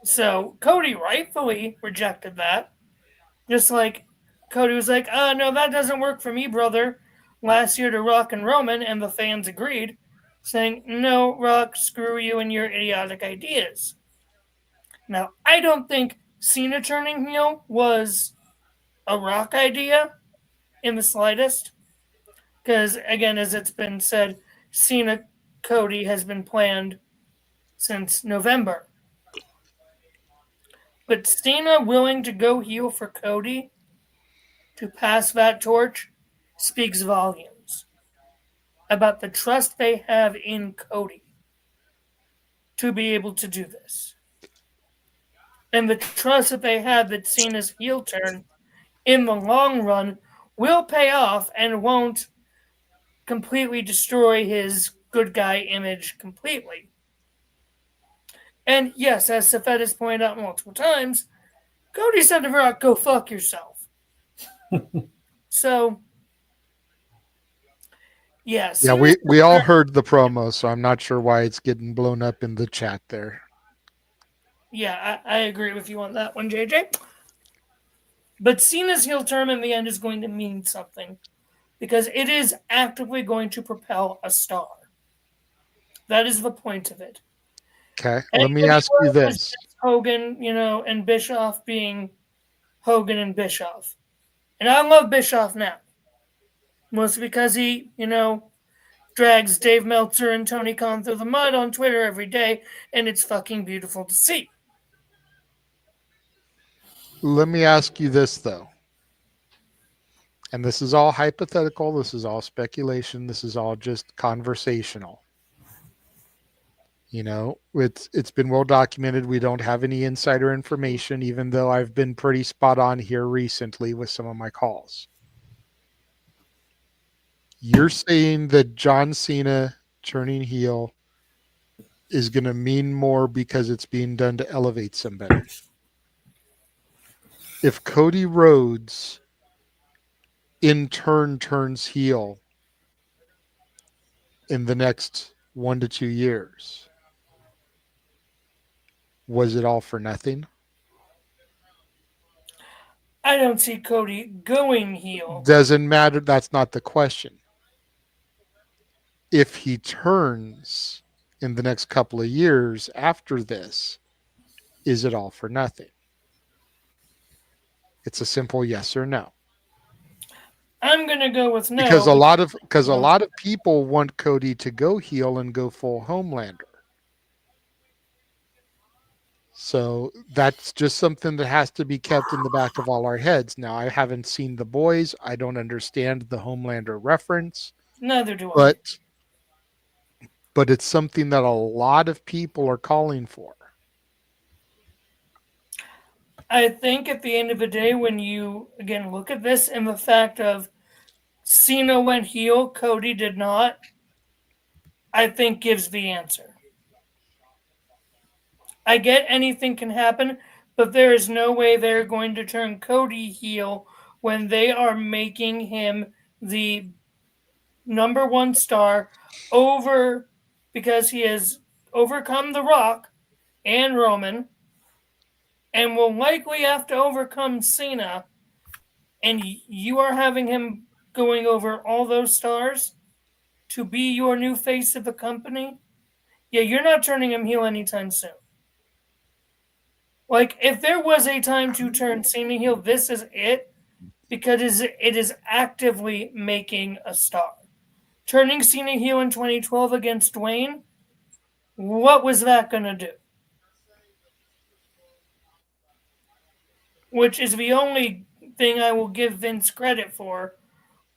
Speaker 10: So Cody rightfully rejected that. Just like Cody was like, no, that doesn't work for me, brother. Last year to Rock and Roman, and the fans agreed, saying, no, Rock, screw you and your idiotic ideas. Now, I don't think Cena turning heel was a Rock idea in the slightest. Because, again, as it's been said, Cena Cody has been planned since November. But Cena willing to go heel for Cody to pass that torch speaks volumes about the trust they have in Cody to be able to do this. And the trust that they have that Cena's heel turn in the long run will pay off and won't completely destroy his good guy image completely. And yes, as Safed has pointed out multiple times, Cody said to Rock, go fuck yourself. So, yes.
Speaker 7: Yeah, we all heard the promo, so I'm not sure why it's getting blown up in the chat there.
Speaker 10: Yeah, I agree with you on that one, JJ. But Cena's heel turn in the end is going to mean something because it is actively going to propel a star. That is the point of it.
Speaker 7: Okay, let me ask you this.
Speaker 10: Hogan, and Bischoff being Hogan and Bischoff. And I love Bischoff now. Mostly because he, drags Dave Meltzer and Tony Khan through the mud on Twitter every day, and it's fucking beautiful to see.
Speaker 7: Let me ask you this, though. And this is all hypothetical. This is all speculation. This is all just conversational. It's been well documented. We don't have any insider information, even though I've been pretty spot on here recently with some of my calls. You're saying that John Cena turning heel is going to mean more because it's being done to elevate somebody. If Cody Rhodes in turn turns heel in the next 1 to 2 years, was it all for nothing?
Speaker 10: I don't see Cody going heel.
Speaker 7: Doesn't matter. That's not the question. If he turns in the next couple of years after this, is it all for nothing? It's a simple yes or no.
Speaker 10: I'm going to go with no.
Speaker 7: Because a lot of people want Cody to go heel and go full Homelander. So that's just something that has to be kept in the back of all our heads. Now, I haven't seen The Boys. I don't understand the Homelander reference.
Speaker 10: Neither do I.
Speaker 7: But it's something that a lot of people are calling for.
Speaker 10: I think at the end of the day, when you, again, look at this and the fact of Cena went heel, Cody did not, I think gives the answer. I get anything can happen, but there is no way they're going to turn Cody heel when they are making him the number one star over because he has overcome The Rock and Roman and will likely have to overcome Cena, and you are having him going over all those stars to be your new face of the company. Yeah, you're not turning him heel anytime soon. Like, if there was a time to turn Cena heel, this is it, because it is actively making a star. Turning Cena heel in 2012 against Dwayne, what was that going to do? Which is the only thing I will give Vince credit for,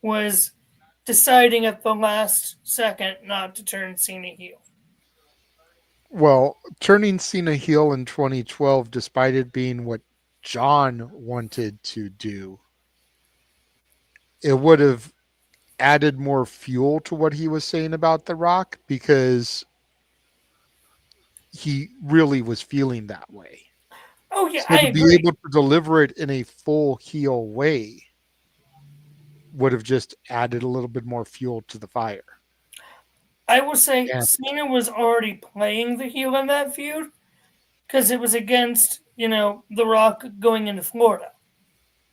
Speaker 10: was deciding at the last second not to turn Cena heel.
Speaker 7: Well, turning Cena heel in 2012, despite it being what John wanted to do, it would have added more fuel to what he was saying about The Rock, because he really was feeling that way.
Speaker 10: Oh, yeah,
Speaker 7: so
Speaker 10: I
Speaker 7: to
Speaker 10: agree.
Speaker 7: be able to deliver it in a full heel way would have just added a little bit more fuel to the fire.
Speaker 10: I will say
Speaker 7: Yeah.
Speaker 10: Cena was already playing the heel in that feud, because it was against, The Rock going into Florida.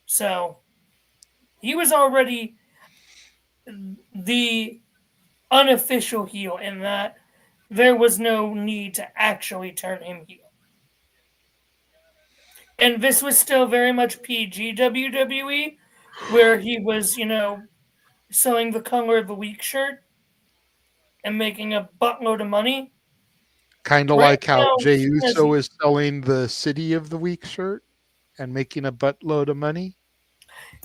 Speaker 10: So he was already the unofficial heel in that there was no need to actually turn him heel. And this was still very much PG WWE, where he was, selling the color of the week shirt and making a buttload of money.
Speaker 7: Kind of
Speaker 10: Right
Speaker 7: like how
Speaker 10: now,
Speaker 7: Jey
Speaker 10: Cena's-
Speaker 7: Uso is selling the City of the Week shirt and making a buttload of money.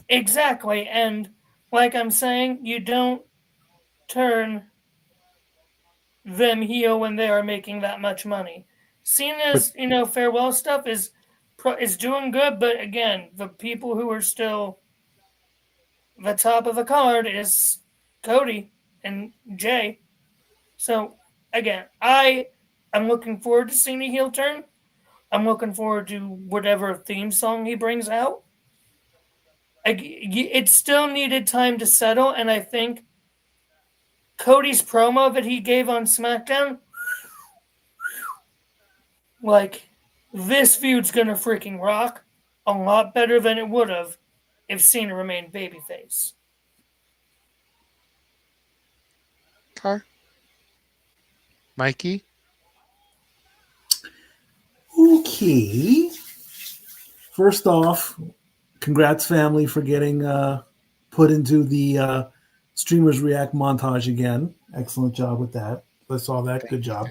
Speaker 10: Exactly. And like I'm saying, you don't turn them heel when they are making that much money. Cena's, farewell stuff is doing good, but again, the people who are still the top of the card is Cody and Jay. So again, I am looking forward to Cena heel turn. I'm looking forward to whatever theme song he brings out. It still needed time to settle, and I think Cody's promo that he gave on SmackDown, like, this feud's gonna freaking rock a lot better than it would have if Cena remained babyface.
Speaker 7: Okay. Mikey?
Speaker 4: Okay. First off, congrats, family, for getting put into the Streamers React montage again. Excellent job with that. I saw that. Good job.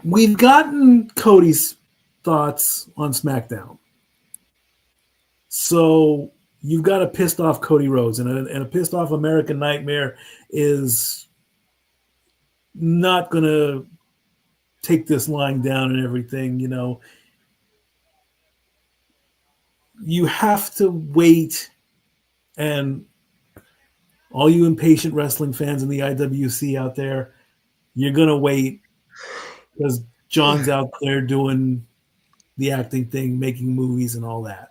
Speaker 4: We've gotten Cody's thoughts on SmackDown. So you've got a pissed off Cody Rhodes, and a pissed off American Nightmare is not going to take this line down and everything. You have to wait, and all you impatient wrestling fans in the IWC out there, you're going to wait, because John's out there doing the acting thing, making movies and all that.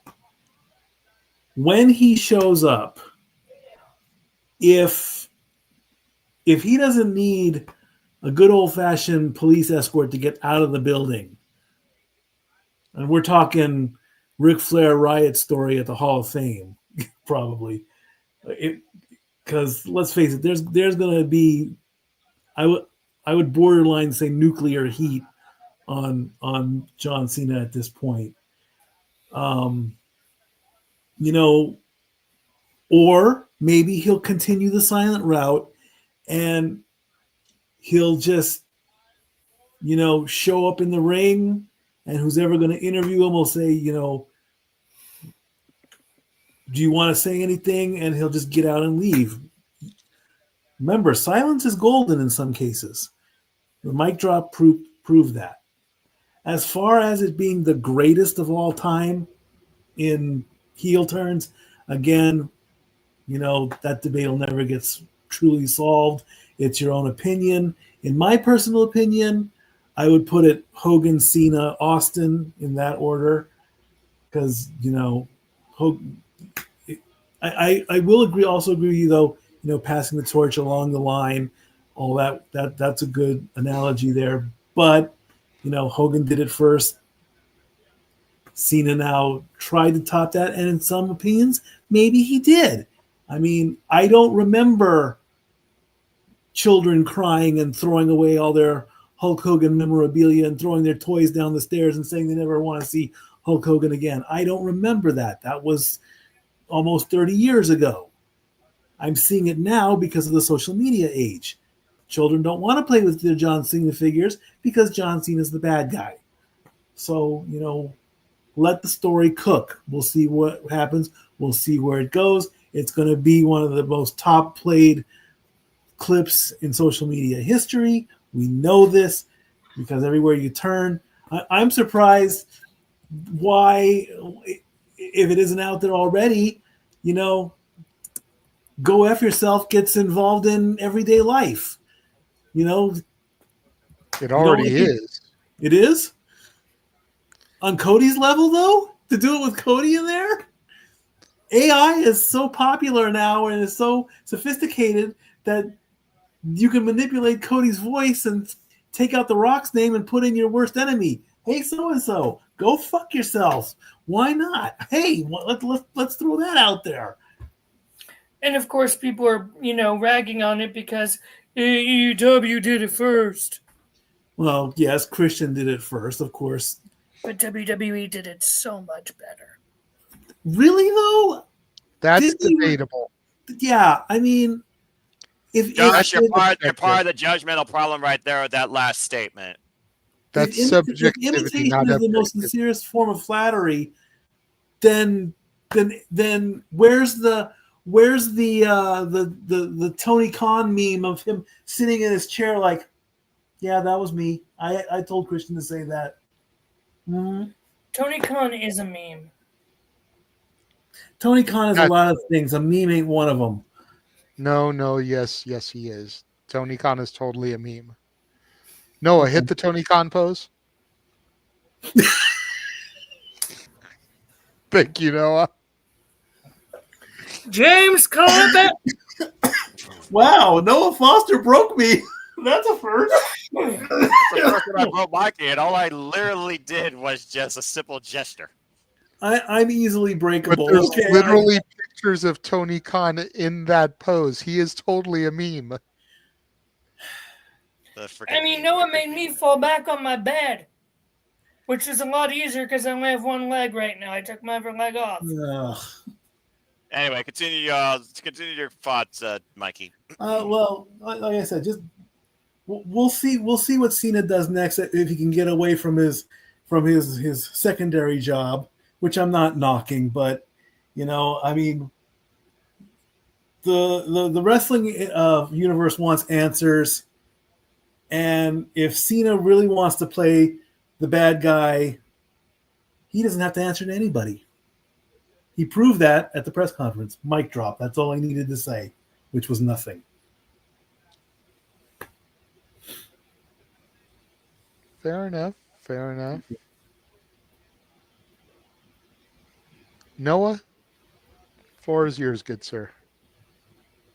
Speaker 4: When he shows up, if he doesn't need a good old-fashioned police escort to get out of the building, and we're talking Ric Flair riot story at the Hall of Fame, probably, because let's face it, there's going to be, I would borderline say, nuclear heat on John Cena at this point. Or maybe he'll continue the silent route, and he'll just, show up in the ring, and who's ever going to interview him will say, do you want to say anything? And he'll just get out and leave. Remember, silence is golden in some cases. The mic drop proved that. As far as it being the greatest of all time in heel turns, again, that debate will never get truly solved. It's your own opinion. In my personal opinion, I would put it Hogan, Cena, Austin in that order, because I will also agree with you, though. Passing the torch along the line, all that's a good analogy there. But Hogan did it first. Cena now tried to top that, and in some opinions, maybe he did. I mean, I don't remember children crying and throwing away all their Hulk Hogan memorabilia and throwing their toys down the stairs and saying they never want to see Hulk Hogan again. I don't remember that. That was almost 30 years ago. I'm seeing it now because of the social media age. Children don't want to play with their John Cena figures because John Cena is the bad guy. So, let the story cook. We'll see what happens. We'll see where it goes. It's going to be one of the most top played clips in social media history. We know this because everywhere you turn. I'm surprised why, if it isn't out there already, Go F Yourself gets involved in everyday life.
Speaker 7: It already is.
Speaker 4: It is? On Cody's level, though? To do it with Cody in there? AI is so popular now and is so sophisticated that you can manipulate Cody's voice and take out The Rock's name and put in your worst enemy. Hey, so-and-so, go fuck yourself. Why not? Hey, let's throw that out there.
Speaker 10: And, of course, people are, ragging on it because AEW did it first.
Speaker 4: Well, yes, Christian did it first, of course.
Speaker 10: But WWE did it so much better.
Speaker 4: Really, though?
Speaker 7: That's debatable.
Speaker 4: Yeah, I mean...
Speaker 14: Josh, you're part of the judgmental problem right there with that last statement.
Speaker 7: That's
Speaker 4: subjectivity. If imitation is the most sincerest form of flattery, then where's the Tony Khan meme of him sitting in his chair like, yeah, that was me. I told Christian to say that. Mm-hmm.
Speaker 10: Tony Khan is a meme.
Speaker 4: Tony Khan is a lot of things. A meme ain't one of them.
Speaker 7: No, yes, he is. Tony Khan is totally a meme. Noah, hit the Tony Khan pose. Thank you, Noah.
Speaker 10: James Corbett.
Speaker 4: Wow, Noah Foster broke me. That's a first.
Speaker 14: The first time I broke my kid, all I literally did was just a simple gesture.
Speaker 4: I'm easily breakable.
Speaker 7: But there's literally pictures of Tony Khan in that pose. He is totally a meme.
Speaker 10: Noah made me fall back on my bed, which is a lot easier because I only have one leg right now. I took my other leg off.
Speaker 14: Anyway, continue your thoughts, Mikey.
Speaker 4: Well, like I said, just we'll see what Cena does next if he can get away from his secondary job, which I'm not knocking, but the wrestling universe wants answers, and if Cena really wants to play the bad guy, he doesn't have to answer to anybody. He proved that at the press conference. Mic drop. That's all I needed to say, which was nothing.
Speaker 7: Fair enough. Noah, floor is yours, good sir.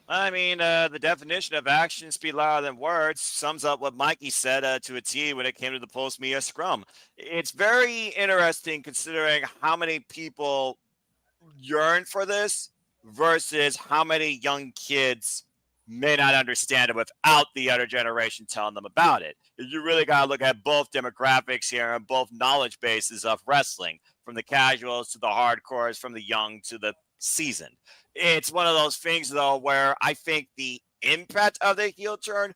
Speaker 14: The definition of action speak louder than words sums up what Mikey said to a T when it came to the post-Mia scrum. It's very interesting considering how many people yearn for this versus how many young kids may not understand it without the other generation telling them about it. You really got to look at both demographics here and both knowledge bases of wrestling, from the casuals to the hardcores, from the young to the seasoned. It's one of those things, though, where I think the impact of the heel turn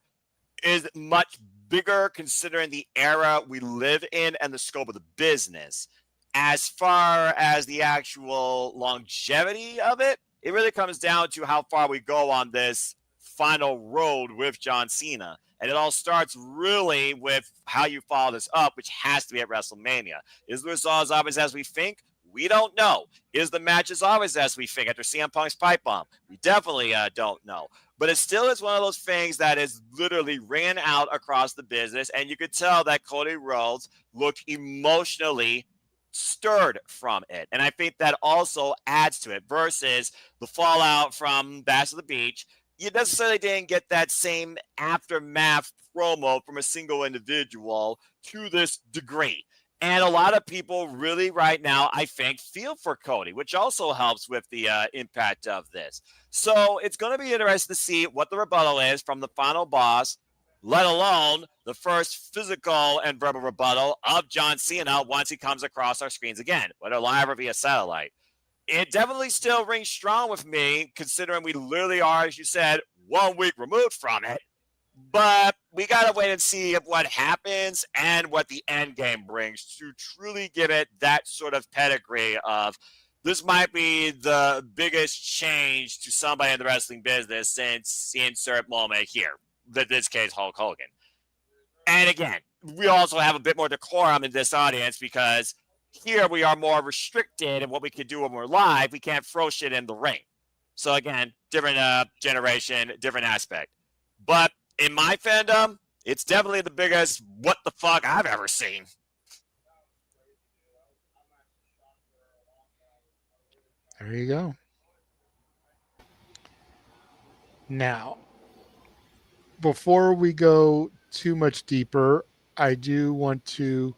Speaker 14: is much bigger considering the era we live in and the scope of the business. As far as the actual longevity of it, it really comes down to how far we go on this final road with John Cena. And it all starts really with how you follow this up, which has to be at WrestleMania. Is the result as obvious as we think? We don't know. Is the match as obvious as we think after CM Punk's pipe bomb? We definitely don't know. But it still is one of those things that is literally ran out across the business, and you could tell that Cody Rhodes looked emotionally stirred from it. And I think that also adds to it versus the fallout from Bash of the Beach. You necessarily didn't get that same aftermath promo from a single individual to this degree. And a lot of people really right now, I think, feel for Cody, which also helps with the impact of this. So it's going to be interesting to see what the rebuttal is from the final boss let alone the first physical and verbal rebuttal of John Cena once he comes across our screens again, whether live or via satellite. It definitely still rings strong with me, considering we literally are, as you said, 1 week removed from it. But we got to wait and see what happens and what the end game brings to truly give it that sort of pedigree of this might be the biggest change to somebody in the wrestling business since the insert moment here. In this case, Hulk Hogan. And again, we also have a bit more decorum in this audience because here we are more restricted in what we can do when we're live. We can't throw shit in the ring. So again, different generation, different aspect. But in my fandom, it's definitely the biggest what the fuck I've ever seen.
Speaker 7: There you go. Now, before we go too much deeper, I do want to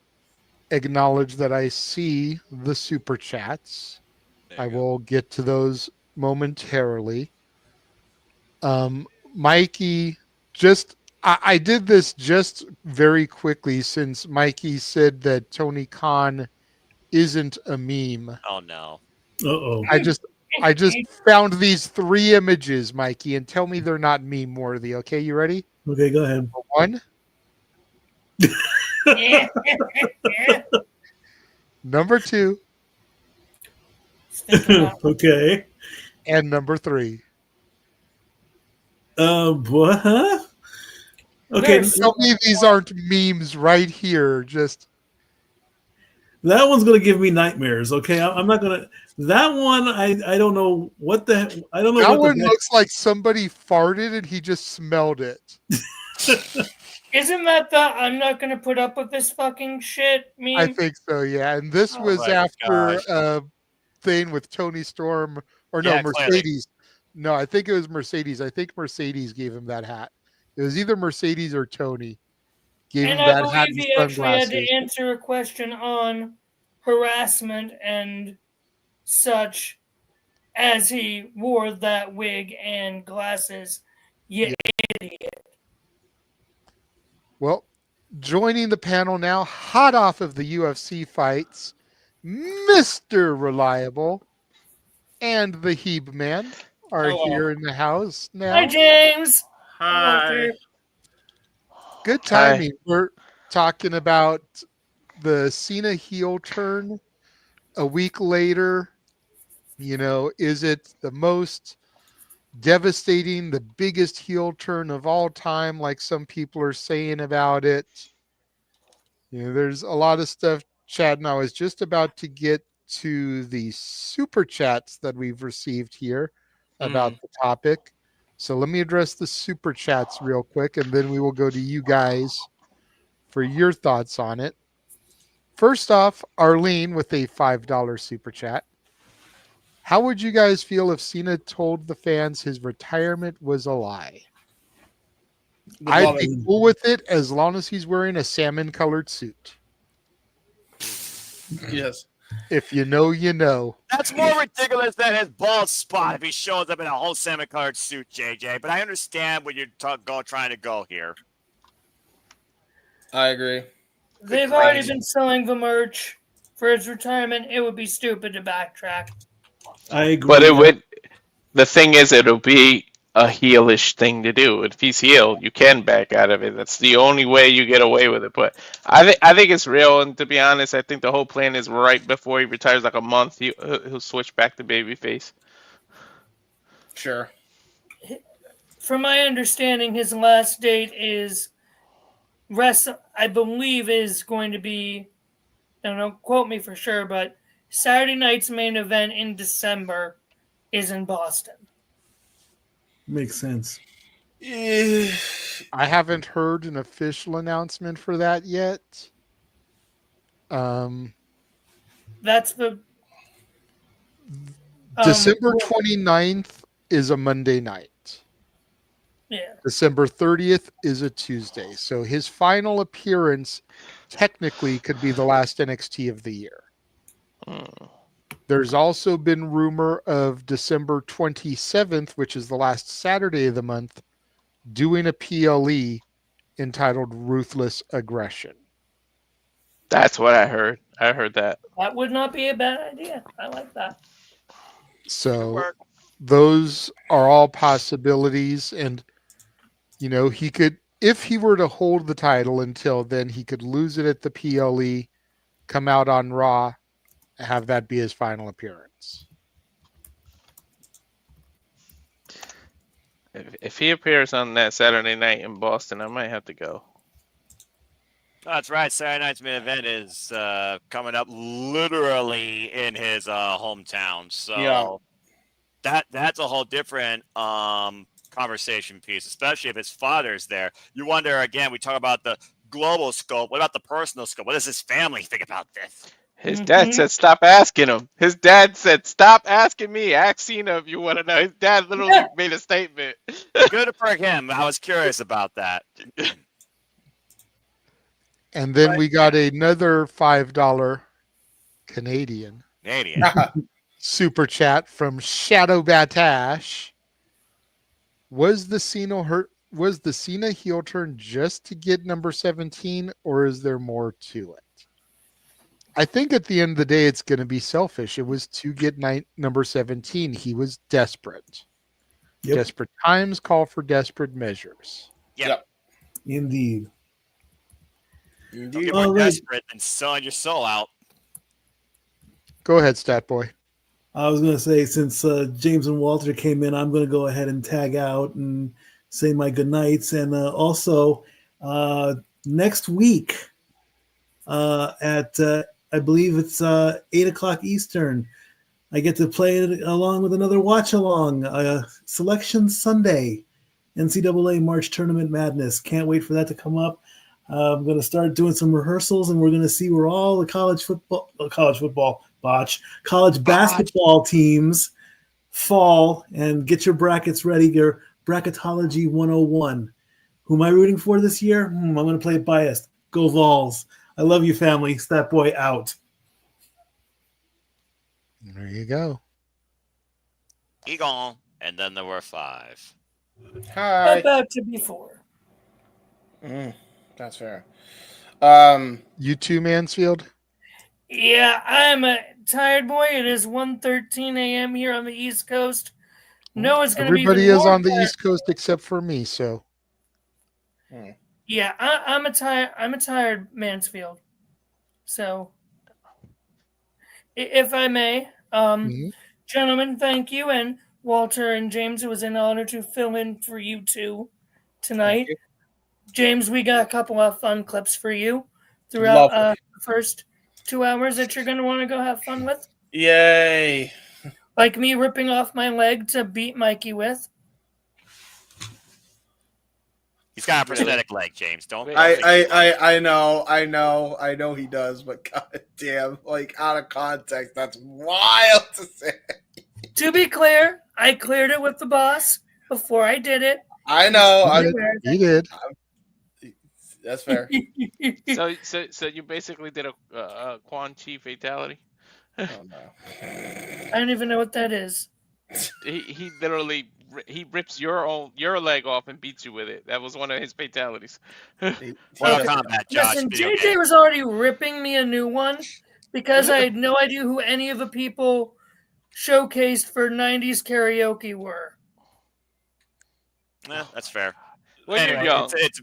Speaker 7: acknowledge that I see the super chats. I will get to those momentarily. Mikey, I did this just very quickly since Mikey said that Tony Khan isn't a meme.
Speaker 14: Oh no.
Speaker 4: Uh-oh.
Speaker 7: I just found these 3 images, Mikey, and tell me they're not meme worthy. Okay, you ready?
Speaker 4: Okay, go ahead.
Speaker 7: Number 1. Number 2.
Speaker 4: Okay.
Speaker 7: And number 3.
Speaker 4: What? Huh? Okay.
Speaker 7: Tell me these aren't memes right here. Just
Speaker 4: that one's gonna give me nightmares. Okay, I'm not gonna. That one, I don't know what the. I don't know.
Speaker 7: That
Speaker 4: what
Speaker 7: one looks like somebody farted and he just smelled it.
Speaker 10: Isn't that the I'm not going to put up with this fucking shit meme?
Speaker 7: I think so, yeah. And this was after a thing with Tony Storm, or no, Mercedes. Clearly. No, I think it was Mercedes. I think Mercedes gave him that hat. It was either Mercedes or Tony gave him that hat and
Speaker 10: he actually had to answer a question on harassment and such as he wore that wig and glasses. You idiot.
Speaker 7: Well, joining the panel now, hot off of the UFC fights, Mr. Reliable and the Heeb Man are here in the house now.
Speaker 10: Hi, James.
Speaker 8: Hi.
Speaker 7: Good timing. Hi. We're talking about the Cena heel turn a week later. You know, is it the most devastating, the biggest heel turn of all time, like some people are saying about it? You know, there's a lot of stuff, Chad, and I was just about to get to the super chats that we've received here about the topic. So let me address the super chats real quick, and then we will go to you guys for your thoughts on it. First off, Arlene with a $5 super chat. How would you guys feel if Cena told the fans his retirement was a lie? I'd be cool with it as long as he's wearing a salmon-colored suit.
Speaker 8: Yes.
Speaker 7: If you know, you know.
Speaker 14: That's more ridiculous than his bald spot if he shows up in a whole salmon-colored suit, JJ. But I understand what you're trying to go here.
Speaker 8: I agree.
Speaker 10: They've already been selling the merch for his retirement. It would be stupid to backtrack.
Speaker 4: I agree.
Speaker 16: But it would. The thing is, it'll be a heelish thing to do. If he's heel, you can back out of it. That's the only way you get away with it. But I think it's real. And to be honest, I think the whole plan is right before he retires, like a month, he'll switch back to babyface.
Speaker 8: Sure.
Speaker 10: From my understanding, his last date is I believe is going to be, I don't know, quote me for sure, but Saturday night's main event in December is in Boston.
Speaker 4: Makes sense.
Speaker 7: I haven't heard an official announcement for that yet.
Speaker 10: That's the
Speaker 7: December 29th is a Monday night.
Speaker 10: Yeah.
Speaker 7: December 30th is a Tuesday. So his final appearance technically could be the last NXT of the year. There's also been rumor of December 27th, which is the last Saturday of the month, doing a PLE entitled Ruthless Aggression.
Speaker 16: That's what I heard. I heard that.
Speaker 10: That would not be a bad idea. I like that.
Speaker 7: So those are all possibilities. And, you know, he could, if he were to hold the title until then, he could lose it at the PLE, come out on Raw, have that be his final appearance.
Speaker 16: If he appears on that Saturday night in Boston, I might have to go.
Speaker 14: That's right. Saturday night's main event is coming up literally in his hometown. So that's a whole different conversation piece, especially if his father's there. You wonder, again, we talk about the global scope. What about the personal scope? What does his family think about this?
Speaker 16: His dad said, stop asking him. His dad said, stop asking me. Ask Cena if you want to know. His dad literally made a statement.
Speaker 14: Good for him. I was curious about that.
Speaker 7: And then we got another $5 Canadian super chat from Shadow Batash. Was the Cena heel turn just to get number 17, or is there more to it? I think at the end of the day, it's going to be selfish. It was to get number 17. He was desperate. Yep. Desperate times call for desperate measures.
Speaker 14: Yep.
Speaker 4: Indeed.
Speaker 14: Don't get more desperate than selling your soul out.
Speaker 7: Go ahead, Stat Boy.
Speaker 4: I was going to say, since James and Walter came in, I'm going to go ahead and tag out and say my goodnights. And also, next week at, I believe it's 8 o'clock Eastern, I get to play it along with another watch-along, Selection Sunday, NCAA March Tournament Madness. Can't wait for that to come up. I'm going to start doing some rehearsals, and we're going to see where all the college basketball teams fall, and get your brackets ready, your Bracketology 101. Who am I rooting for this year? I'm going to play it biased. Go Vols. I love you, family. Stat Boy out.
Speaker 7: There you go.
Speaker 14: Egon, and then there were 5.
Speaker 10: Hi. About to be 4.
Speaker 17: That's fair.
Speaker 7: You too, Mansfield?
Speaker 10: Yeah, I'm a tired boy. It is 1:13 a.m. here on the East Coast. Noah's going to be
Speaker 7: Everybody is on the East Coast except for me, so.
Speaker 10: Yeah, I'm a tired Mansfield. So, if I may, gentlemen, thank you, and Walter and James, it was an honor to fill in for you two tonight. James, we got a couple of fun clips for you throughout the first 2 hours that you're going to want to go have fun with.
Speaker 17: Yay!
Speaker 10: Like me ripping off my leg to beat Mikey with.
Speaker 14: He's got a prosthetic leg, James. Don't.
Speaker 17: I know he does, but goddamn, like out of context, that's wild to say.
Speaker 10: To be clear, I cleared it with the boss before I did it.
Speaker 17: I know.
Speaker 7: He did.
Speaker 17: That's fair.
Speaker 16: So you basically did a Quan Chi fatality.
Speaker 17: Oh no!
Speaker 10: I don't even know what that is.
Speaker 16: He literally rips your leg off and beats you with it. That was one of his fatalities.
Speaker 14: Combat, Josh.
Speaker 10: Listen, JJ was already ripping me a new one because I had no idea who any of the people showcased for 90s karaoke were.
Speaker 14: That's fair.
Speaker 16: Anyway,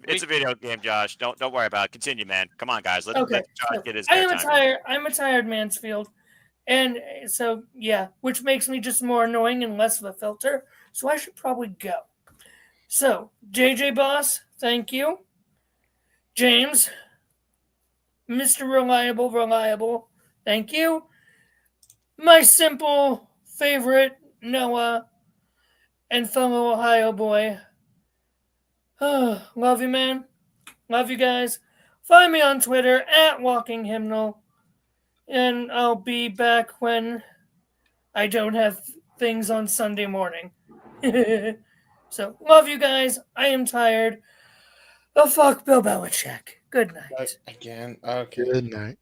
Speaker 14: it's a video game, Josh. Don't worry about it. Continue, man. Come on, guys. Let Josh get his.
Speaker 10: I'm a tired Mansfield, and so yeah, which makes me just more annoying and less of a filter. So I should probably go. So JJ Boss, thank you. James, Mr. Reliable, thank you. My simple favorite Noah and fellow Ohio boy. Love you, man. Love you guys. Find me on Twitter at Walking Hymnal. And I'll be back when I don't have things on Sunday morning. So, love you guys. I am tired. Oh, fuck Bill Belichick. Good night.
Speaker 17: Again. Okay.
Speaker 7: Good night.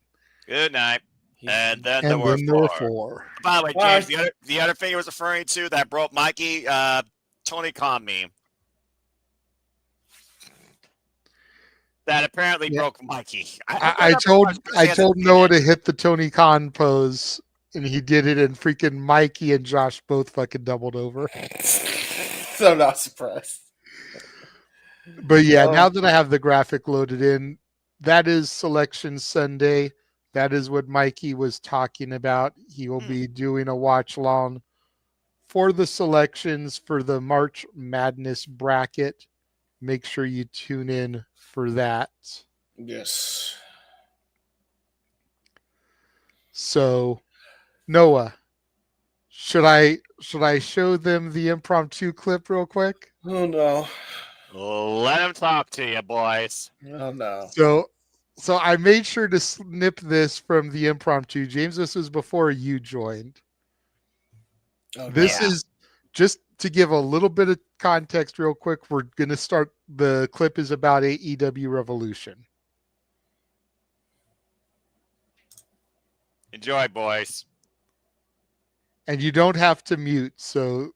Speaker 14: Good night. And then there were 4. By the way, James, the other thing he was referring to that broke Mikey, Tony Khan meme. that apparently broke Mikey.
Speaker 7: I told Noah to hit the Tony Khan pose, and he did it, and freaking Mikey and Josh both fucking doubled over.
Speaker 17: So not surprised.
Speaker 7: But yeah, now that I have the graphic loaded in, that is Selection Sunday. That is what Mikey was talking about. He will be doing a watch long for the selections for the March Madness bracket. Make sure you tune in for that.
Speaker 17: Yes.
Speaker 7: So, Noah, should I show them the impromptu clip real quick?
Speaker 17: Oh no.
Speaker 14: Let him talk to you, boys.
Speaker 17: Oh no.
Speaker 7: So I made sure to snip this from the impromptu. James, this was before you joined.
Speaker 17: Okay.
Speaker 7: This is just to give a little bit of context real quick. We're going to start. The clip is about AEW Revolution.
Speaker 14: Enjoy, boys.
Speaker 7: And you don't have to mute, so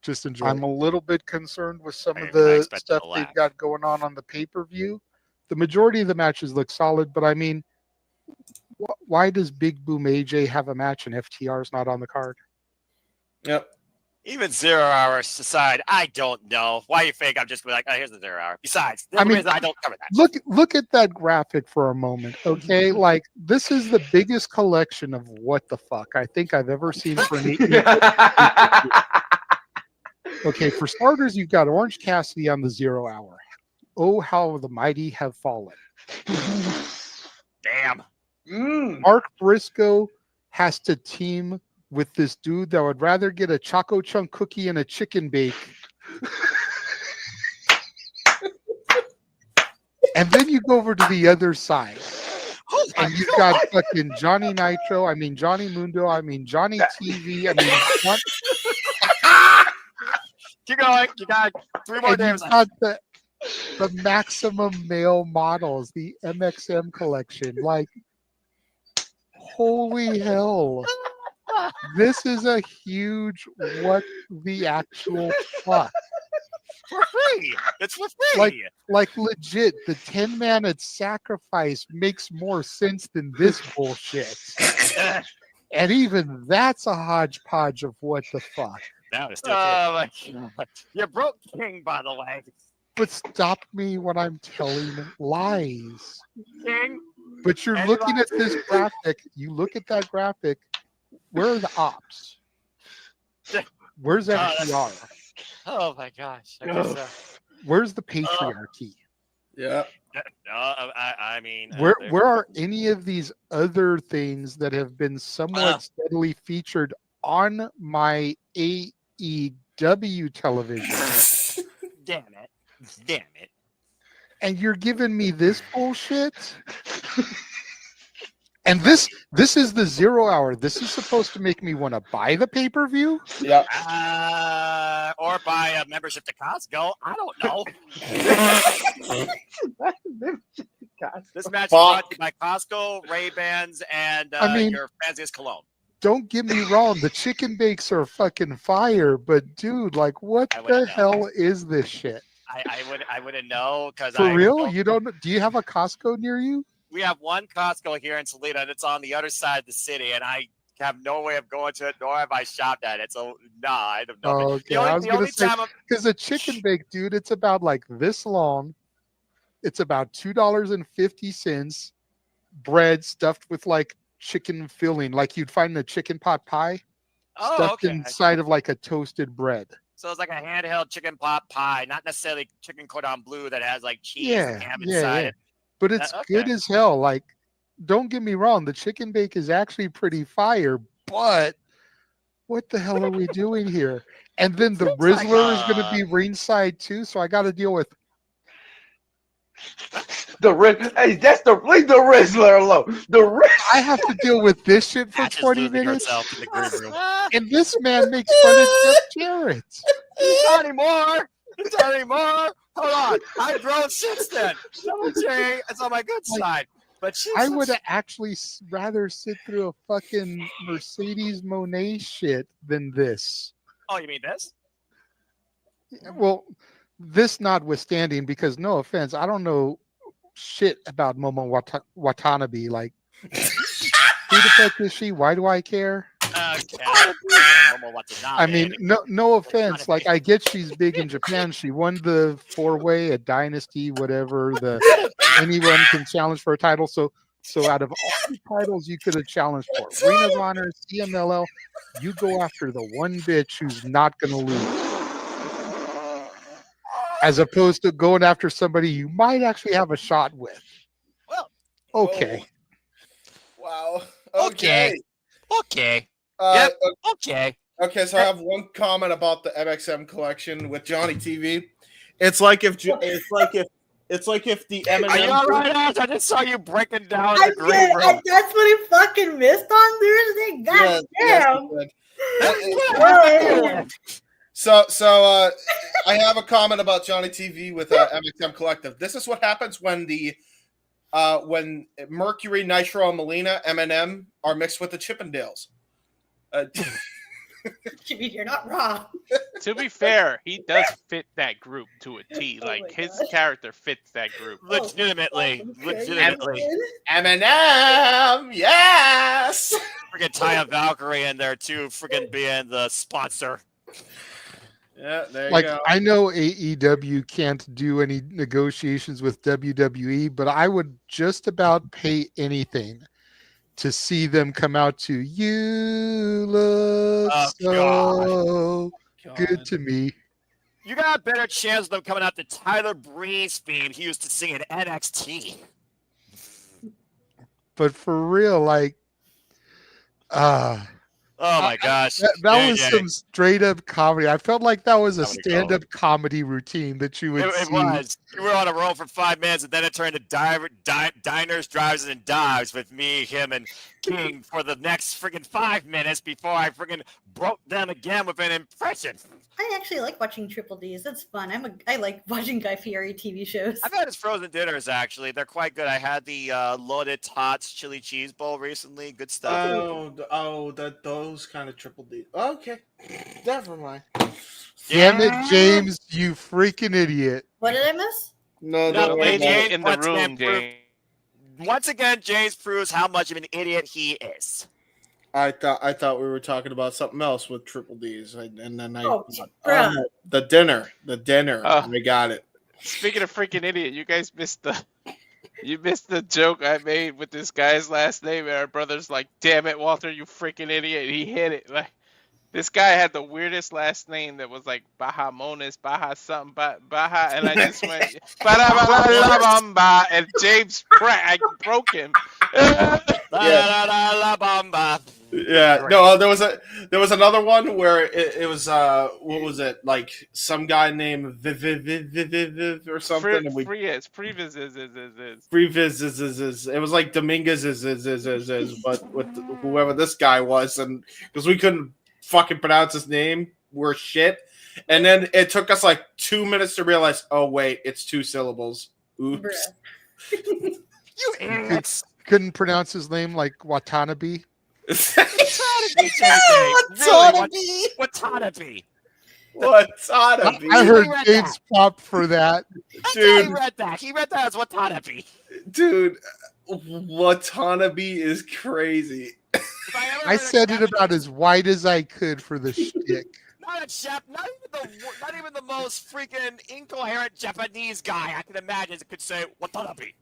Speaker 7: just enjoy. I'm a little bit concerned with some of
Speaker 14: I
Speaker 7: the
Speaker 14: expect
Speaker 7: stuff
Speaker 14: them to
Speaker 7: they've
Speaker 14: laugh.
Speaker 7: got going on the pay-per-view. The majority of the matches look solid, but I mean, why does Big Boom AJ have a match and FTR is not on the card?
Speaker 17: Yep.
Speaker 14: Even 0 hours aside, I don't know. Why you think I'm just gonna be like, oh, here's the 0 hour. Besides,
Speaker 7: I mean,
Speaker 14: I don't cover that.
Speaker 7: Look at that graphic for a moment, okay? Like, this is the biggest collection of what the fuck I think I've ever seen for an Okay, for starters, you've got Orange Cassidy on the 0 hour. Oh, how the mighty have fallen.
Speaker 14: Damn.
Speaker 7: Mark Briscoe has to team with this dude that would rather get a Choco Chunk cookie and a chicken bake. And then you go over to the other side. And you've got fucking Johnny Nitro, I mean Johnny Mundo, I mean Johnny TV, I mean
Speaker 14: Keep going. You got 3 more
Speaker 7: and
Speaker 14: days.
Speaker 7: you've got the maximum male models, the MXM collection. Like, holy hell. This is a huge what the actual fuck.
Speaker 14: For free. It's for free.
Speaker 7: Like legit, the 10-man at Sacrifice makes more sense than this bullshit. And even that's a hodgepodge of what the fuck.
Speaker 14: Now it's still my God. You broke King, by the way.
Speaker 7: But stop me when I'm telling lies.
Speaker 14: King.
Speaker 7: But you're looking at this graphic. You look at that graphic. Where are the ops? Where's FTR?
Speaker 14: Oh my gosh. I guess,
Speaker 7: Where's the patriarchy?
Speaker 17: Yeah.
Speaker 14: I mean,
Speaker 7: Where are any of these other things that have been somewhat steadily featured on my AEW television?
Speaker 14: Damn it.
Speaker 7: And you're giving me this bullshit? And this is the 0 hour. This is supposed to make me want to buy the pay-per-view?
Speaker 17: Yeah.
Speaker 14: Or buy a membership to Costco. I don't know. This match is brought to you by Costco, Ray-Bans, and
Speaker 7: I mean,
Speaker 14: your fanciest cologne.
Speaker 7: Don't get me wrong. The chicken bakes are fucking fire, but dude, like, what the hell is this shit?
Speaker 14: I wouldn't know because
Speaker 7: For real? You don't? Do you have a Costco near you?
Speaker 14: We have one Costco here in Toledo, and it's on the other side of the city, and I have no way of going to it, nor have I shopped at it. So, I don't know.
Speaker 7: Oh, okay. I was going to say, because a chicken bake, dude, it's about like this long. It's about $2.50, bread stuffed with like chicken filling, like you'd find in a chicken pot pie, stuffed inside of like a toasted bread.
Speaker 14: So it's like a handheld chicken pot pie, not necessarily chicken cordon bleu that has like cheese and ham inside it.
Speaker 7: But it's good as hell. Like, don't get me wrong, the chicken bake is actually pretty fire, but what the hell are we doing here? And then the Rizzler is going to be ringside too, so I got to deal with
Speaker 11: Hey, that's leave the Rizzler alone.
Speaker 7: I have to deal with this shit for 20 minutes.
Speaker 14: In the green room.
Speaker 7: And this man makes fun of Jeff Jarrett.
Speaker 14: Not anymore. Not anymore. Hold on. I've grown since then. It's on my good side. But
Speaker 7: I would actually rather sit through a fucking Mercedes Monet shit than this.
Speaker 14: Oh, you mean this?
Speaker 7: Well, this notwithstanding, because no offense, I don't know shit about Momo Watanabe. Like, who the fuck is she? Why do I care? I mean, no offense. Like, I get she's big in Japan. She won the 4-way at Dynasty, whatever. Anyone can challenge for a title. So out of all the titles you could have challenged for, Ring of Honor, CMLL, you go after the one bitch who's not going to lose. As opposed to going after somebody you might actually have a shot with.
Speaker 14: Well,
Speaker 7: okay.
Speaker 17: Wow.
Speaker 14: Okay. Okay. Okay.
Speaker 17: Okay, so I have one comment about the MXM collection with Johnny TV. It's like if the M&M.
Speaker 14: Are you all right, Ash? I just saw you breaking down
Speaker 18: I
Speaker 14: the green
Speaker 18: did.
Speaker 14: room.
Speaker 18: That's what he fucking missed on Thursday. God damn.
Speaker 17: So I have a comment about Johnny TV with MXM Collective. This is what happens when when Mercury, Nitro, and Melina, M&M, are mixed with the Chippendales.
Speaker 18: Jimmy, you're not wrong.
Speaker 16: To be fair, he does fit that group to a T. Like, his character fits that group.
Speaker 14: Legitimately.
Speaker 17: M&M, yes!
Speaker 14: Freaking Taya Valkyrie in there, too, freaking being the sponsor.
Speaker 17: Yeah, there you
Speaker 7: Like,
Speaker 17: go.
Speaker 7: I know AEW can't do any negotiations with WWE, but I would just about pay anything to see them come out to "You Look So Good to Me."
Speaker 14: You got a better chance of them coming out to Tyler Breeze theme he used to sing in NXT.
Speaker 7: But for real, like,
Speaker 14: oh my gosh.
Speaker 7: That was some straight up comedy. I felt like that was a stand up comedy routine that you would see.
Speaker 14: It was. You were on a roll for 5 minutes, and then it turned to diners, drives, and dives with me, him, and King for the next freaking 5 minutes before I freaking broke down again with an impression.
Speaker 18: I actually like watching Triple D's. That's fun. I like watching Guy Fieri TV shows.
Speaker 14: I've had his frozen dinners, actually. They're quite good. I had the loaded tots chili cheese bowl recently. Good stuff.
Speaker 17: Those kind of Triple D. Okay, never mind.
Speaker 7: Damn it, James, you freaking idiot.
Speaker 18: What did I miss?
Speaker 17: No,
Speaker 14: James,
Speaker 16: in the room, James.
Speaker 14: Once again, James proves how much of an idiot he is.
Speaker 17: I thought we were talking about something else with Triple D's, and then the dinner. I got it.
Speaker 16: Speaking of freaking idiot, you guys missed the joke I made with this guy's last name, and our brother's like, "Damn it, Walter, you freaking idiot!" He hit it. Like, this guy had the weirdest last name that was like Bahamones, Baha something, Baha, and I just went Ba-da-ba-da-la-bamba, and James I broke him.
Speaker 17: Yeah, no, there was another one where it was what was it, like some guy named Viv or something.
Speaker 16: Previz.
Speaker 17: It was like Dominguez but with whoever this guy was, and because we couldn't fucking pronounce his name, we're shit. And then it took us like 2 minutes to realize, oh wait, it's 2 syllables. Oops.
Speaker 14: You idiots.
Speaker 7: Couldn't pronounce his name like Watanabe.
Speaker 14: Watanabe.
Speaker 7: I heard James pop for that.
Speaker 14: Dude, he read that. He read that as Watanabe.
Speaker 17: Dude, Watanabe is crazy.
Speaker 7: I said it about as white as I could for the shtick.
Speaker 14: Not even the most freaking incoherent Japanese guy I can imagine could say Watanabe.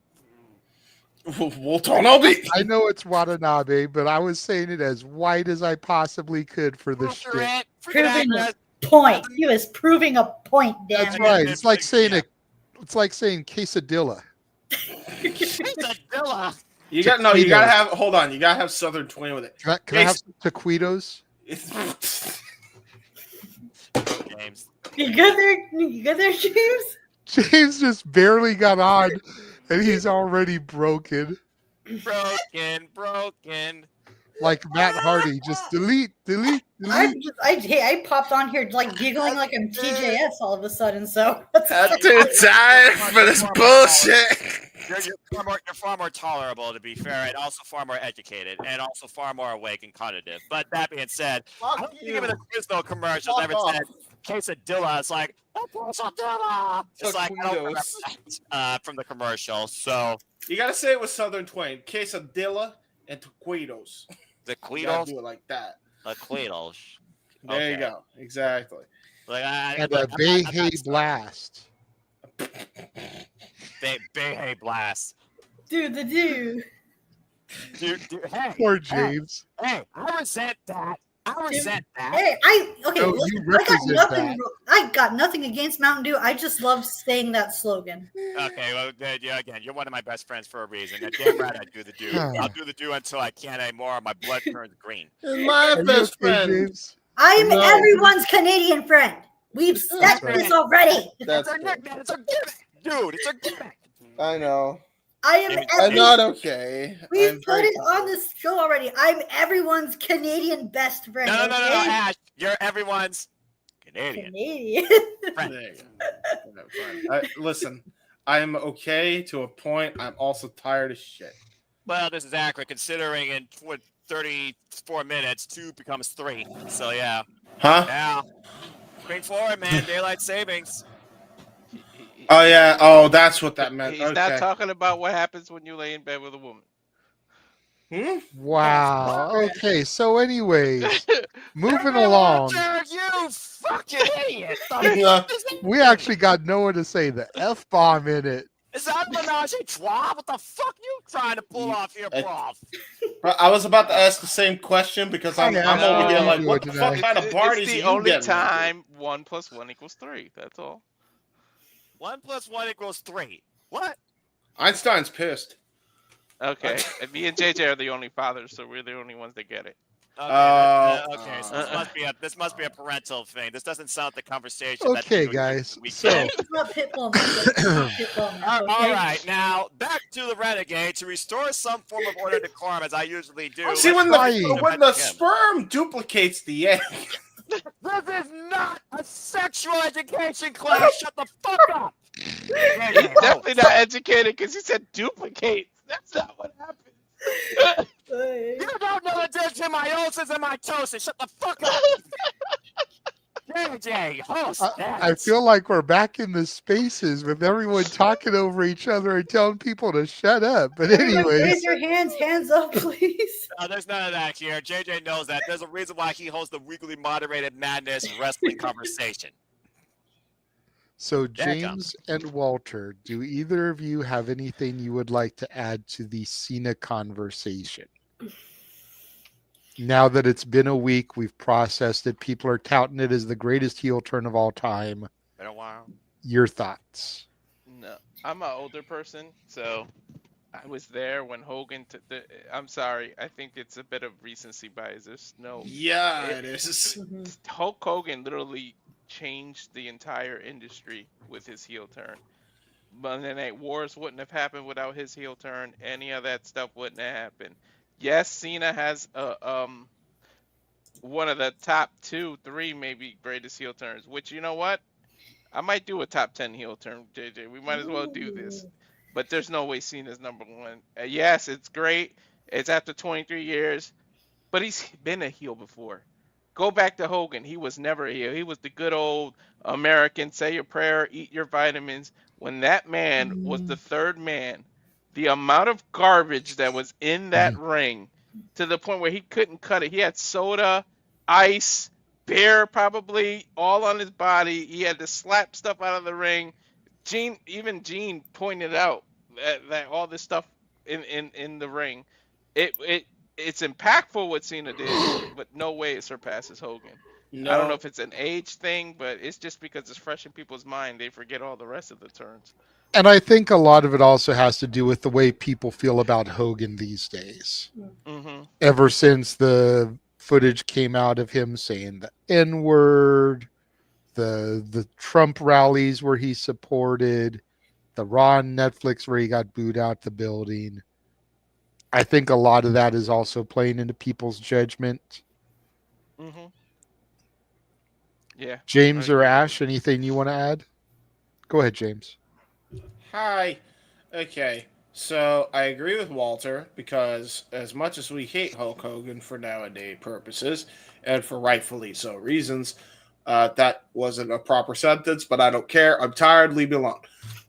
Speaker 17: Watanabe.
Speaker 7: I know it's Watanabe, but I was saying it as white as I possibly could for the shtick.
Speaker 18: Proving a point. He was proving a point, Dan.
Speaker 7: That's right. It's like saying quesadilla.
Speaker 14: Quesadilla.
Speaker 17: You gotta have. Hold on, you gotta have Southern twang with it.
Speaker 7: Can I have some taquitos?
Speaker 14: James.
Speaker 18: You good there, James?
Speaker 7: James just barely got on, and he's already broken.
Speaker 14: Broken.
Speaker 7: Like Matt Hardy, just delete.
Speaker 18: I popped on here like giggling like I'm TJS all of a sudden. So
Speaker 17: that's too time for this bullshit.
Speaker 14: you're far more tolerable, to be fair, and also far more educated, and also far more awake and cognitive. But that being said, I don't think even the Quizno commercials ever said quesadilla. It's like quesadilla. It's like I don't remember that, from the commercial. So
Speaker 17: you gotta say it with Southern twang. Quesadilla and taquitos.
Speaker 14: The
Speaker 17: You gotta
Speaker 14: Quitos.
Speaker 17: do it like that.
Speaker 14: The Quitos.
Speaker 17: There you go. Exactly.
Speaker 14: Like
Speaker 7: And a Bayhay Blast.
Speaker 14: Bayhay Blast.
Speaker 18: Dude, the dude.
Speaker 14: Dude, hey.
Speaker 7: Poor James.
Speaker 14: Hey, I resent that. I resent that.
Speaker 18: Hey, okay.
Speaker 7: No,
Speaker 18: Listen,
Speaker 7: you represent
Speaker 18: I got nothing against Mountain Dew. I just love saying that slogan.
Speaker 14: Okay, well, yeah, again, you're one of my best friends for a reason. Now, damn right I do the do. I'll do the do until I can't anymore or my blood turns green.
Speaker 17: My best friend.
Speaker 18: I'm everyone's Canadian friend. We've said this already.
Speaker 14: That's our nickname. It's a gimmick. Dude, it's a gimmick.
Speaker 17: I know.
Speaker 18: I'm
Speaker 17: not okay.
Speaker 18: We've put it on this show already. I'm everyone's Canadian best friend.
Speaker 14: No,
Speaker 18: okay?
Speaker 14: Ash. You're everyone's Canadian.
Speaker 17: Friend. Listen, I'm okay to a point. I'm also tired of shit.
Speaker 14: Well, this is accurate considering in 34 minutes, 2 becomes 3. So, yeah.
Speaker 17: Huh?
Speaker 14: Yeah. Bring forward, man. Daylight savings.
Speaker 17: Oh, yeah. Oh, that's what that meant.
Speaker 16: He's not talking about what happens when you lay in bed with a woman.
Speaker 7: Wow. Okay, so anyways, moving along.
Speaker 14: You fucking idiot.
Speaker 7: We actually got nowhere to say the F-bomb in it.
Speaker 14: Is that a menage a trois? What the fuck you trying to pull off here, prof?
Speaker 17: I was about to ask the same question because I'm over here like, what the fuck kind of parties
Speaker 16: It's the
Speaker 17: are you
Speaker 16: only
Speaker 17: getting?
Speaker 16: time 1 + 1 = 3. That's all.
Speaker 14: 1 + 1 = 3. What?
Speaker 17: Einstein's pissed.
Speaker 16: Okay, and me and JJ are the only fathers, so we're the only ones that get it.
Speaker 14: Okay, so this must be a parental thing. This doesn't sound like the conversation.
Speaker 7: Okay, guys. So,
Speaker 14: all right, now back to the Renegade to restore some form of order to decorum, as I usually do.
Speaker 17: See, when the sperm duplicates the egg.
Speaker 14: This is not a sexual education class. Shut the fuck up.
Speaker 16: He's definitely not educated because he said duplicate. That's not what happened.
Speaker 14: You don't know the difference between meiosis and mitosis. Shut the fuck up. JJ, host.
Speaker 7: I feel like we're back in the spaces with everyone talking over each other and telling people to shut up. But anyways,
Speaker 18: raise your hands up, please.
Speaker 14: There's none of that here. JJ knows that. There's a reason why he hosts the weekly moderated madness wrestling conversation.
Speaker 7: So James and Walter, do either of you have anything you would like to add to the Cena conversation? Now that it's been a week, we've processed it. People are touting it as the greatest heel turn of all time.
Speaker 14: Been a while.
Speaker 7: Your thoughts?
Speaker 16: No, I'm an older person, so I was there when Hogan. I'm sorry, I think it's a bit of recency bias. There's no.
Speaker 17: Yeah, it is.
Speaker 16: Hulk Hogan literally changed the entire industry with his heel turn. Monday Night Wars wouldn't have happened without his heel turn. Any of that stuff wouldn't have happened. Yes, Cena has one of the top 2, 3 maybe greatest heel turns. Which, you know what? I might do a top 10 heel turn, JJ. We might as well do this. But there's no way Cena's number 1. Yes, it's great. It's after 23 years. But he's been a heel before. Go back to Hogan. He was never a heel. He was the good old American, say your prayer, eat your vitamins. When that man was the third man, the amount of garbage that was in that ring to the point where he couldn't cut it. He had soda, ice, beer probably all on his body. He had to slap stuff out of the ring. Even Gene pointed out that all this stuff in the ring. It's impactful what Cena did, but no way it surpasses Hogan. No. I don't know if it's an age thing, but it's just because it's fresh in people's mind. They forget all the rest of the turns.
Speaker 7: And I think a lot of it also has to do with the way people feel about Hogan these days.
Speaker 16: Mm-hmm.
Speaker 7: Ever since the footage came out of him saying the N-word, the Trump rallies where he supported, the Raw on Netflix where he got booed out the building. I think a lot of that is also playing into people's judgment.
Speaker 16: Mm-hmm. Yeah.
Speaker 7: James or Ash, anything you want to add? Go ahead, James.
Speaker 17: Hi. Okay. So I agree with Walter because as much as we hate Hulk Hogan for nowadays purposes, and for rightfully so reasons, that wasn't a proper sentence, but I don't care. I'm tired. Leave me alone.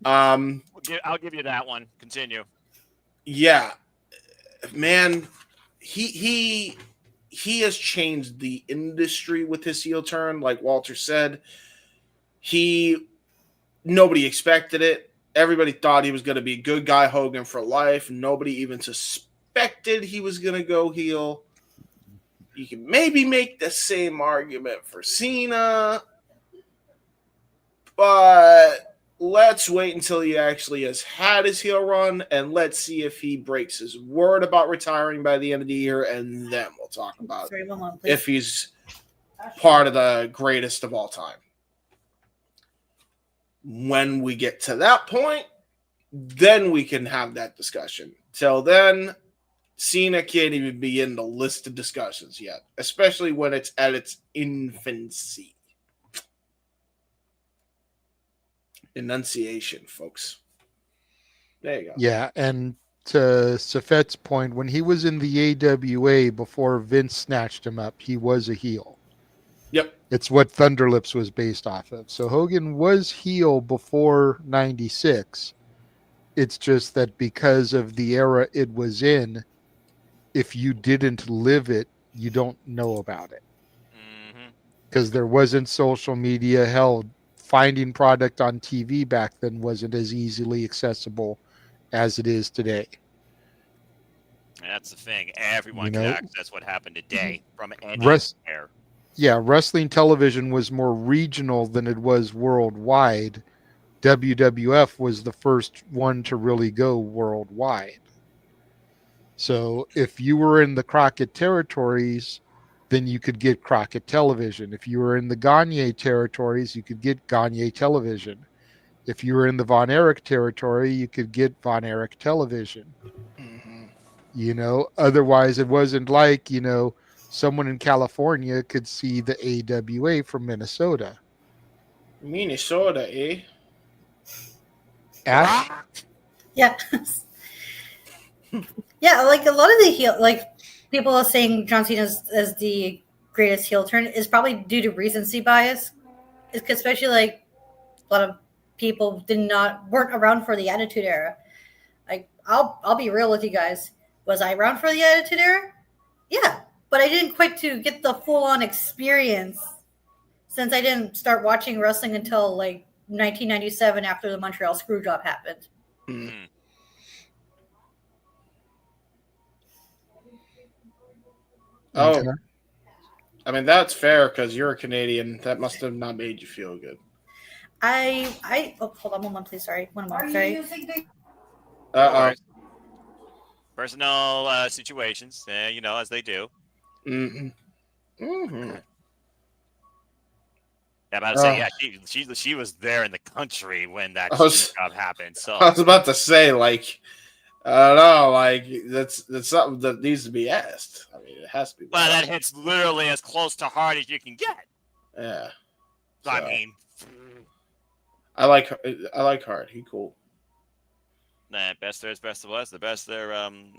Speaker 14: I'll give you that one. Continue.
Speaker 17: Yeah, man, he has changed the industry with his heel turn. Like Walter said, nobody expected it. Everybody thought he was going to be good guy Hogan for life. Nobody even suspected he was going to go heel. You can maybe make the same argument for Cena, but let's wait until he actually has had his heel run, and let's see if he breaks his word about retiring by the end of the year, and then we'll talk about if he's part of the greatest of all time. When we get to that point, then we can have that discussion. Till then, Cena can't even begin the list of discussions yet, especially when it's at its infancy. Enunciation, folks. There you go.
Speaker 7: Yeah, and to Safet's point, when he was in the AWA before Vince snatched him up, he was a heel.
Speaker 17: Yep.
Speaker 7: It's what Thunderlips was based off of. So Hogan was heel before 96. It's just that because of the era it was in, if you didn't live it, you don't know about it. Because there wasn't social media. Hell, finding product on TV back then wasn't as easily accessible as it is today.
Speaker 14: That's the thing. Everyone can access what happened today from anywhere.
Speaker 7: Yeah, wrestling television was more regional than it was worldwide. WWF was the first one to really go worldwide. So if you were in the Crockett territories, then you could get Crockett television. If you were in the Gagne territories, you could get Gagne television. If you were in the Von Erich territory, you could get Von Erich television. You know, otherwise it wasn't like, you know, someone in California could see the AWA from Minnesota.
Speaker 17: Minnesota, eh?
Speaker 7: Ash?
Speaker 18: Yeah. Yeah, like a lot of the heel, like people are saying John Cena as the greatest heel turn is probably due to recency bias. It's especially like a lot of people weren't around for the Attitude Era. Like I'll be real with you guys. Was I around for the Attitude Era? Yeah, but I didn't quite to get the full on experience since I didn't start watching wrestling until like 1997 after the Montreal Screwjob happened.
Speaker 17: Oh, I mean, that's fair because you're a Canadian. That must have not made you feel good.
Speaker 18: Oh, hold on one moment, please. Sorry. One moment. Sorry.
Speaker 17: Uh-oh.
Speaker 14: Personal situations, you know, as they do. Yeah, about to say, yeah, she was there in the country when that job happened. So
Speaker 17: I was about to say, like, I don't know, like that's something that needs to be asked. I mean, it has to be.
Speaker 14: Well, that hits literally as close to hard as you can get.
Speaker 17: Yeah.
Speaker 14: So, I mean,
Speaker 17: I like Hart. He cool.
Speaker 14: Nah, best there is, best of us, the best there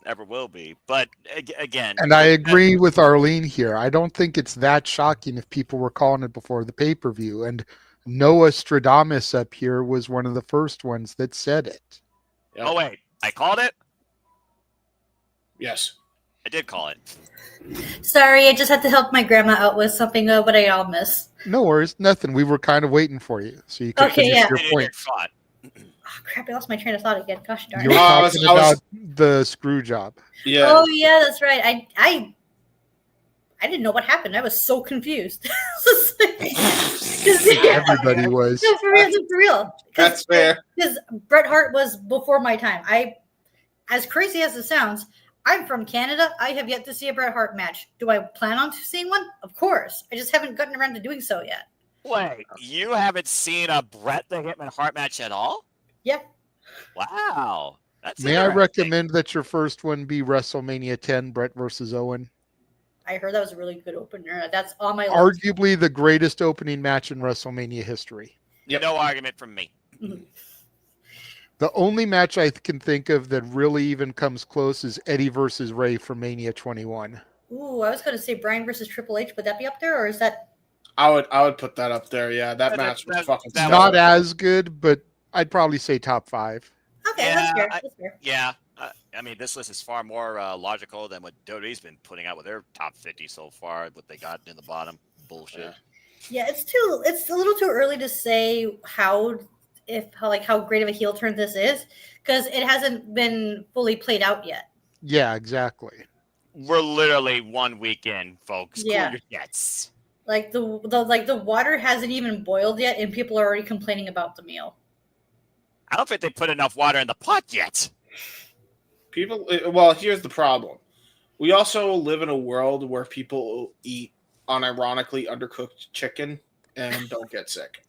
Speaker 14: ever will be. But again,
Speaker 7: and I agree with Arlene here. I don't think it's that shocking if people were calling it before the pay-per-view. And Noah Stradamus up here was one of the first ones that said it.
Speaker 17: Yep.
Speaker 14: Oh wait, I called it?
Speaker 17: Yes.
Speaker 14: I did call it.
Speaker 18: Sorry, I just had to help my grandma out with something what I all miss.
Speaker 7: No worries, nothing. We were kind of waiting for you, so you could finish your point.
Speaker 18: Oh, crap, I lost my train of thought again. Gosh darn
Speaker 7: You were talking about the screw job.
Speaker 17: Yeah.
Speaker 18: Oh yeah, that's right. I didn't know what happened. I was so confused.
Speaker 7: Everybody was.
Speaker 18: No, for real.
Speaker 17: That's fair.
Speaker 18: Because Bret Hart was before my time. As crazy as it sounds, I'm from Canada. I have yet to see a Bret Hart match. Do I plan on seeing one? Of course. I just haven't gotten around to doing so yet.
Speaker 14: Wait, you haven't seen a Bret the Hitman Hart match at all?
Speaker 18: Yeah.
Speaker 14: Wow. That's
Speaker 7: May I recommend that your first one be WrestleMania 10, Bret versus Owen?
Speaker 18: I heard that was a really good opener. That's on my list.
Speaker 7: Arguably the greatest opening match in WrestleMania history.
Speaker 14: No argument from me.
Speaker 7: The only match I can think of that really even comes close is Eddie versus Rey for Mania 21.
Speaker 18: Ooh, I was going to say Bryan versus Triple H. Would that be up there, or is that?
Speaker 17: I would put that up there. Yeah, that match was fucking.
Speaker 7: Not as good, but I'd probably say top 5.
Speaker 18: Okay, that's fair. That's fair.
Speaker 14: Yeah. I mean, this list is far more logical than what WWE's been putting out with their top 50 so far. What they got in the bottom, bullshit.
Speaker 18: Yeah, it's a little too early to say how great of a heel turn this is, because it hasn't been fully played out yet.
Speaker 7: Yeah, exactly.
Speaker 14: We're literally 1 week in, folks.
Speaker 18: Yeah.
Speaker 14: Cool your jets.
Speaker 18: Like the water hasn't even boiled yet, and people are already complaining about the meal.
Speaker 14: I don't think they put enough water in the pot yet.
Speaker 17: Well, here's the problem. We also live in a world where people eat unironically undercooked chicken and don't get sick.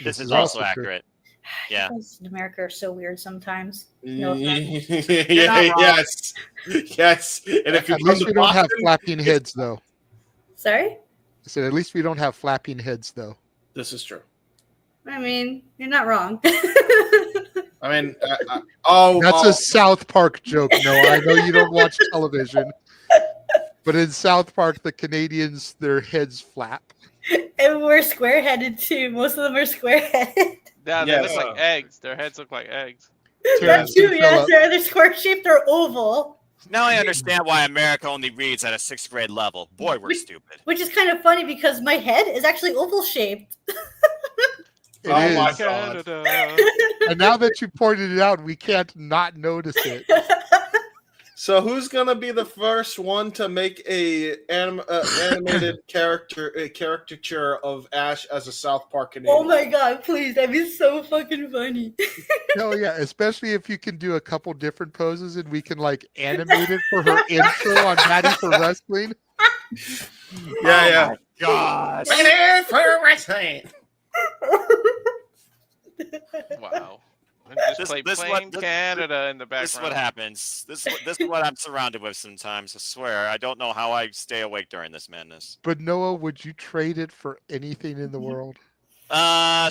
Speaker 14: This is also accurate.
Speaker 18: Yeah. In America are so weird sometimes. No
Speaker 17: Yes. And if
Speaker 7: at least we don't have flapping heads, though.
Speaker 18: Sorry?
Speaker 7: I said, at least we don't have flapping heads, though.
Speaker 17: This is true.
Speaker 18: I mean, you're not wrong.
Speaker 17: I mean,
Speaker 7: that's a South Park joke, Noah. I know you don't watch television, but in South Park, the Canadians, their heads flap.
Speaker 18: And we're square-headed too. Most of them are square-headed.
Speaker 16: Yeah, they look like eggs. Their heads look like eggs.
Speaker 18: That too, yes. They're square-shaped or oval.
Speaker 14: Now I understand why America only reads at a 6th grade level. Boy, we're stupid.
Speaker 18: Which is kind of funny because my head is actually oval-shaped.
Speaker 7: It
Speaker 17: oh
Speaker 7: is.
Speaker 17: my God.
Speaker 7: And now that you pointed it out, we can't not notice it.
Speaker 17: So who's gonna be the first one to make a animated caricature of Ash as a South Park Canadian?
Speaker 18: Oh my God, please. That'd be so fucking funny.
Speaker 7: No, yeah, especially if you can do a couple different poses and we can like animate it for her intro on Maddie for Wrestling.
Speaker 17: Yeah.
Speaker 14: Gosh.
Speaker 17: Ready for wrestling.
Speaker 16: Wow. Just play plain Canada in the background.
Speaker 14: This is what happens. This is what I'm surrounded with sometimes. I swear. I don't know how I stay awake during this madness.
Speaker 7: But Noah, would you trade it for anything in the world?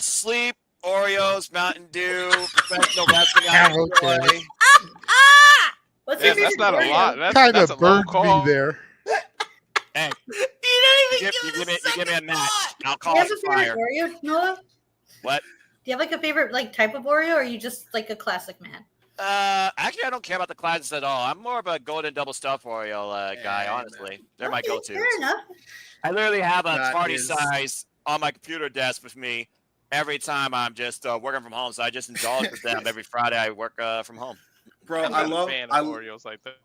Speaker 14: Sleep, Oreos, Mountain Dew, professional wrestling.
Speaker 7: Okay.
Speaker 18: What's
Speaker 16: Yeah, that's not a lot.
Speaker 7: Kind
Speaker 16: That's
Speaker 7: of
Speaker 16: a low
Speaker 7: burned
Speaker 16: call.
Speaker 7: me there.
Speaker 14: Hey,
Speaker 18: You
Speaker 14: you give me a match. I'll
Speaker 18: Do
Speaker 14: call
Speaker 18: you have
Speaker 14: it
Speaker 18: a favorite
Speaker 14: fire.
Speaker 18: Oreo, Noah?
Speaker 14: What?
Speaker 18: Do you have like a favorite type of Oreo, or are you just like a classic man?
Speaker 14: Actually, I don't care about the classics at all. I'm more of a golden double stuffed Oreo guy, honestly. They're my go-tos.
Speaker 18: Fair enough.
Speaker 14: I literally have a
Speaker 17: That
Speaker 14: party
Speaker 17: is-
Speaker 14: size on my computer desk with me every time I'm just working from home. So I just indulge with them every Friday. I work from home.
Speaker 17: Bro,
Speaker 16: I'm not a fan of Oreos like that.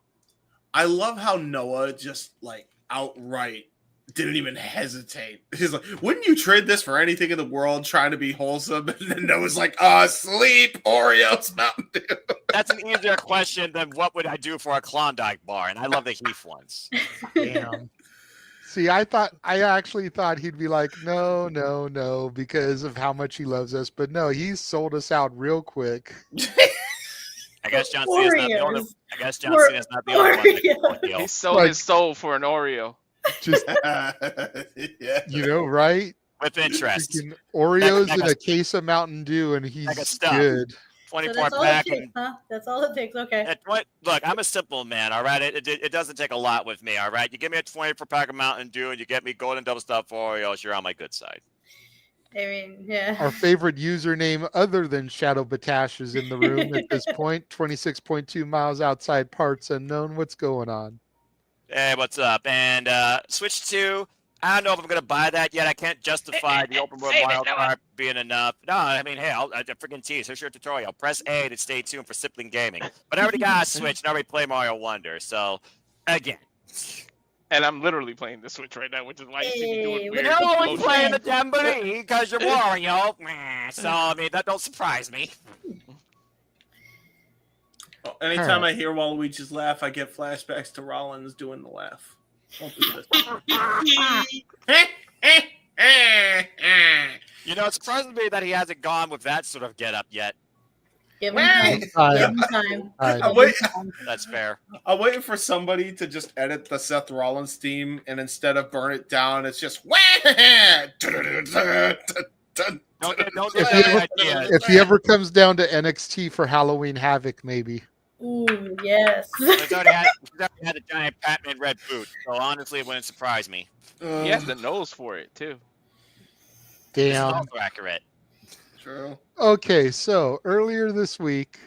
Speaker 17: I love how Noah just like outright didn't even hesitate. He's like, wouldn't you trade this for anything in the world trying to be wholesome? And then Noah's like, sleep, Oreos, Mountain Dew.
Speaker 14: That's an easier question than what would I do for a Klondike bar, and I love the Heath ones.
Speaker 7: Damn. See, I actually thought he'd be like, no, because of how much he loves us. But no, he sold us out real quick.
Speaker 14: I guess John Cena's not the only. I guess John Cena's not the only one. That can
Speaker 16: He sold his soul for an Oreo.
Speaker 7: Just,
Speaker 17: Yeah.
Speaker 7: you know, right?
Speaker 14: With interest.
Speaker 7: Freaking Oreos
Speaker 14: Mega-
Speaker 7: and a case of Mountain Dew, and he's
Speaker 14: Mega stuff.
Speaker 7: good.
Speaker 18: So
Speaker 14: 24
Speaker 18: that's all
Speaker 14: pack.
Speaker 18: it takes, huh? That's all it takes. Okay.
Speaker 14: Look, I'm a simple man, all right? It doesn't take a lot with me, all right? You give me a 24 pack of Mountain Dew and you get me golden double stuffed Oreos, you're on my good side.
Speaker 18: I mean, yeah.
Speaker 7: Our favorite username other than Shadow Batash is in the room at this point. 26.2 miles outside parts unknown. What's going on?
Speaker 14: Hey, what's up? And switch to, I don't know if I'm going to buy that yet. I can't justify the open world wild card being enough. No, I mean, hey, I freaking tease. Here's your tutorial. Press A to stay tuned for Sibling Gaming. But I already got a Switch and I already play Mario Wonder. So, again.
Speaker 16: And I'm literally playing the Switch right now, which is why you see me doing weird.
Speaker 14: You're always
Speaker 16: motions.
Speaker 14: playing the Jamboree because you're Wario. So, I mean, that don't surprise me.
Speaker 17: Well, anytime I hear Waluigi's laugh, I get flashbacks to Rollins doing the laugh. Won't do this.
Speaker 14: You know, it surprises me that he hasn't gone with that sort of get-up yet.
Speaker 18: Give him time. Give him time.
Speaker 14: That's fair.
Speaker 17: I'm waiting for somebody to just edit the Seth Rollins theme, and instead of burn it down, it's just
Speaker 14: Don't get
Speaker 7: If he ever comes down to NXT for Halloween Havoc, maybe.
Speaker 18: Ooh, yes.
Speaker 14: He's already had a giant Batman red boot, so honestly, it wouldn't surprise me.
Speaker 16: He has the nose for it too.
Speaker 14: This is
Speaker 7: Damn.
Speaker 14: also accurate.
Speaker 17: True.
Speaker 7: Okay, so earlier this week,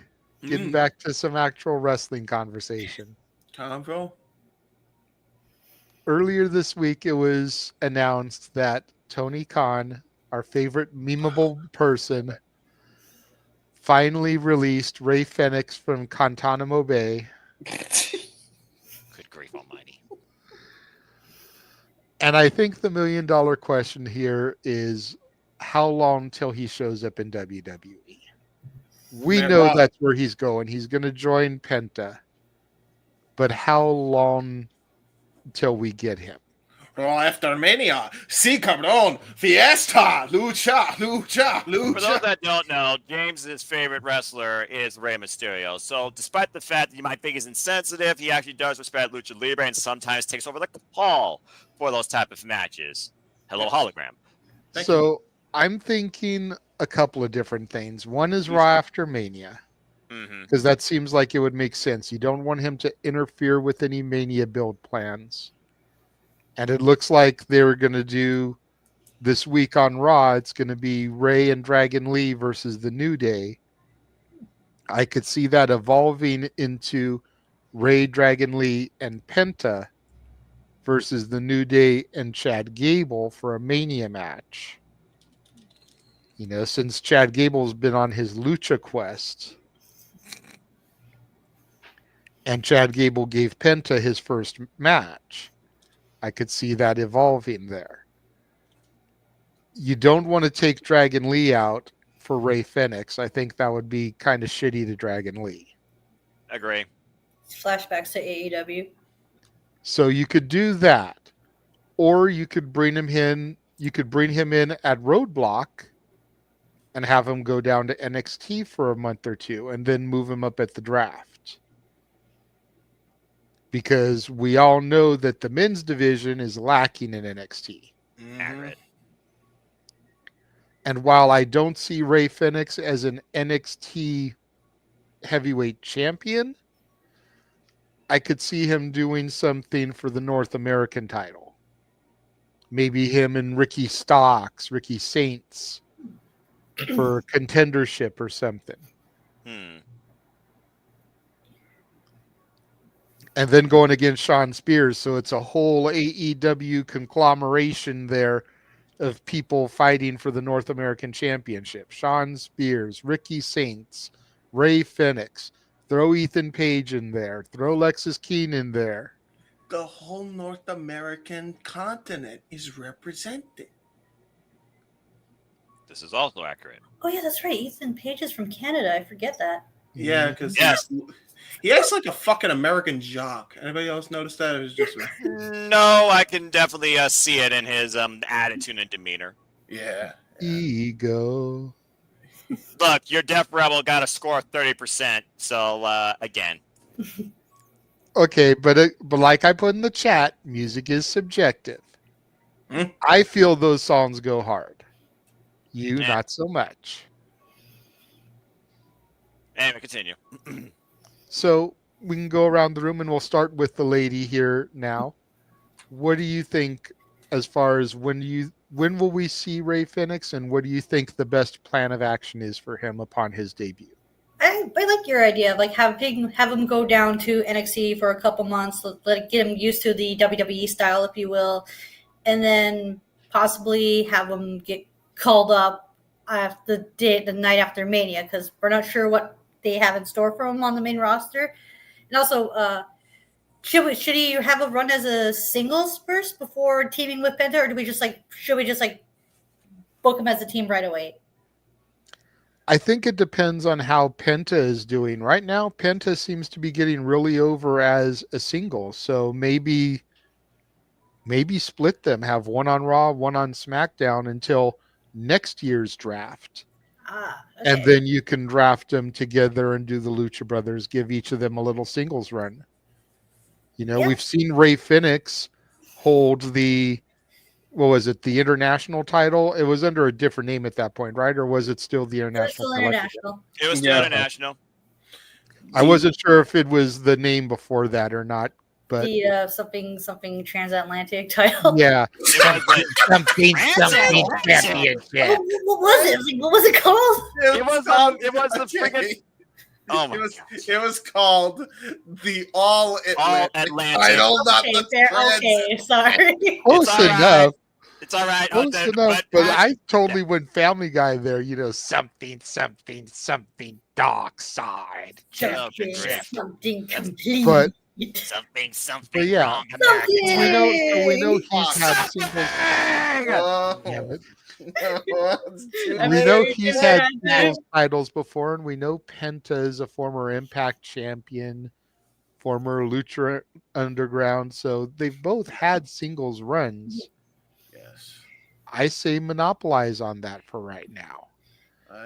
Speaker 7: getting back to some actual wrestling conversation.
Speaker 17: Convo?
Speaker 7: Earlier this week, it was announced that Tony Khan, our favorite memeable person, finally released Rey Fenix from Guantanamo Bay.
Speaker 14: Good grief almighty.
Speaker 7: And I think the $1 million question here is how long till he shows up in WWE? We know that's where he's going. He's going to join Penta. But how long till we get him?
Speaker 17: Well, after Mania, si cabrón, fiesta, lucha.
Speaker 14: For those that don't know, James's favorite wrestler is Rey Mysterio. So despite the fact that you might think he's insensitive, he actually does respect Lucha Libre and sometimes takes over the call for those type of matches. Hello, hologram.
Speaker 7: So I'm thinking a couple of different things. One is Raw after Mania, because that seems like it would make sense. You don't want him to interfere with any Mania build plans. And it looks like they were going to do this week on Raw. It's going to be Rey and Dragon Lee versus the New Day. I could see that evolving into Rey, Dragon Lee, and Penta versus the New Day and Chad Gable for a Mania match. You know, since Chad Gable's been on his Lucha quest. And Chad Gable gave Penta his first match. I could see that evolving there. You don't want to take Dragon Lee out for Rey Fenix. I think that would be kind of shitty to Dragon Lee.
Speaker 14: Agree.
Speaker 18: Flashbacks to AEW.
Speaker 7: So you could do that. Or you could bring him in. You could bring him in at Roadblock and have him go down to NXT for a month or two and then move him up at the draft. Because we all know that the men's division is lacking in NXT.
Speaker 14: Accurate.
Speaker 7: And while I don't see Rey Fenix as an NXT heavyweight champion, I could see him doing something for the North American title. Maybe him and Ricky Saints for contendership or something. And then going against Sean Spears. So it's a whole AEW conglomeration there of people fighting for the North American Championship. Sean Spears, Ricky Saints, Rey Fenix. Throw Ethan Page in there. Throw Lexis Keane in there.
Speaker 17: The whole North American continent is represented.
Speaker 14: This is also accurate.
Speaker 18: Oh yeah, that's right. Ethan Page is from Canada. I forget that.
Speaker 17: Yeah, because he acts like a fucking American jock. Anybody else notice that? It was just
Speaker 14: No, I can definitely see it in his attitude and demeanor.
Speaker 17: Yeah.
Speaker 7: Ego.
Speaker 14: Look, your Def Rebel got a score of 30%. So again.
Speaker 7: Okay, but like I put in the chat, music is subjective. I feel those songs go hard. You, not so much.
Speaker 14: Anyway, continue.
Speaker 7: So we can go around the room and we'll start with the lady here now. What do you think as far as when will we see Rey Fenix, and what do you think the best plan of action is for him upon his debut?
Speaker 18: I like your idea of like have him go down to NXT for a couple months, get him used to the WWE style, if you will, and then possibly have him get called up the night after Mania, because we're not sure what they have in store for him on the main roster. And also, should he have a run as a singles first before teaming with Penta, or should we just book him as a team right away?
Speaker 7: I think it depends on how Penta is doing. Right now, Penta seems to be getting really over as a single. So maybe split them, have one on Raw, one on SmackDown until next year's draft.
Speaker 18: Okay.
Speaker 7: And then you can draft them together and do the Lucha Brothers, give each of them a little singles run. You know, we've seen Rey Fenix hold the what was it? The international title? It was under a different name at that point, right? Or was it still the international?
Speaker 18: International.
Speaker 14: It was still international.
Speaker 7: I wasn't sure if it was the name before that or not, but
Speaker 18: The something transatlantic title.
Speaker 7: yeah,
Speaker 14: something championship.
Speaker 18: What was it? What was it called?
Speaker 14: It was the friggin'. Oh my
Speaker 17: it was called the All Atlantic title, not
Speaker 18: Okay,
Speaker 17: the
Speaker 18: fair.
Speaker 17: Trans.
Speaker 18: Okay, sorry.
Speaker 7: close enough.
Speaker 14: It's all right.
Speaker 7: Close enough, but I totally went Family Guy there. You know, something dark side
Speaker 18: Something complete.
Speaker 7: But
Speaker 14: something.
Speaker 7: But yeah, we know he's had singles. Damn it. We know he's had singles titles before, and we know Penta is a former Impact champion, former Lucha Underground, so they've both had singles runs.
Speaker 17: Yes,
Speaker 7: I say monopolize on that for right now.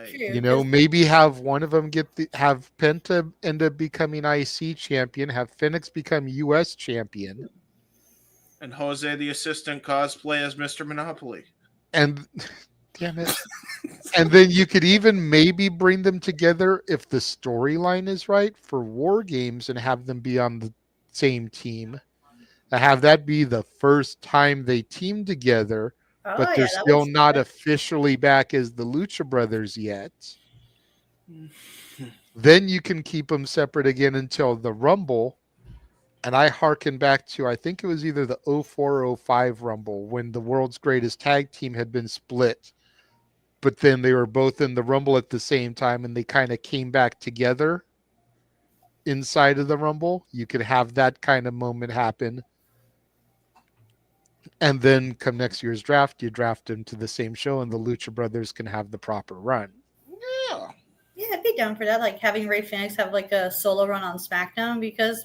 Speaker 18: True,
Speaker 7: You know, maybe have one of them have Penta end up becoming IC champion, have Fenix become US champion,
Speaker 17: and Jose the assistant cosplay as Mr. Monopoly.
Speaker 7: and damn it. And then you could even maybe bring them together if the storyline is right for War Games and have them be on the same team. Have that be the first time they team together, but they're still not officially back as the Lucha Brothers yet. Then you can keep them separate again until the Rumble. And I hearken back to, I think it was either the 04-05 Rumble when the world's greatest tag team had been split, but then they were both in the Rumble at the same time and they kind of came back together inside of the Rumble. You could have that kind of moment happen. And then come next year's draft, you draft them to the same show and the Lucha Brothers can have the proper run.
Speaker 18: Yeah, I'd be down for that. Like having Rey Fenix have like a solo run on SmackDown, because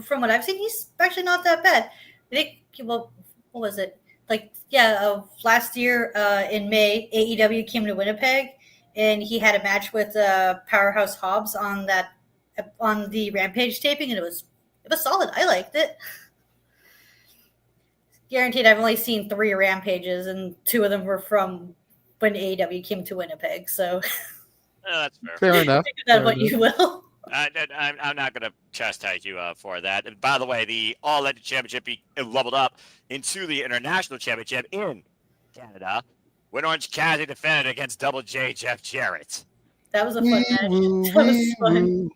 Speaker 18: from what I've seen, he's actually not that bad. I think, well, what was it? Like, last year in May, AEW came to Winnipeg, and he had a match with Powerhouse Hobbs on the Rampage taping, and it was solid. I liked it. Guaranteed, I've only seen 3 Rampages, and 2 of them were from when AEW came to Winnipeg. So
Speaker 14: that's fair.
Speaker 7: Fair enough.
Speaker 18: Think of that what you will.
Speaker 14: I'm not going to chastise you for that. And by the way, the All Atlantic Championship leveled up into the International Championship in Canada when Orange Cassidy defended against Double J Jeff Jarrett.
Speaker 18: That was a fun match. That was fun.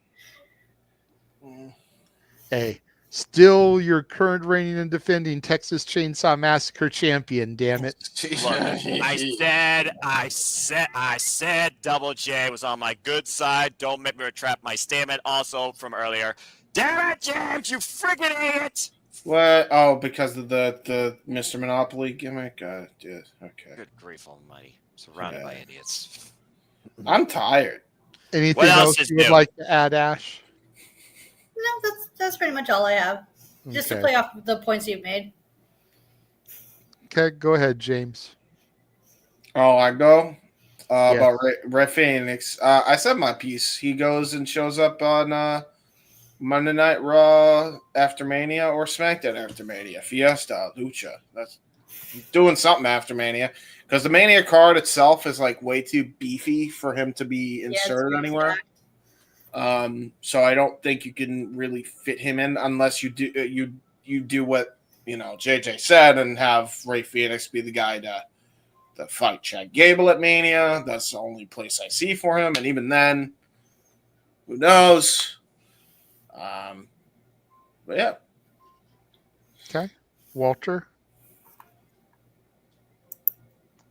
Speaker 7: Hey, still your current reigning and defending Texas Chainsaw Massacre champion, damn it.
Speaker 14: Look, I said Double J was on my good side. Don't make me retract my statement also from earlier. Damn it, James, you friggin' idiot!
Speaker 17: What? Oh, because of the Mr. Monopoly gimmick? Yeah, okay.
Speaker 14: Good grief almighty. Surrounded by idiots.
Speaker 17: I'm tired.
Speaker 7: Anything else you would like to add, Ash?
Speaker 18: No, that's pretty much all I have. Just to
Speaker 7: Okay.
Speaker 18: play off the points you've made.
Speaker 7: Okay, go ahead, James.
Speaker 17: Oh, I go?
Speaker 7: Yeah.
Speaker 17: About Rey Fenix. I said my piece. He goes and shows up on Monday Night Raw after Mania or SmackDown after Mania. Fiesta, Lucha. That's doing something after Mania. Because the Mania card itself is like way too beefy for him to be inserted anywhere. So I don't think you can really fit him in unless you do what JJ said and have Rey Fenix be the guy to fight Chad Gable at Mania. That's the only place I see for him, and even then, who knows? But yeah.
Speaker 7: Okay, Walter.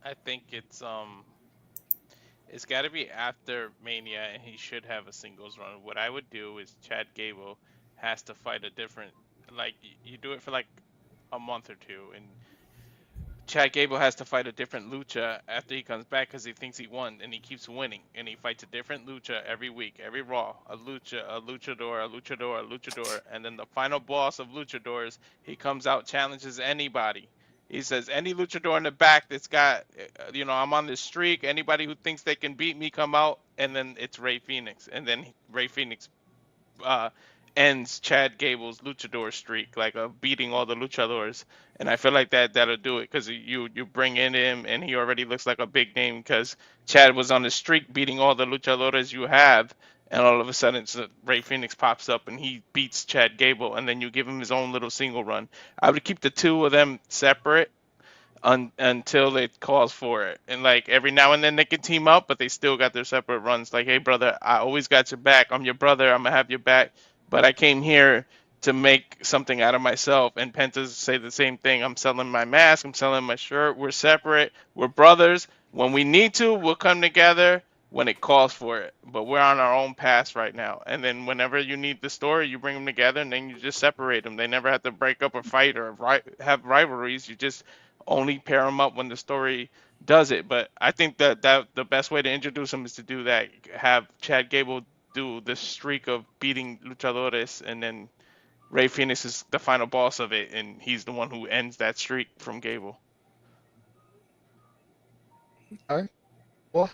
Speaker 16: I think it's got to be after Mania, and he should have a singles run. What I would do is Chad Gable has to fight a different, like you do it for like a month or two, and Chad Gable has to fight a different lucha after he comes back because he thinks he won, and he keeps winning, and he fights a different lucha every week, every Raw, a luchador, and then the final boss of luchadors, he comes out, challenges anybody. He says, any luchador in the back that's got, I'm on this streak, anybody who thinks they can beat me, come out, and then it's Rey Fenix. And then Rey Fenix ends Chad Gable's luchador streak, like of beating all the luchadors. And I feel like that'll do it because you bring in him and he already looks like a big name because Chad was on the streak beating all the luchadores you have, and all of a sudden Rey Fenix pops up and he beats Chad Gable, and then you give him his own little single run. I would keep the two of them separate until it calls for it. And like every now and then they can team up, but they still got their separate runs. Like, hey brother, I always got your back. I'm your brother. I'm gonna have your back. But I came here to make something out of myself. And Pentas say the same thing. I'm selling my mask. I'm selling my shirt. We're separate. We're brothers. When we need to, we'll come together when it calls for it. But we're on our own path right now. And then whenever you need the story, you bring them together, and then you just separate them. They never have to break up or fight or have rivalries. You just only pair them up when the story does it. But I think that the best way to introduce them is to do that. Have Chad Gable do the streak of beating luchadores, and then Rey Fenix is the final boss of it, and he's the one who ends that streak from Gable.
Speaker 7: Okay. Well.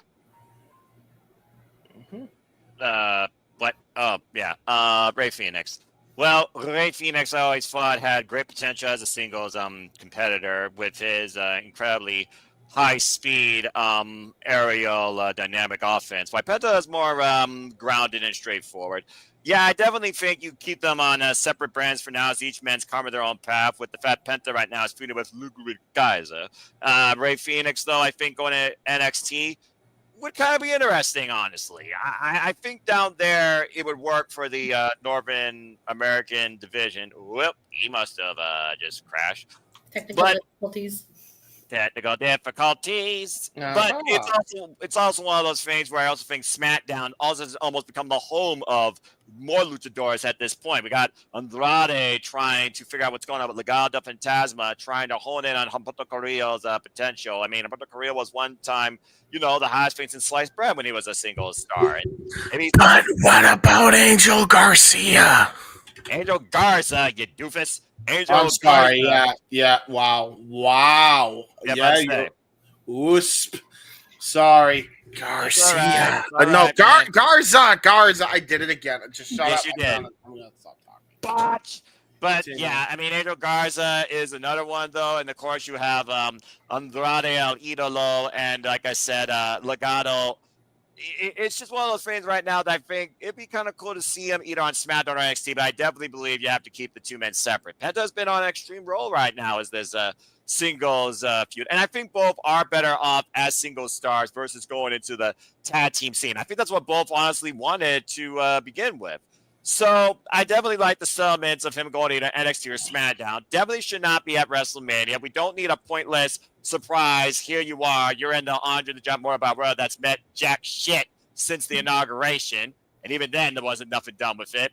Speaker 14: What? Oh, yeah. Rey Fenix. Well, Rey Fenix I always thought had great potential as a singles competitor with his incredibly high-speed aerial dynamic offense. While Penta is more grounded and straightforward. Yeah, I definitely think you keep them on separate brands for now as each man's carving their own path. With the Fat Penta right now is feuding with Ludwig Kaiser. Rey Fenix, though, I think going to NXT would kind of be interesting, honestly. I think down there it would work for the Northern American division. Whoop, he must have just crashed.
Speaker 18: Technical difficulties.
Speaker 14: Technical difficulties. But it's also one of those things where I also think SmackDown also has almost become the home of more luchadors at this point. We got Andrade trying to figure out what's going on with Legado del Fantasma, trying to hone in on Humberto Carrillo's potential. I mean, Humberto Carrillo was one time, the highest things in sliced bread when he was a single star.
Speaker 17: But what about Angel Garcia?
Speaker 14: Angel Garza, you doofus. Angel
Speaker 17: I'm sorry.
Speaker 14: Garza.
Speaker 17: Yeah. Wow.
Speaker 14: Yeah.
Speaker 17: Oosp. Sorry. Garcia. No, Garza. I did it again. Just shut up.
Speaker 14: Yes, you did.
Speaker 17: I'm gonna stop talking.
Speaker 14: Botch. But yeah, I mean, Angel Garza is another one, though. And of course, you have Andrade El Idolo. And like I said, Legado. It's just one of those things right now that I think it'd be kind of cool to see him either on SmackDown or NXT, but I definitely believe you have to keep the two men separate. Penta's been on an extreme roll right now as this singles feud, and I think both are better off as single stars versus going into the tag team scene. I think that's what both honestly wanted to begin with. So I definitely like the settlements of him going to NXT or SmackDown. Definitely should not be at WrestleMania. We don't need a pointless surprise. Here you are. You're in the Andre the Giant Mortal World that's met jack shit since the inauguration. And even then, there wasn't nothing done with it.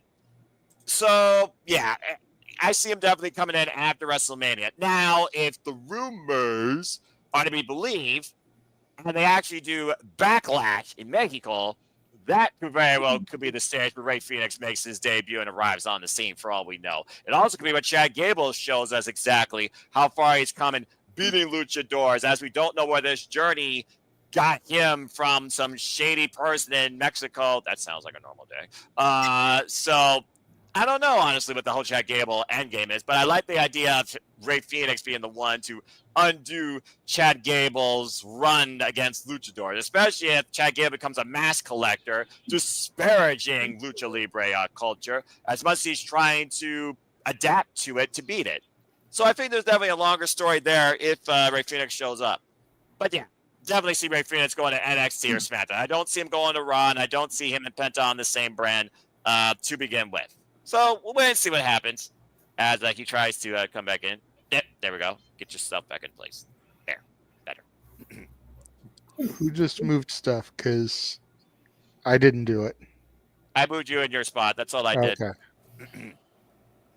Speaker 14: So, yeah, I see him definitely coming in after WrestleMania. Now, if the rumors are to be believed, and they actually do Backlash in Mexico, that could very well could be the stage where Rey Fenix makes his debut and arrives on the scene for all we know. It also could be what Chad Gable shows us exactly how far he's coming beating luchadors, as we don't know where this journey got him from some shady person in Mexico. That sounds like a normal day. So I don't know, honestly, what the whole Chad Gable endgame is, but I like the idea of Rey Fenix being the one to undo Chad Gable's run against luchadors, especially if Chad Gable becomes a mask collector, disparaging Lucha Libre culture, as much as he's trying to adapt to it to beat it. So I think there's definitely a longer story there if Rey Fenix shows up. But yeah, definitely see Rey Fenix going to NXT or SmackDown. I don't see him going to Raw, and I don't see him and Penta on the same brand to begin with. So we'll wait and see what happens as he tries to come back in. Yep, there we go. Get yourself back in place. There, better.
Speaker 7: Who just moved stuff? Because I didn't do it.
Speaker 14: I moved you in your spot. That's all I did.
Speaker 7: Okay.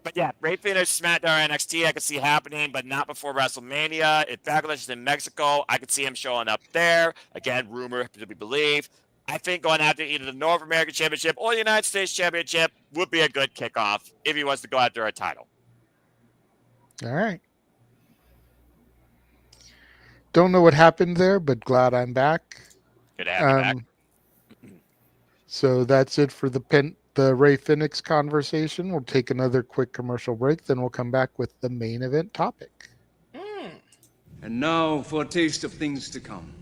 Speaker 14: But yeah, Rey Fenix, SmackDown, NXT, I could see happening, but not before WrestleMania. If Backlash is in Mexico, I could see him showing up there. Again, rumor to be believed. I think going after either the North American Championship or the United States Championship would be a good kickoff if he wants to go after a title.
Speaker 7: All right. Don't know what happened there, but glad I'm back.
Speaker 14: Good to have you back.
Speaker 7: So that's it for the the Rey Fenix conversation. We'll take another quick commercial break, then we'll come back with the main event topic.
Speaker 15: And now for a taste of things to come.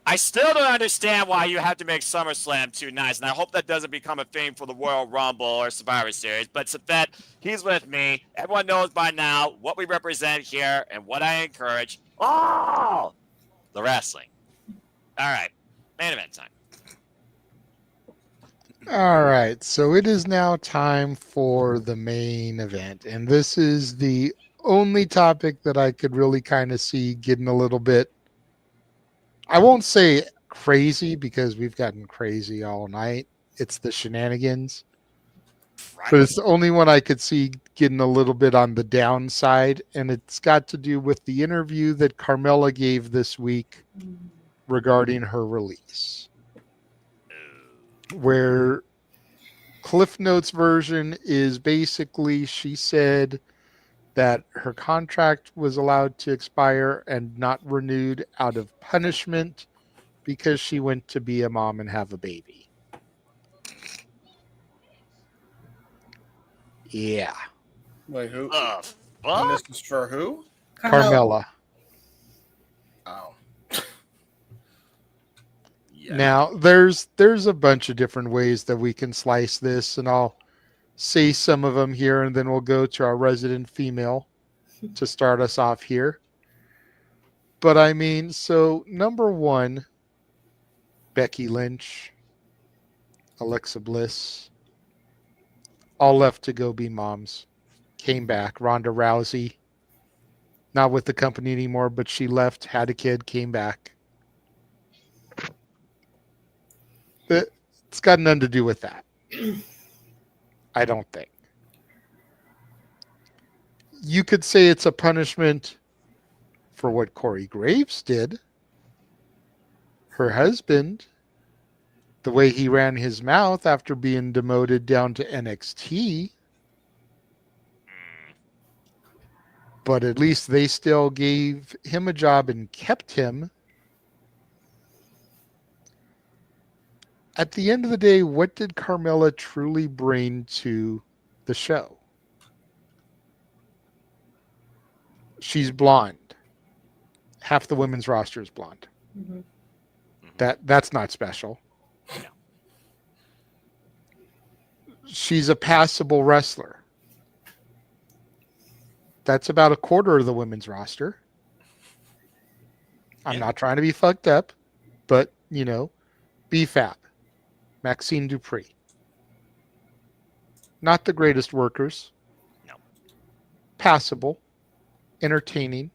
Speaker 14: I still don't understand why you have to make SummerSlam too nice, and I hope that doesn't become a thing for the Royal Rumble or Survivor Series. But Safet, he's with me. Everyone knows by now what we represent here and what I encourage. Oh, the wrestling. All right, main event time.
Speaker 7: All right, so it is now time for the main event, and this is the only topic that I could really kind of see getting a little bit, I won't say crazy because we've gotten crazy all night. It's the Shenanigans. Right. But it's the only one I could see getting a little bit on the downside. And it's got to do with the interview that Carmella gave this week regarding her release. Where Cliff Notes version is basically she said that her contract was allowed to expire and not renewed out of punishment because she went to be a mom and have a baby. Yeah.
Speaker 17: Wait, who?
Speaker 14: And
Speaker 17: this is for who?
Speaker 7: Carmella.
Speaker 17: Oh.
Speaker 7: Yeah. Now, there's a bunch of different ways that we can slice this, and I'll say some of them here, and then we'll go to our resident female to start us off here. But I mean, so number one, Becky Lynch, Alexa Bliss, all left to go be moms. Came back. Ronda Rousey, not with the company anymore, but she left, had a kid, came back. It's got nothing to do with that. I don't think. You could say it's a punishment for what Corey Graves did. Her husband, the way he ran his mouth after being demoted down to NXT. But at least they still gave him a job and kept him. At the end of the day, what did Carmella truly bring to the show? She's blonde. Half the women's roster is blonde. Mm-hmm. That's not special. No. She's a passable wrestler. That's about a quarter of the women's roster. I'm not trying to be fucked up, but, you know, BFAB, Maxine Dupree. Not the greatest workers.
Speaker 14: No.
Speaker 7: Passable. Entertaining.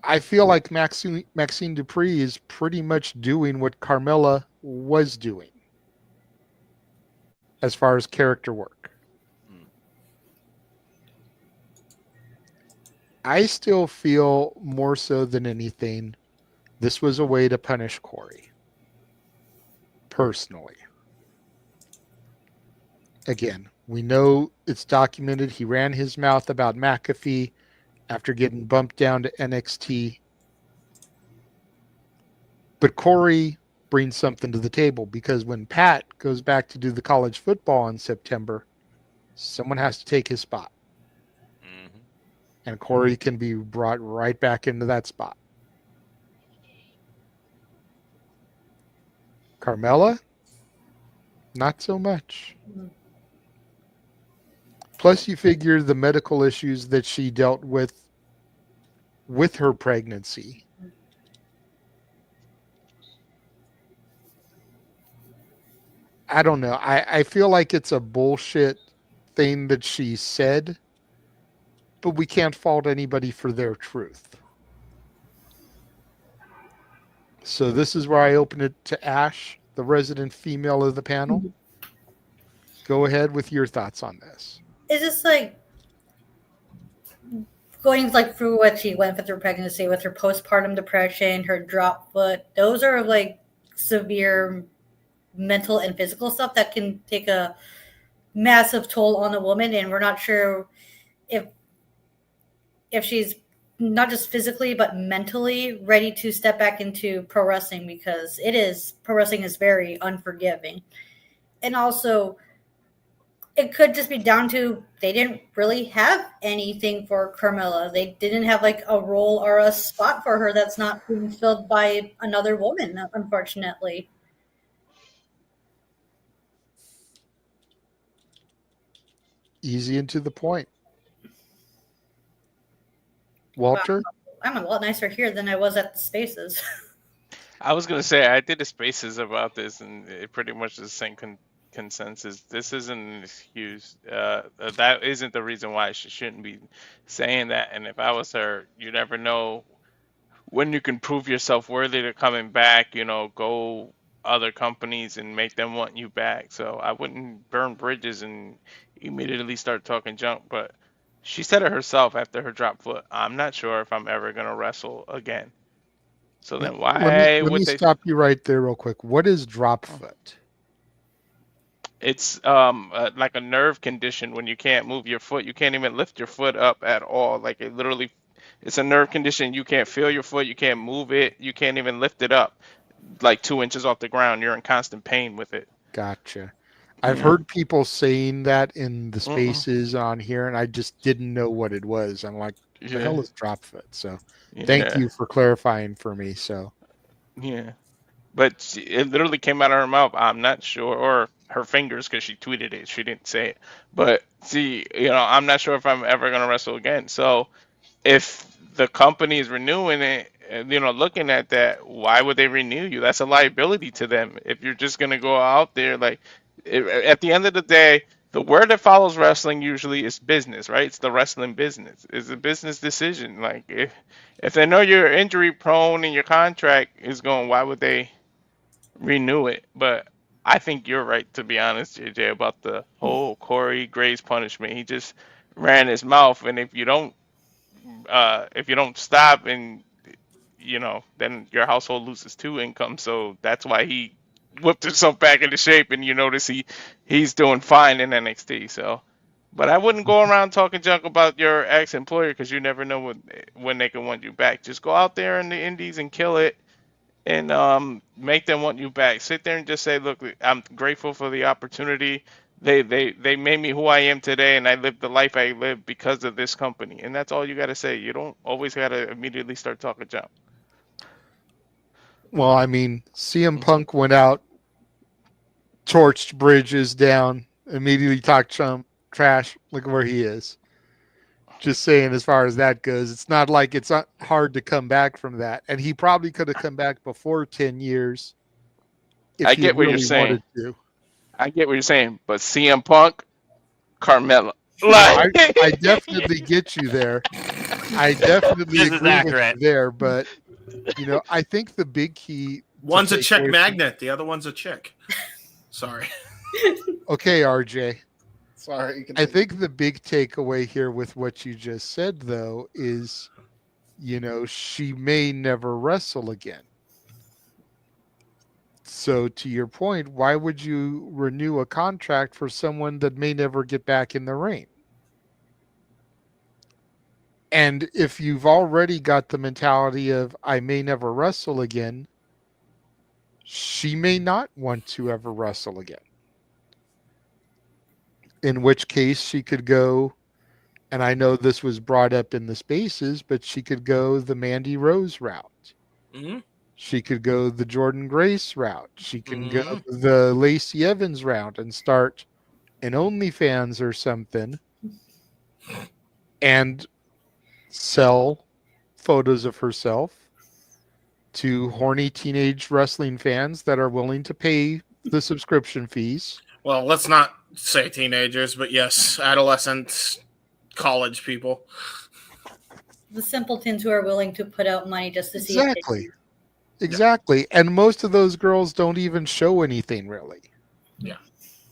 Speaker 7: I feel like Maxine Dupree is pretty much doing what Carmella was doing as far as character work. I still feel more so than anything, this was a way to punish Corey. personally. Again, we know it's documented. He ran his mouth about McAfee after getting bumped down to NXT. But Corey brings something to the table because when Pat goes back to do the college football in September, someone has to take his spot.
Speaker 14: Mm-hmm.
Speaker 7: And Corey can be brought right back into that spot. Carmella, not so much. Plus, you figure the medical issues that she dealt with her pregnancy. I don't know. I feel like it's a bullshit thing that she said, but we can't fault anybody for their truth. So this is where I open it to Ash, the resident female of the panel. Go ahead with your thoughts on this.
Speaker 18: It's just like going like through what she went with her pregnancy, with her postpartum depression, her drop foot. Those are like severe mental and physical stuff that can take a massive toll on a woman, and we're not sure if she's not just physically but mentally ready to step back into pro wrestling, because pro wrestling is very unforgiving. And also it could just be down to they didn't really have anything for Carmella. They didn't have like a role or a spot for her that's not being filled by another woman, unfortunately.
Speaker 7: Easy and to the point. Walter?
Speaker 18: I'm a lot nicer here than I was at the Spaces.
Speaker 16: I was going to say, I did the Spaces about this, and it pretty much is the same consensus. This isn't an excuse. That isn't the reason why she shouldn't be saying that. And if I was her, you never know when you can prove yourself worthy to coming back, go other companies and make them want you back. So I wouldn't burn bridges and immediately start talking junk. But she said it herself after her drop foot. I'm not sure if I'm ever going to wrestle again. So then why
Speaker 7: let me stop you right there real quick. What is drop foot?
Speaker 16: It's like a nerve condition when you can't move your foot. You can't even lift your foot up at all. Like it's a nerve condition. You can't feel your foot. You can't move it. You can't even lift it up like 2 inches off the ground. You're in constant pain with it.
Speaker 7: Gotcha. I've heard people saying that in the Spaces on here, and I just didn't know what it was. I'm like, what the hell is drop foot? So thank you for clarifying for me. So
Speaker 16: yeah, but it literally came out of her mouth. I'm not sure, or her fingers, because she tweeted it. She didn't say it. But see, I'm not sure if I'm ever going to wrestle again. So if the company is renewing it, looking at that, why would they renew you? That's a liability to them. If you're just going to go out there, at the end of the day, the word that follows wrestling usually is business, right? It's the wrestling business. It's a business decision. Like if they know you're injury prone and your contract is going, why would they renew it? But I think you're right, to be honest, JJ, about the whole Corey Graves punishment. He just ran his mouth, and if you don't stop, and then your household loses 2 income. So that's why he whipped himself back into shape, and you notice he's doing fine in NXT. So, but I wouldn't go around talking junk about your ex-employer, because you never know when they can want you back. Just go out there in the indies and kill it, and make them want you back. Sit there and just say, look, I'm grateful for the opportunity. They made me who I am today, and I lived the life I lived because of this company. And that's all you got to say. You don't always got to immediately start talking junk.
Speaker 7: Well, I mean, CM Punk went out, torched bridges down, immediately talked trash. Look where he is. Just saying, as far as that goes, it's not like it's not hard to come back from that. And he probably could have come back before 10 years.
Speaker 16: I get what you're saying. I get what you're saying, but CM Punk, Carmella.
Speaker 7: I definitely get you there. I definitely
Speaker 14: This is
Speaker 7: agree with
Speaker 14: accurate.
Speaker 7: you there, but I think the big key.
Speaker 17: One's a check magnet, the other one's a chick. Sorry.
Speaker 7: Okay, RJ.
Speaker 17: Sorry.
Speaker 7: I think the big takeaway here with what you just said, though, is, she may never wrestle again. So to your point, why would you renew a contract for someone that may never get back in the ring? And if you've already got the mentality of, I may never wrestle again, she may not want to ever wrestle again. In which case she could go, and I know this was brought up in the spaces, but she could go the Mandy Rose route.
Speaker 17: Mm-hmm.
Speaker 7: She could go the Jordan Grace route. She can go the Lacey Evans route and start an OnlyFans or something and sell photos of herself to horny teenage wrestling fans that are willing to pay the subscription fees.
Speaker 17: Well, let's not say teenagers, but yes, adolescent, college people.
Speaker 18: The simpletons who are willing to put out money just to see
Speaker 7: Exactly. Exactly. And most of those girls don't even show anything really.
Speaker 17: Yeah.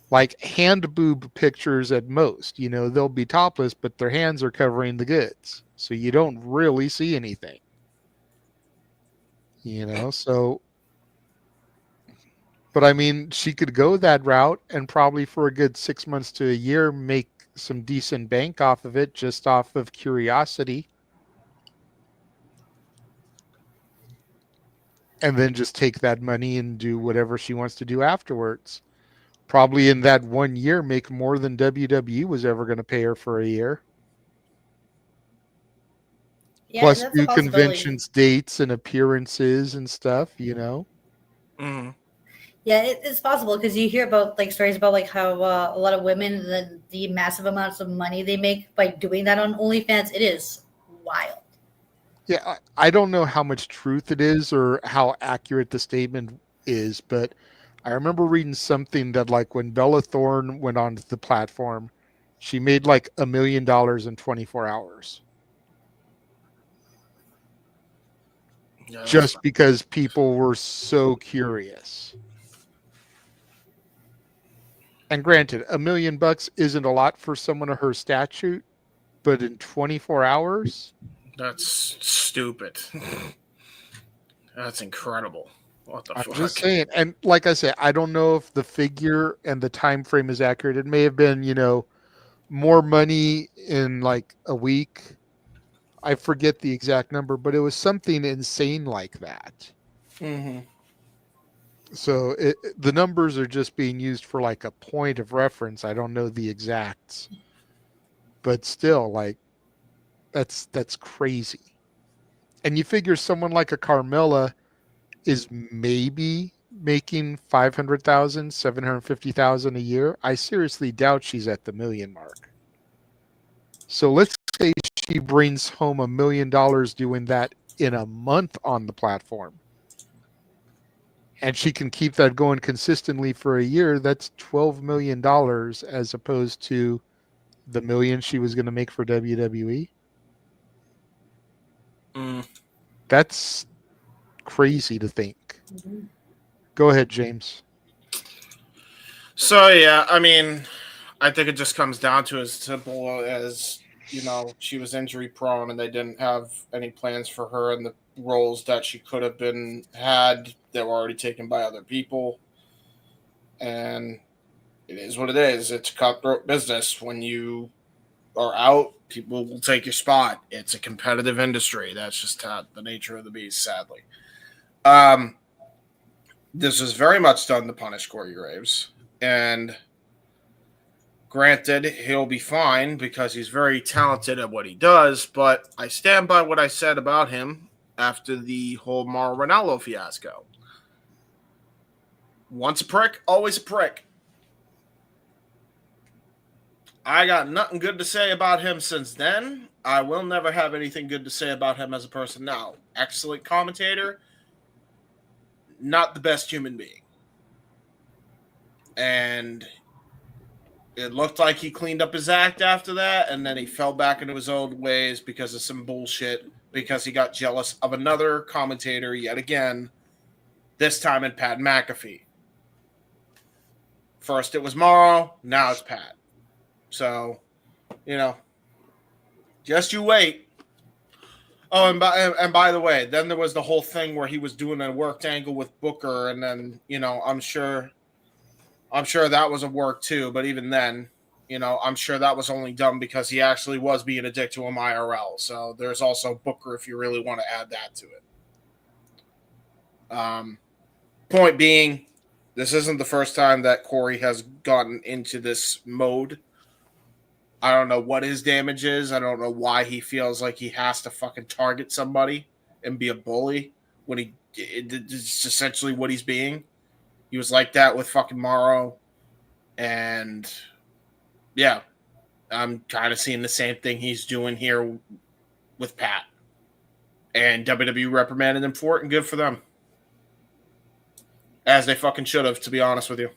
Speaker 7: Like hand boob pictures at most. You know, they'll be topless, but their hands are covering the goods. So you don't really see anything. You know, so. But I mean, she could go that route and probably for a good 6 months to a year make some decent bank off of it just off of curiosity. And then just take that money and do whatever she wants to do afterwards. Probably in that 1 year make more than WWE was ever going to pay her for a year.
Speaker 18: Yeah,
Speaker 7: plus
Speaker 18: that's a
Speaker 7: new
Speaker 18: possibility.
Speaker 7: conventions, dates, and appearances and stuff, you know?
Speaker 17: Mm-hmm.
Speaker 18: Yeah, it's possible because you hear about like stories about like how a lot of women, the massive amounts of money they make by doing that on OnlyFans. It is wild.
Speaker 7: Yeah, I don't know how much truth it is or how accurate the statement is, but I remember reading something that like when Bella Thorne went onto the platform, she made like $1 million in 24 hours.
Speaker 17: Yeah,
Speaker 7: just because people were so curious. And granted, $1 million isn't a lot for someone of her stature, but in 24 hours,
Speaker 17: that's stupid. That's incredible. What the
Speaker 7: I'm
Speaker 17: fuck?
Speaker 7: just saying. And like I said, I don't know if the figure and the time frame is accurate. It may have been, you know, more money in like a week. I forget the exact number, but it was something insane like that.
Speaker 17: Mm-hmm.
Speaker 7: So the numbers are just being used for like a point of reference. I don't know the exacts, but still, like that's crazy. And you figure someone like a Carmella is maybe making 500,000, 750,000 a year. I seriously doubt she's at the $1 million mark. So let's say she brings home $1 million doing that in a month on the platform. And she can keep that going consistently for a year. That's $12 million as opposed to the $1 million she was going to make for WWE. That's crazy to think. Go ahead, James.
Speaker 17: So yeah, I mean, I think it just comes down to as simple as, you know, she was injury prone and they didn't have any plans for her and the roles that she could have been had that were already taken by other people. And it is what it is. It's cutthroat business. When you are out, people will take your spot. It's a competitive industry. That's just the nature of the beast, sadly. This is very much done to punish Corey Graves. And granted, he'll be fine because he's very talented at what he does, but I stand by what I said about him after the whole Mauro Ranallo fiasco. Once a prick, always a prick. I got nothing good to say about him since then. I will never have anything good to say about him as a person now. Excellent commentator, not the best human being. And it looked like he cleaned up his act after that, and then he fell back into his old ways because of some bullshit, because he got jealous of another commentator yet again, this time in Pat McAfee. First it was Mauro, now it's Pat. So, you know, just you wait. Oh, and by the way, then there was the whole thing where he was doing a worked angle with Booker, and then I'm sure that was a work too. But even then, I'm sure that was only done because he actually was being a dick to him IRL. So there's also Booker if you really want to add that to it. Point being, this isn't the first time that Corey has gotten into this mode. I don't know what his damage is. I don't know why he feels like he has to fucking target somebody and be a bully when it's essentially what he's being. He was like that with fucking Morrow. And yeah, I'm kind of seeing the same thing he's doing here with Pat. And WWE reprimanded him for it, and good for them. As they fucking should have, to be honest with you.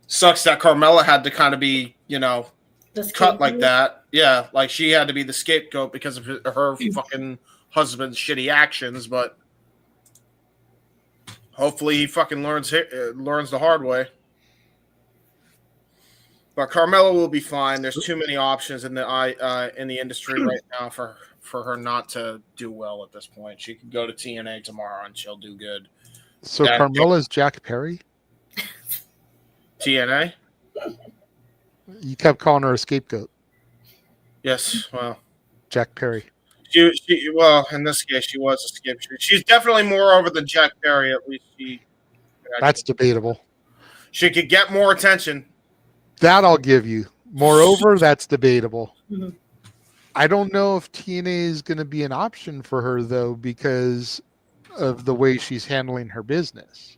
Speaker 17: Sucks that Carmella had to kind of be, cut like that. Yeah, like she had to be the scapegoat because of her fucking husband's shitty actions, but hopefully he fucking learns the hard way. But Carmella will be fine. There's too many options in the industry right now for her not to do well at this point. She could go to TNA tomorrow and she'll do good.
Speaker 7: So Carmella's Jack Perry?
Speaker 17: TNA?
Speaker 7: You kept calling her a scapegoat.
Speaker 17: Yes, well.
Speaker 7: Jack Perry.
Speaker 17: Well, in this case, she was a scapegoat. She's definitely more over than Jack Perry. At least
Speaker 7: That's debatable.
Speaker 17: She could get more attention.
Speaker 7: That I'll give you. Moreover, that's debatable.
Speaker 18: Mm-hmm.
Speaker 7: I don't know if TNA is going to be an option for her, though, because of the way she's handling her business.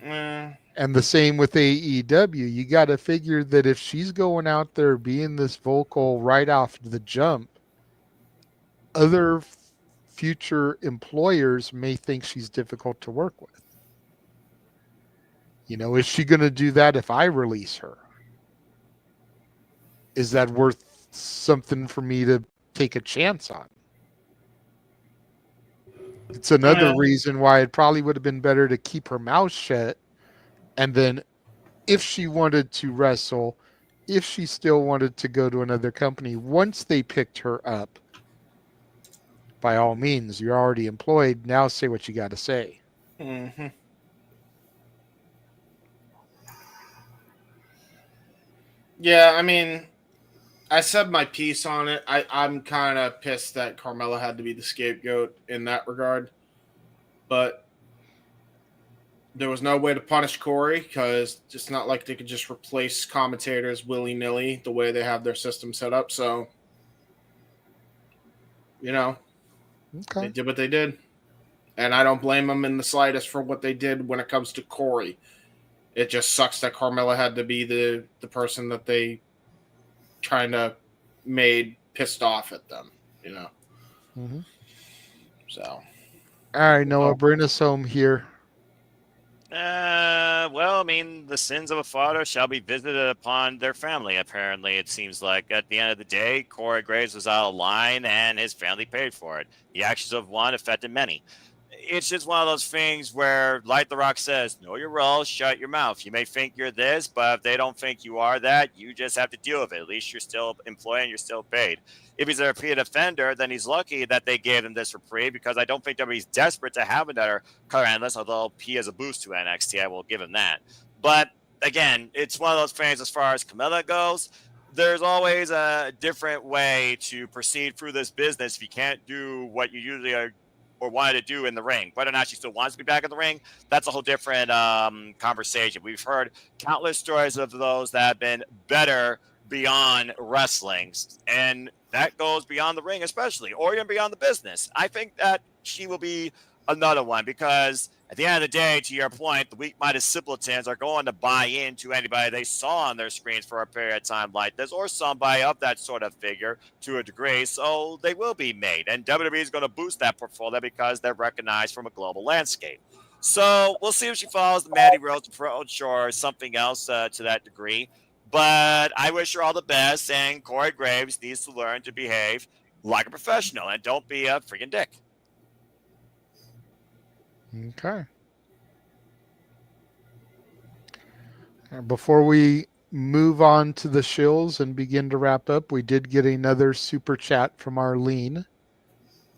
Speaker 7: And the same with AEW. You got to figure that if she's going out there being this vocal right off the jump, other future employers may think she's difficult to work with. Is she going to do that if I release her? Is that worth something for me to take a chance on? It's another reason why it probably would have been better to keep her mouth shut. And then if she wanted to wrestle, if she still wanted to go to another company, once they picked her up, by all means, you're already employed. Now say what you got to say.
Speaker 17: Mm-hmm. Yeah, I mean, I said my piece on it. I'm kind of pissed that Carmella had to be the scapegoat in that regard. But there was no way to punish Corey because it's not like they could just replace commentators willy-nilly the way they have their system set up. So, They did what they did. And I don't blame them in the slightest for what they did when it comes to Corey. It just sucks that Carmella had to be the person that they kind of made pissed off at them,
Speaker 7: Mm-hmm.
Speaker 17: So.
Speaker 7: All right, Noah, bring us home here.
Speaker 14: Well, I mean, the sins of a father shall be visited upon their family, apparently, it seems like. At the end of the day, Corey Graves was out of line, and his family paid for it. The actions of one affected many. It's just one of those things where, like The Rock says, know your role, shut your mouth. You may think you're this, but if they don't think you are that, you just have to deal with it. At least you're still employed and you're still paid. If he's a repeat offender, then he's lucky that they gave him this reprieve because I don't think that he's desperate to have another current analyst, although he has a boost to NXT. I will give him that. But again, it's one of those things as far as Carmella goes. There's always a different way to proceed through this business if you can't do what you usually are or wanted to do in the ring. Whether or not she still wants to be back in the ring, that's a whole different conversation. We've heard countless stories of those that have been better beyond wrestling, and that goes beyond the ring especially, or even beyond the business. I think that she will be another one because at the end of the day, to your point, the weak-minded simpletons are going to buy into anybody they saw on their screens for a period of time like this, or somebody of that sort of figure to a degree, so they will be made. And WWE is going to boost that portfolio because they're recognized from a global landscape. So we'll see if she follows the Mandy Rose approach or something else to that degree. But I wish her all the best, and Corey Graves needs to learn to behave like a professional and don't be a freaking dick.
Speaker 7: Okay. Before we move on to the shills and begin to wrap up, we did get another super chat from Arlene.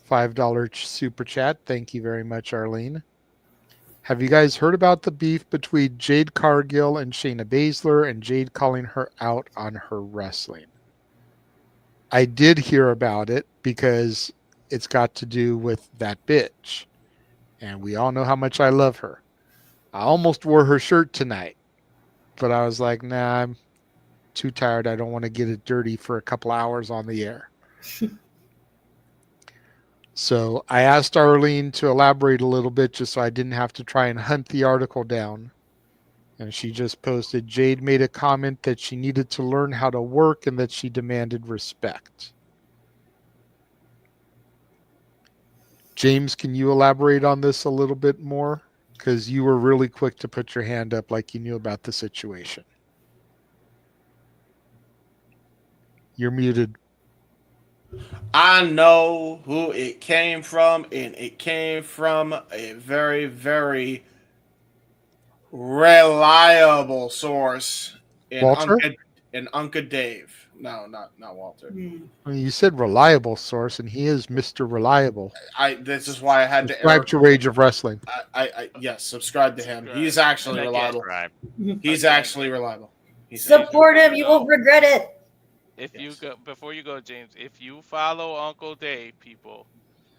Speaker 7: $5 super chat. Thank you very much, Arlene. Have you guys heard about the beef between Jade Cargill and Shayna Baszler and Jade calling her out on her wrestling? I did hear about it because it's got to do with that bitch. And we all know how much I love her. I almost wore her shirt tonight, but I was like, nah, I'm too tired. I don't want to get it dirty for a couple hours on the air. So I asked Arlene to elaborate a little bit just so I didn't have to try and hunt the article down. And she just posted, Jade made a comment that she needed to learn how to work and that she demanded respect. James, can you elaborate on this a little bit more? Because you were really quick to put your hand up like you knew about the situation. You're muted.
Speaker 17: I know who it came from, and it came from a very, very reliable source in
Speaker 7: Walter?
Speaker 17: Uncle Dave. No, not Walter.
Speaker 7: Well, you said reliable source, and he is Mr. Reliable.
Speaker 17: This is why I had to
Speaker 7: subscribe to Rage of Wrestling.
Speaker 17: Yes, subscribe to him. He's actually reliable. He's actually reliable.
Speaker 18: Support him. You won't regret it.
Speaker 16: If you go before you go, James, if you follow Uncle Dave, people,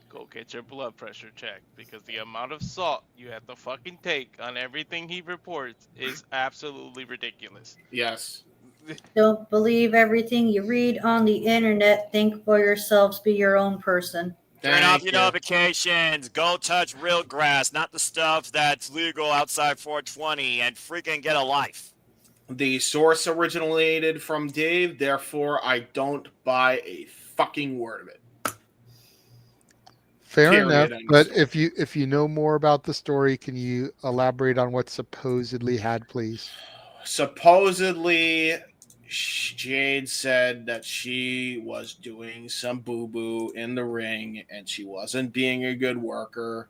Speaker 16: go get your blood pressure checked because the amount of salt you have to fucking take on everything he reports is absolutely ridiculous.
Speaker 17: Yes.
Speaker 18: Don't believe everything you read on the internet. Think for yourselves. Be your own person.
Speaker 14: Turn off your notifications. Go touch real grass, not the stuff that's legal outside 420, and freaking get a life.
Speaker 17: The source originated from Dave, therefore I don't buy a fucking word of it.
Speaker 7: Fair enough, but if you know more about the story, can you elaborate on what supposedly had, please?
Speaker 17: Supposedly, Jade said that she was doing some boo-boo in the ring and she wasn't being a good worker.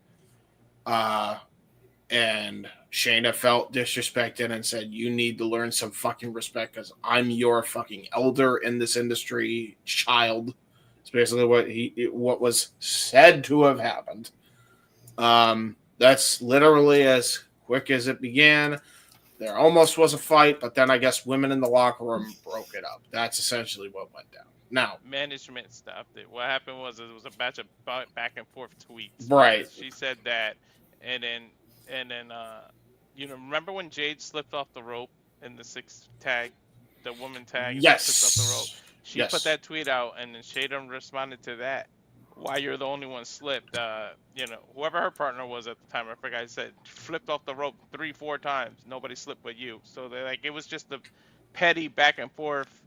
Speaker 17: And Shayna felt disrespected and said, you need to learn some fucking respect because I'm your fucking elder in this industry, child. It's basically what was said to have happened. That's literally as quick as it began. There almost was a fight, but then I guess women in the locker room broke it up. That's essentially what went down. Now,
Speaker 16: management stopped it. What happened was it was a batch of back and forth tweets.
Speaker 17: Right.
Speaker 16: She said that, and then remember when Jade slipped off the rope in the sixth tag, the woman tag?
Speaker 17: Yes.
Speaker 16: Slipped off the rope. She
Speaker 17: Yes.
Speaker 16: put that tweet out, and then Shayna responded to that. Why you're the only one slipped? Whoever her partner was at the time, I forgot. I said flipped off the rope 3-4 times. Nobody slipped but you. So it was just a petty back and forth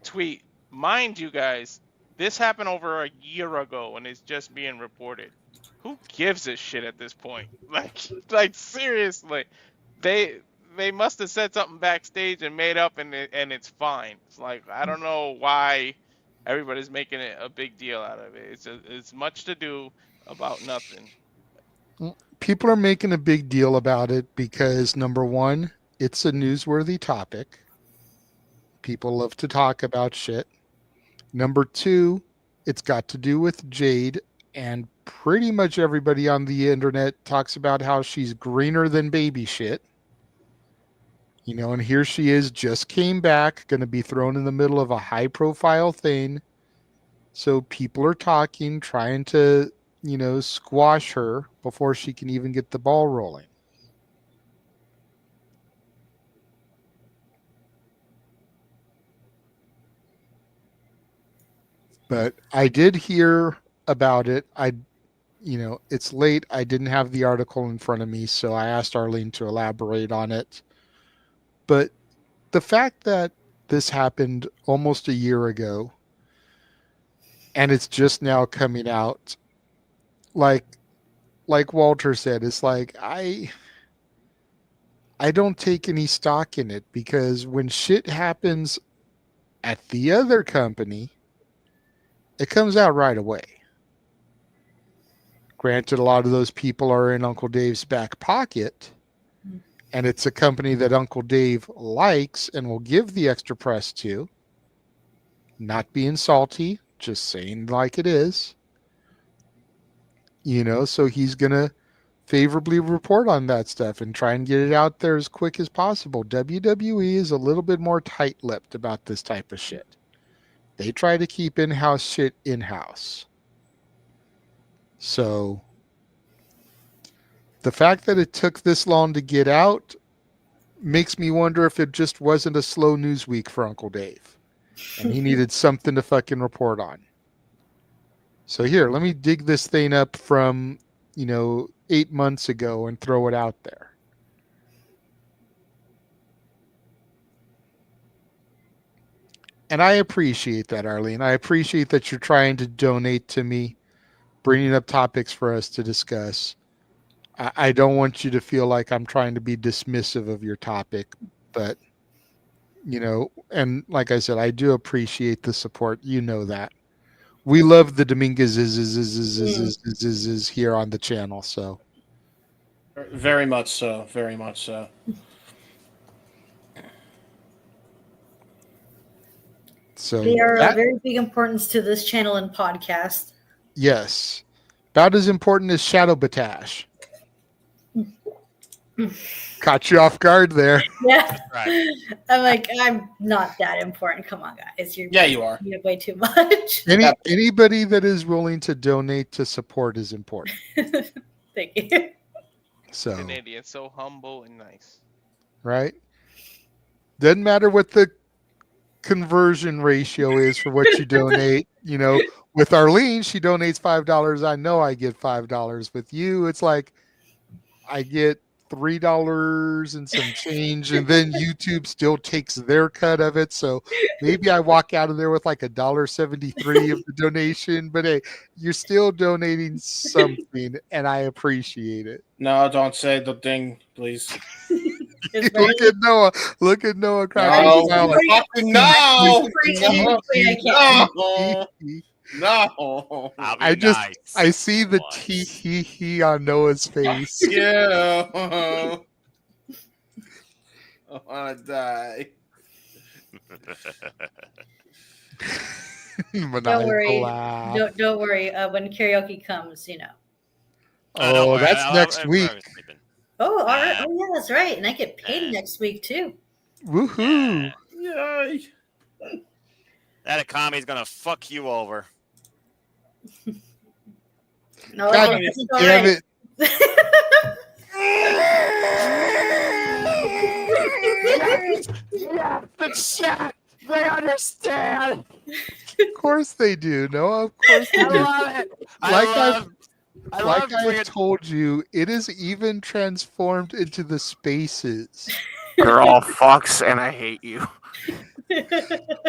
Speaker 16: tweet. Mind you guys, this happened over a year ago, and it's just being reported. Who gives a shit at this point? Like seriously, they must have said something backstage and made up, and it's fine. It's like I don't know why everybody's making it a big deal out of it. It's much to do about nothing.
Speaker 7: People are making a big deal about it because number one, it's a newsworthy topic. People love to talk about shit. Number two, it's got to do with Jade, and pretty much everybody on the internet talks about how she's greener than baby shit. And here she is, just came back, going to be thrown in the middle of a high-profile thing. So people are talking, trying to, squash her before she can even get the ball rolling. But I did hear about it. It's late. I didn't have the article in front of me, so I asked Arlene to elaborate on it. But the fact that this happened almost a year ago and it's just now coming out, like Walter said, it's like I don't take any stock in it because when shit happens at the other company, it comes out right away. Granted, a lot of those people are in Uncle Dave's back pocket, and it's a company that Uncle Dave likes and will give the extra press to. Not being salty, just saying like it is. So he's going to favorably report on that stuff and try and get it out there as quick as possible. WWE is a little bit more tight-lipped about this type of shit. They try to keep in-house shit in-house. So the fact that it took this long to get out makes me wonder if it just wasn't a slow news week for Uncle Dave and he needed something to fucking report on. So here, let me dig this thing up from, 8 months ago and throw it out there. And I appreciate that, Arlene. I appreciate that you're trying to donate to me, bringing up topics for us to discuss. I don't want you to feel like I'm trying to be dismissive of your topic, but, and like I said, I do appreciate the support. You know that. We love the Dominguez here on the channel, so.
Speaker 17: Very much so. Very much so.
Speaker 7: So
Speaker 18: they are of very big importance to this channel and podcast.
Speaker 7: Yes. About as important as Shadow Batash. Caught you off guard there.
Speaker 18: Yeah.
Speaker 14: Right.
Speaker 18: I'm like, I'm not that important. Come on, guys.
Speaker 17: You are.
Speaker 18: You have way too much.
Speaker 7: Anybody that is willing to donate to support is important.
Speaker 18: Thank you.
Speaker 7: So
Speaker 16: Canadian, so humble and nice.
Speaker 7: Right? Doesn't matter what the conversion ratio is for what you donate. With Arlene, she donates $5. I know I get $5. With you, it's like I get $3 and some change, and then YouTube still takes their cut of it. So maybe I walk out of there with like $1.73 of the donation. But hey, you're still donating something, and I appreciate it.
Speaker 17: No, don't say the thing, please.
Speaker 7: Look at Noah. Look at Noah cracking
Speaker 17: No,
Speaker 7: fucking
Speaker 17: No.
Speaker 7: I see the tee on Noah's face.
Speaker 17: Yeah. I want to die.
Speaker 18: Don't worry. Don't worry. When karaoke comes,
Speaker 7: Oh, that's next week.
Speaker 18: Oh, all right. Oh, yeah, that's right. And I get paid next week too.
Speaker 7: Woohoo!
Speaker 17: Yay!
Speaker 14: That economy is gonna fuck you over.
Speaker 18: No,
Speaker 7: God damn it!
Speaker 14: Yeah, the chat. They understand.
Speaker 7: Of course they do. Noah, of course they do. Like I've told you, it is even transformed into the spaces.
Speaker 16: You're all fucks, and I hate you.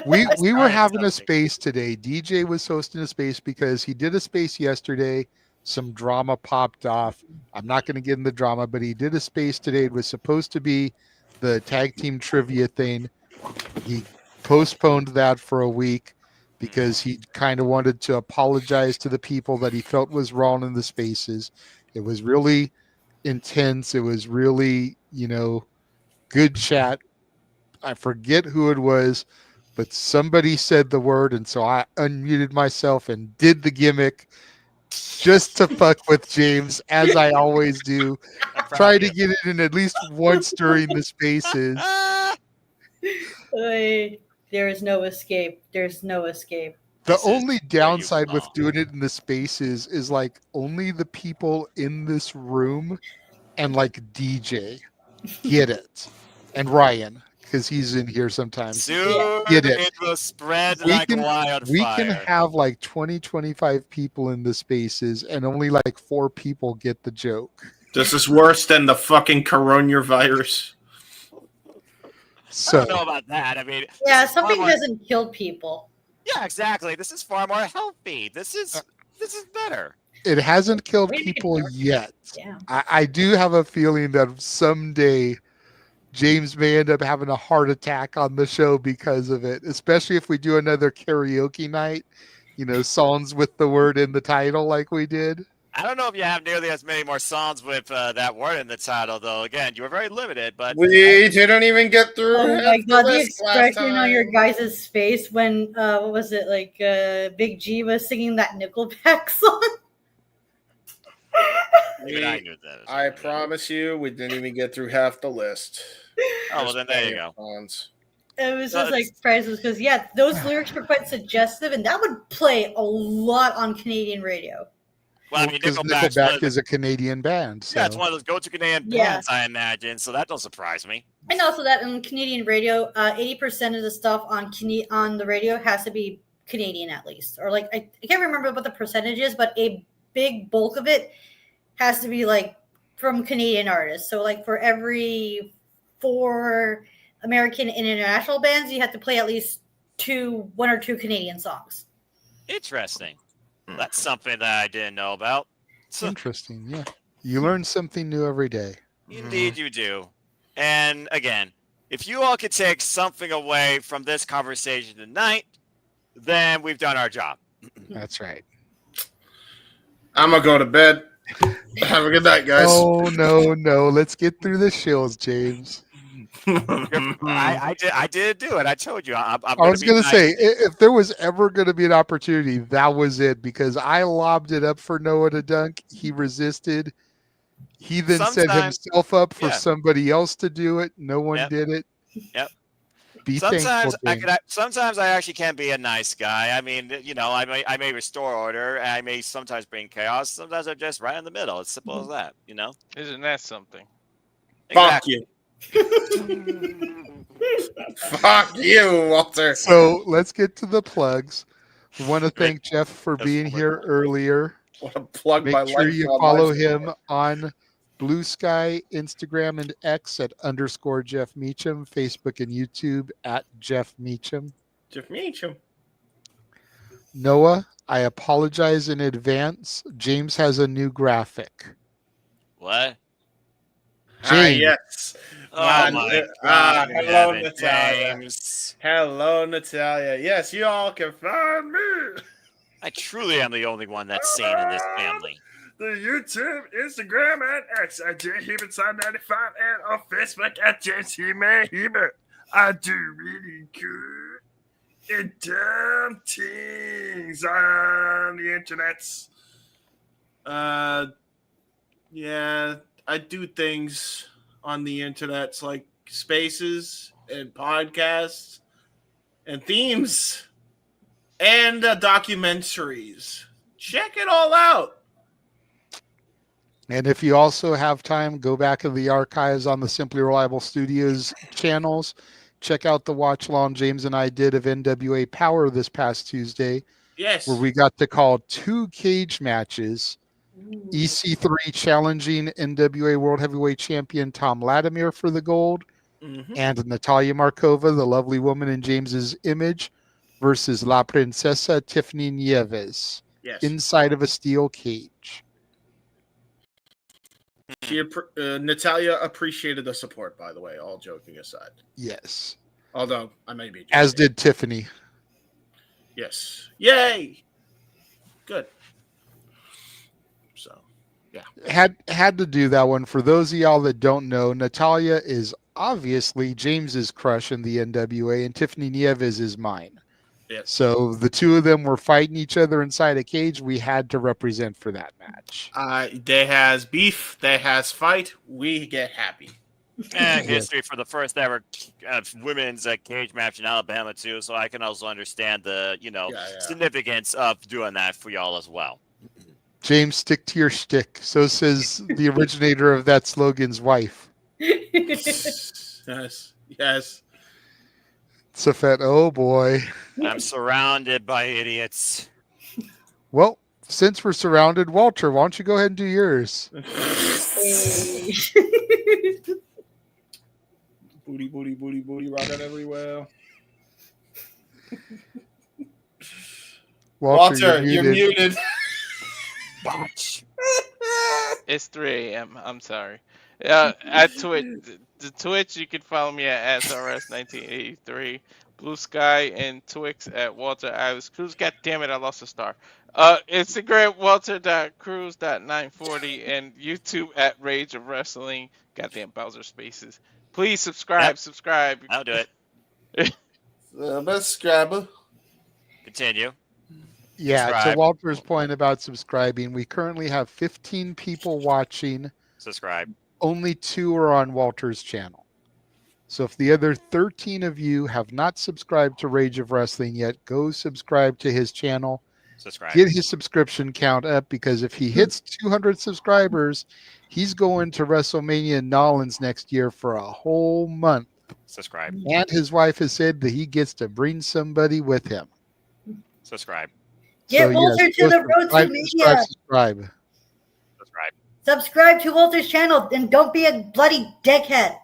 Speaker 7: We were having a space today. DJ was hosting a space because he did a space yesterday. Some drama popped off. I'm not going to get in the drama, but he did a space today. It was supposed to be the tag team trivia thing. He postponed that for a week because he kind of wanted to apologize to the people that he felt was wrong in the spaces. It was really intense. It was really, good chat. I forget who it was, but somebody said the word, and so I unmuted myself and did the gimmick just to fuck with James, as I always do. Try to get it in at least once during the spaces.
Speaker 18: There is no escape. There's no escape.
Speaker 7: The only downside with doing it in the spaces is like only the people in this room and like DJ get it, and Ryan, because he's in here sometimes.
Speaker 14: Soon
Speaker 7: get it.
Speaker 14: It will spread like wildfire.
Speaker 7: We can have like 20, 25 people in the spaces, and only like 4 people get the joke.
Speaker 17: This is worse than the fucking coronavirus.
Speaker 7: So,
Speaker 14: I don't know about that. I mean,
Speaker 18: yeah, something doesn't kill people.
Speaker 14: Yeah, exactly. This is far more healthy. This is better.
Speaker 7: It hasn't killed people yet.
Speaker 18: Yeah.
Speaker 7: I do have a feeling that someday James may end up having a heart attack on the show because of it, especially if we do another karaoke night, songs with the word in the title like we did.
Speaker 14: I don't know if you have nearly as many more songs with that word in the title, though. Again, you were very limited, but
Speaker 17: we didn't even get through.
Speaker 18: Oh my god, the
Speaker 17: list last
Speaker 18: expression on your
Speaker 17: time.
Speaker 18: guys' face when what was it, like Big G was singing that Nickelback song?
Speaker 14: Even I knew that.
Speaker 17: I promise you, we didn't even get through half the list.
Speaker 14: Oh, well, then there you go.
Speaker 18: It was just like priceless because those lyrics were quite suggestive, and that would play a lot on Canadian radio.
Speaker 14: Well, I mean,
Speaker 7: Because
Speaker 14: Nickelback's
Speaker 7: Nickelback is a Canadian band. So.
Speaker 14: Yeah, it's one of those go-to Canadian bands, I imagine. So that don't surprise me.
Speaker 18: And also that on Canadian radio, 80% of the stuff on the radio has to be Canadian at least, or like I can't remember what the percentage is, but a big bulk of it has to be like from Canadian artists. So like for every 4 American and international bands, you have to play at least 1 or 2 Canadian songs.
Speaker 14: Interesting. That's something that I didn't know about.
Speaker 7: Interesting, yeah. You learn something new every day.
Speaker 14: Indeed, you do. And again, if you all could take something away from this conversation tonight, then we've done our job.
Speaker 7: That's right.
Speaker 17: I'm gonna go to bed. Have a good night, guys.
Speaker 7: Oh no! Let's get through the shills, James.
Speaker 14: I did do it. I told you. I
Speaker 7: was going to say, if there was ever going to be an opportunity, that was it, because I lobbed it up for Noah to dunk. He resisted. He then set himself up for somebody else to do it. No one did it.
Speaker 14: Yep.
Speaker 7: Be
Speaker 14: sometimes
Speaker 7: thankful,
Speaker 14: sometimes I actually can be a nice guy. I mean, I may restore order. I may sometimes bring chaos. Sometimes I'm just right in the middle. It's simple as that.
Speaker 16: Isn't that something?
Speaker 14: Exactly.
Speaker 17: Fuck you. Fuck you, Walter.
Speaker 7: So let's get to the plugs. We want to thank Jeff for being here earlier.
Speaker 17: What a plug.
Speaker 7: Make sure you follow him on Blue Sky, Instagram, and X at _Jeff Meacham, Facebook and YouTube at Jeff Meacham.
Speaker 17: Jeff Meacham.
Speaker 7: Noah, I apologize in advance. James has a new graphic.
Speaker 14: What?
Speaker 7: James.
Speaker 17: Yes.
Speaker 14: Oh my God.
Speaker 17: Hello, Natalya. James. Hello, Natalya. Yes, you all can find me.
Speaker 14: I truly am the only one that's sane in this family.
Speaker 17: The YouTube, Instagram, and X at JHebertSide95 and on Facebook at JCManHebert. I do really good and dumb things on the internets. Yeah, I do things on the internets like spaces and podcasts and themes and documentaries. Check it all out.
Speaker 7: And if you also have time, go back in the archives on the Simply Reliable Studios channels. Check out the watch along James and I did of NWA Power this past Tuesday.
Speaker 17: Yes.
Speaker 7: Where we got to call 2 cage matches. EC3 challenging NWA World Heavyweight Champion Tom Latimer for the gold. And Natalya Markova, the lovely woman in James's image, versus La Princesa Tiffany Nieves.
Speaker 17: Yes.
Speaker 7: Inside of a steel cage.
Speaker 17: Natalya appreciated the support, by the way, all joking aside.
Speaker 7: Yes.
Speaker 17: Although I may be joking.
Speaker 7: As did Tiffany.
Speaker 17: Yes. Yay! Good. So, yeah.
Speaker 7: Had to do that one. For those of y'all that don't know, Natalya is obviously James's crush in the NWA, and Tiffany Nieves is mine.
Speaker 17: Yes.
Speaker 7: So the two of them were fighting each other inside a cage. We had to represent for that match.
Speaker 17: They has beef. They has fight. We get happy.
Speaker 14: And history for the first ever women's cage match in Alabama too. So I can also understand the significance of doing that for y'all as well.
Speaker 7: James, stick to your shtick. So says the originator of that slogan's wife.
Speaker 17: Yes. Yes.
Speaker 7: Safet, oh boy.
Speaker 14: I'm surrounded by idiots.
Speaker 7: Well, since we're surrounded, Walter, why don't you go ahead and do yours?
Speaker 17: Booty, booty, booty, booty, rocking everywhere. Walter, you're muted.
Speaker 14: Watch.
Speaker 16: It's 3 a.m. I'm sorry. At Twitch, you can follow me at SRS1983. Blue Sky and Twix at Walter Ives Cruz. God damn it, I lost a star. Instagram Walter.Cruz.940 and YouTube at Rage of Wrestling. Goddamn Bowser Spaces. Please subscribe.
Speaker 14: I'll do it.
Speaker 17: Best scrabble.
Speaker 14: Continue.
Speaker 7: Yeah,
Speaker 14: Subscribe.
Speaker 7: to Walter's point about subscribing, we currently have 15 people watching.
Speaker 14: Subscribe.
Speaker 7: Only 2 are on Walter's channel. So if the other 13 of you have not subscribed to Rage of Wrestling yet, go subscribe to his channel.
Speaker 14: Subscribe.
Speaker 7: Get his subscription count up, because if he hits 200 subscribers, he's going to WrestleMania in Nolans next year for a whole month.
Speaker 14: Subscribe.
Speaker 7: And his wife has said that he gets to bring somebody with him.
Speaker 14: Subscribe.
Speaker 18: Get Walter to the road to media.
Speaker 7: Subscribe.
Speaker 18: Subscribe to Walter's channel and don't be a bloody dickhead.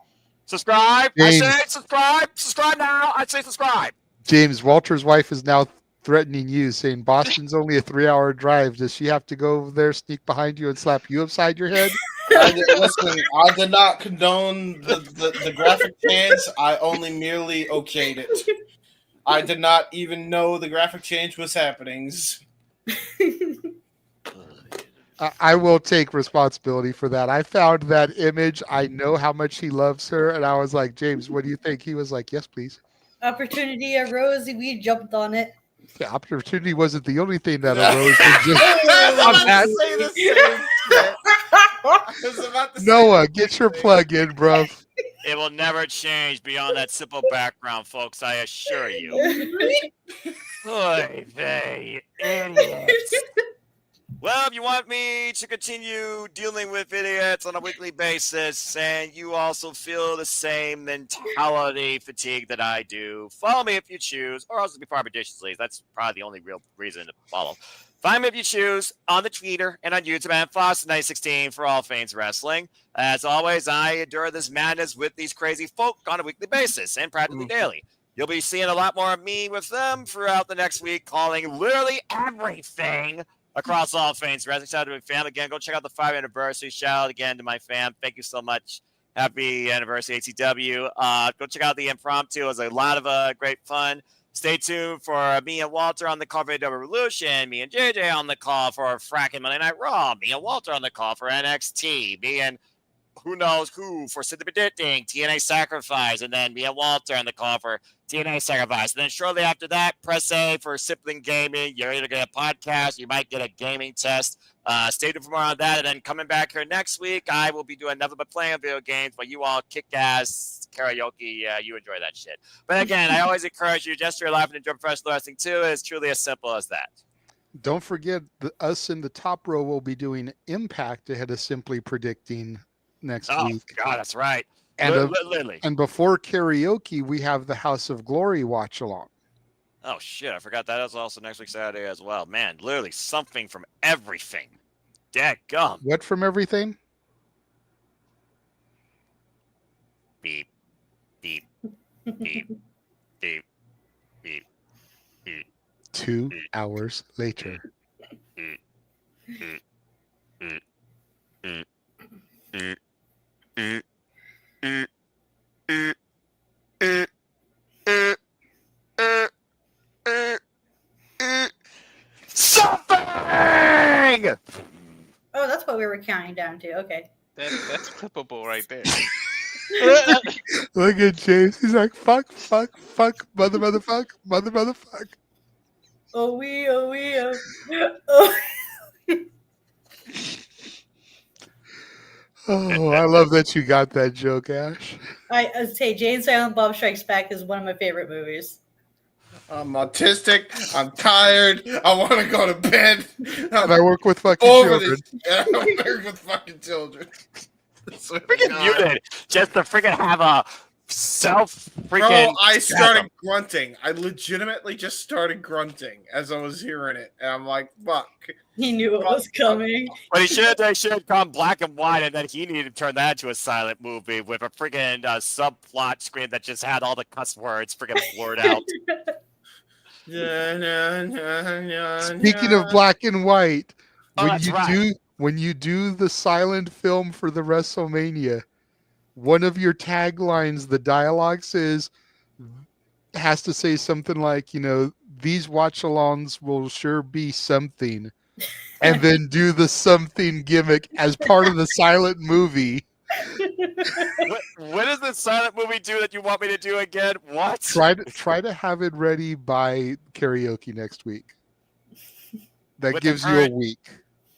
Speaker 14: Subscribe.
Speaker 7: James.
Speaker 14: I say subscribe. Subscribe now. I say subscribe.
Speaker 7: James, Walter's wife is now threatening you, saying Boston's only a 3-hour drive. Does she have to go over there, sneak behind you, and slap you upside your head?
Speaker 17: Listen, I did not condone the graphic change. I only merely okayed it. I did not even know the graphic change was happening.
Speaker 7: I will take responsibility for that. I found that image. I know how much he loves her. And I was like, James, what do you think? He was like, yes, please.
Speaker 18: Opportunity arose and we jumped on it.
Speaker 7: The opportunity wasn't the only thing that arose. Noah, get your plug in, bro.
Speaker 14: It will never change beyond that simple background, folks. I assure you. Oy vey, idiots. Well, if you want me to continue dealing with idiots on a weekly basis, and you also feel the same mentality fatigue that I do, follow me if you choose, or else be part of Additionally. That's probably the only real reason to follow. Find me if you choose on the Twitter and on YouTube at Foss916 for All Things Wrestling. As always, I endure this madness with these crazy folk on a weekly basis and practically daily. You'll be seeing a lot more of me with them throughout the next week, calling literally everything across All Things Wrestling. Shout out to my fam again. Go check out the 5th anniversary. Shout out again to my fam. Thank you so much. Happy anniversary, ATW. Go check out the Impromptu. It was a lot of great fun. Stay tuned for me and Walter on the call for AEW Revolution. Me and JJ on the call for fracking Monday Night Raw. Me and Walter on the call for NXT. Me and who knows who for Sid the Predicting, TNA Sacrifice. And then me and Walter on the call for TNA Sacrifice. And then shortly after that, press A for Sibling Gaming. You're either get a podcast, you might get a gaming test. Stay tuned for more on that. And then coming back here next week, I will be doing nothing but playing video games, but you all kick ass karaoke. You enjoy that shit. But again, I always encourage you just to laugh and enjoy professional wrestling too. It's truly as simple as that.
Speaker 7: Don't forget, us in the top row will be doing Impact ahead of Simply Predicting next week.
Speaker 14: God, that's right.
Speaker 7: And,
Speaker 14: literally.
Speaker 7: And before karaoke, we have the House of Glory watch along.
Speaker 14: Oh, shit. I forgot that is also next week Saturday as well. Man, literally something from everything. Dadgum.
Speaker 7: What from everything?
Speaker 14: Beep, beep, beep, beep, beep, beep.
Speaker 7: 2 hours later.
Speaker 14: Something!
Speaker 18: Oh, that's what we were counting down to. Okay.
Speaker 16: That's clippable right there.
Speaker 7: Look at James. He's like, fuck, fuck, fuck, motherfuck, motherfuck.
Speaker 18: Oh, we, oh, we, oh. Oh.
Speaker 7: Oh, I love that you got that joke, Ash.
Speaker 18: I say Jay and Silent Bob Strikes Back is one of my favorite movies.
Speaker 17: I'm autistic. I'm tired. I want to go to bed.
Speaker 7: And I work with fucking children.
Speaker 17: I work with fucking children.
Speaker 14: Freaking muted. Just to freaking have a
Speaker 17: Bro, I started grunting. I legitimately just started grunting as I was hearing it. And I'm like, fuck.
Speaker 18: He knew it was coming.
Speaker 14: But they should have gone black and white, and then he needed to turn that into a silent movie with a freaking subplot screen that just had all the cuss words freaking blurred out.
Speaker 7: Speaking of black and white,
Speaker 14: Oh,
Speaker 7: when you do the silent film for the WrestleMania, one of your taglines, the dialogue says, has to say something like, these watch-alongs will sure be something, and then do the something gimmick as part of the silent movie.
Speaker 14: What does the silent movie do that you want me to do again? What?
Speaker 7: Try to have it ready by karaoke next week. That
Speaker 14: With
Speaker 7: gives
Speaker 14: the
Speaker 7: you a
Speaker 14: current-
Speaker 7: week.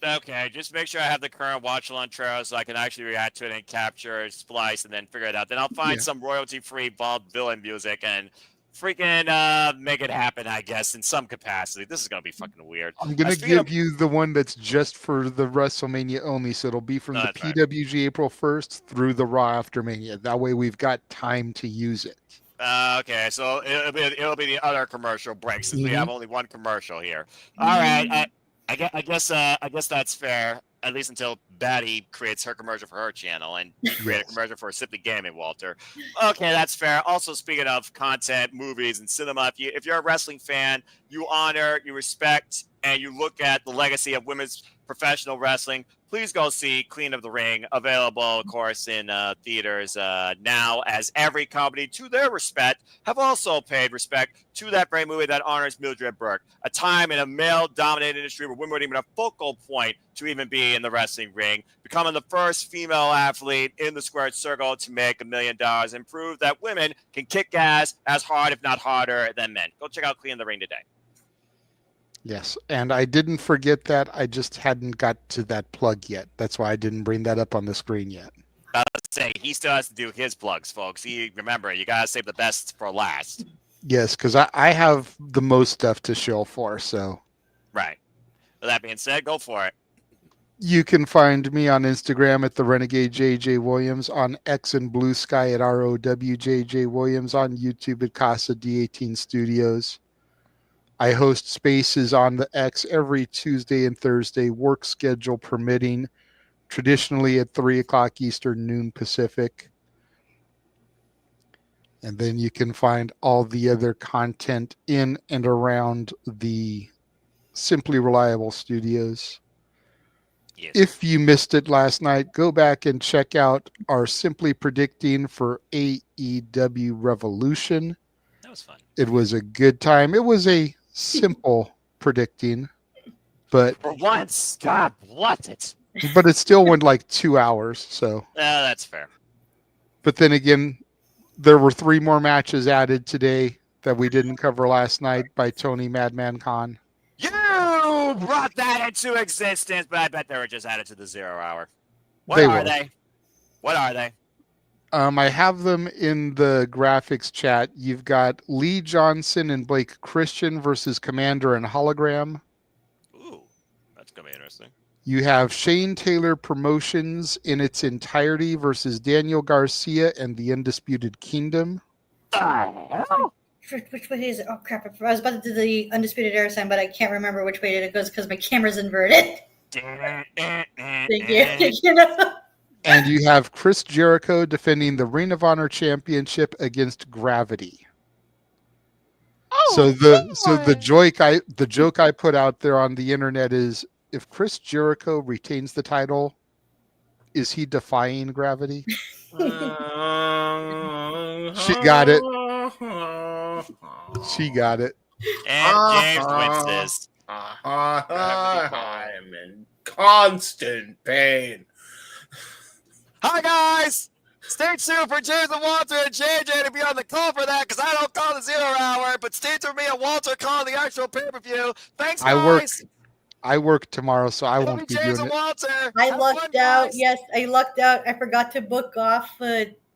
Speaker 14: Okay, just make sure I have the current watch-along trailer so I can actually react to it and capture, splice, and then figure it out. Then I'll find some royalty-free Bob Dylan music and freaking make it happen, I guess, in some capacity. This is going to be fucking weird.
Speaker 7: I'm going to give you the one that's just for the WrestleMania only, so it'll be from the PWG April 1st through the Raw after Mania. That way we've got time to use it.
Speaker 14: Okay, so it'll be the other commercial break since we have only one commercial here. All right, I guess that's fair, at least until Batty creates her commercial for her channel and create a commercial for Simply Gaming, Walter. Okay, that's fair. Also, speaking of content, movies, and cinema, if you're a wrestling fan, you honor, you respect, and you look at the legacy of women's professional wrestling, please go see Queen of the Ring, available, of course, in theaters now, as every company, to their respect, have also paid respect to that great movie that honors Mildred Burke, a time in a male-dominated industry where women weren't even a focal point to even be in the wrestling ring, becoming the first female athlete in the squared circle to make $1 million and prove that women can kick ass as hard, if not harder, than men. Go check out Queen of the Ring today.
Speaker 7: Yes, and I didn't forget that. I just hadn't got to that plug yet. That's why I didn't bring that up on the screen yet.
Speaker 14: Say he still has to do his plugs, folks. Remember, you gotta save the best for last.
Speaker 7: Yes, because I have the most stuff to show for. So,
Speaker 14: right. With that being said, go for it.
Speaker 7: You can find me on Instagram at the Renegade JJ Williams, on X and Blue Sky at ROWJJ Williams, on YouTube at Casa D18 Studios. I host spaces on the X every Tuesday and Thursday, work schedule permitting, traditionally at 3 o'clock Eastern, noon Pacific. And then you can find all the other content in and around the Simply Reliable studios. Yes. If you missed it last night, go back and check out our Simply Predicting for AEW Revolution.
Speaker 14: That was fun.
Speaker 7: It was a good time. It was a simple predicting, but
Speaker 14: for once, God bless it.
Speaker 7: But it still went like 2 hours. So
Speaker 14: that's fair.
Speaker 7: But then again, there were 3 more matches added today that we didn't cover last night by Tony Madman Khan.
Speaker 14: You brought that into existence, but I bet they were just added to the 0 hour. What are they? What are they?
Speaker 7: I have them in the graphics chat. You've got Lee Johnson and Blake Christian versus Commander and Hologram.
Speaker 14: Ooh, that's going to be interesting.
Speaker 7: You have Shane Taylor Promotions in its entirety versus Daniel Garcia and the Undisputed Kingdom.
Speaker 18: Which way is it? Oh, crap. I was about to do the Undisputed Era sign, but I can't remember which way it goes because my camera's inverted. Thank you.
Speaker 7: And you have Chris Jericho defending the Ring of Honor Championship against Gravity. So the joke I put out there on the internet is, if Chris Jericho retains the title, is he defying Gravity? She got it. She got it.
Speaker 14: And James wins this.
Speaker 17: I'm in constant pain.
Speaker 14: Hi, guys! Stay tuned for James and Walter and JJ to be on the call for that, because I don't call the 0 hour, but stay tuned for me and Walter calling the actual pay-per-view. Thanks, guys!
Speaker 7: I work tomorrow, so I won't be
Speaker 14: James
Speaker 7: doing
Speaker 14: and Walter.
Speaker 18: I lucked out. Yes, I lucked out. I forgot to book off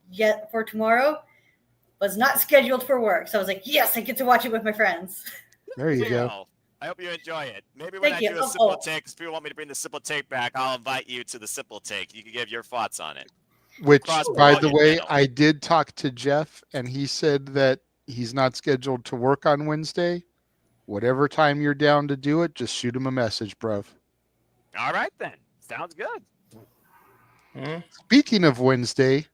Speaker 18: yet for tomorrow. Was not scheduled for work, so I was like, yes, I get to watch it with my friends.
Speaker 7: There you go.
Speaker 14: I hope you enjoy it. Maybe when I do a simple take, because people want me to bring the simple take back, I'll invite you to the simple take. You can give your thoughts on it.
Speaker 7: Which, by the way, I did talk to Jeff, and he said that he's not scheduled to work on Wednesday. Whatever time you're down to do it, just shoot him a message, bruv.
Speaker 14: All right, then. Sounds good.
Speaker 7: Speaking of Wednesday,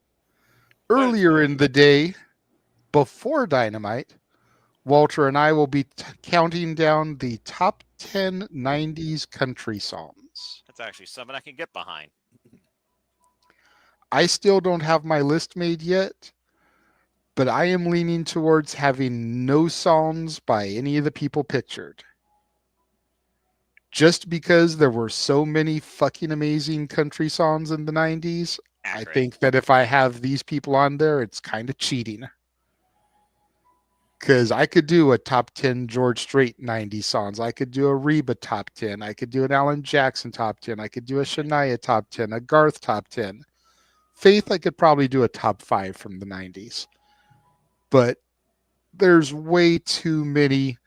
Speaker 7: earlier in the day, before Dynamite, Walter and I will be counting down the top 10 90s country songs.
Speaker 14: That's actually something I can get behind.
Speaker 7: I still don't have my list made yet, but I am leaning towards having no songs by any of the people pictured. Just because there were so many fucking amazing country songs in the 90s, I think that if I have these people on there, it's kind of cheating. Because I could do a top 10 George Strait 90s songs. I could do a Reba top 10. I could do an Alan Jackson top 10. I could do a Shania top 10, a Garth top 10. Faith, I could probably do a top 5 from the 90s. But there's way too many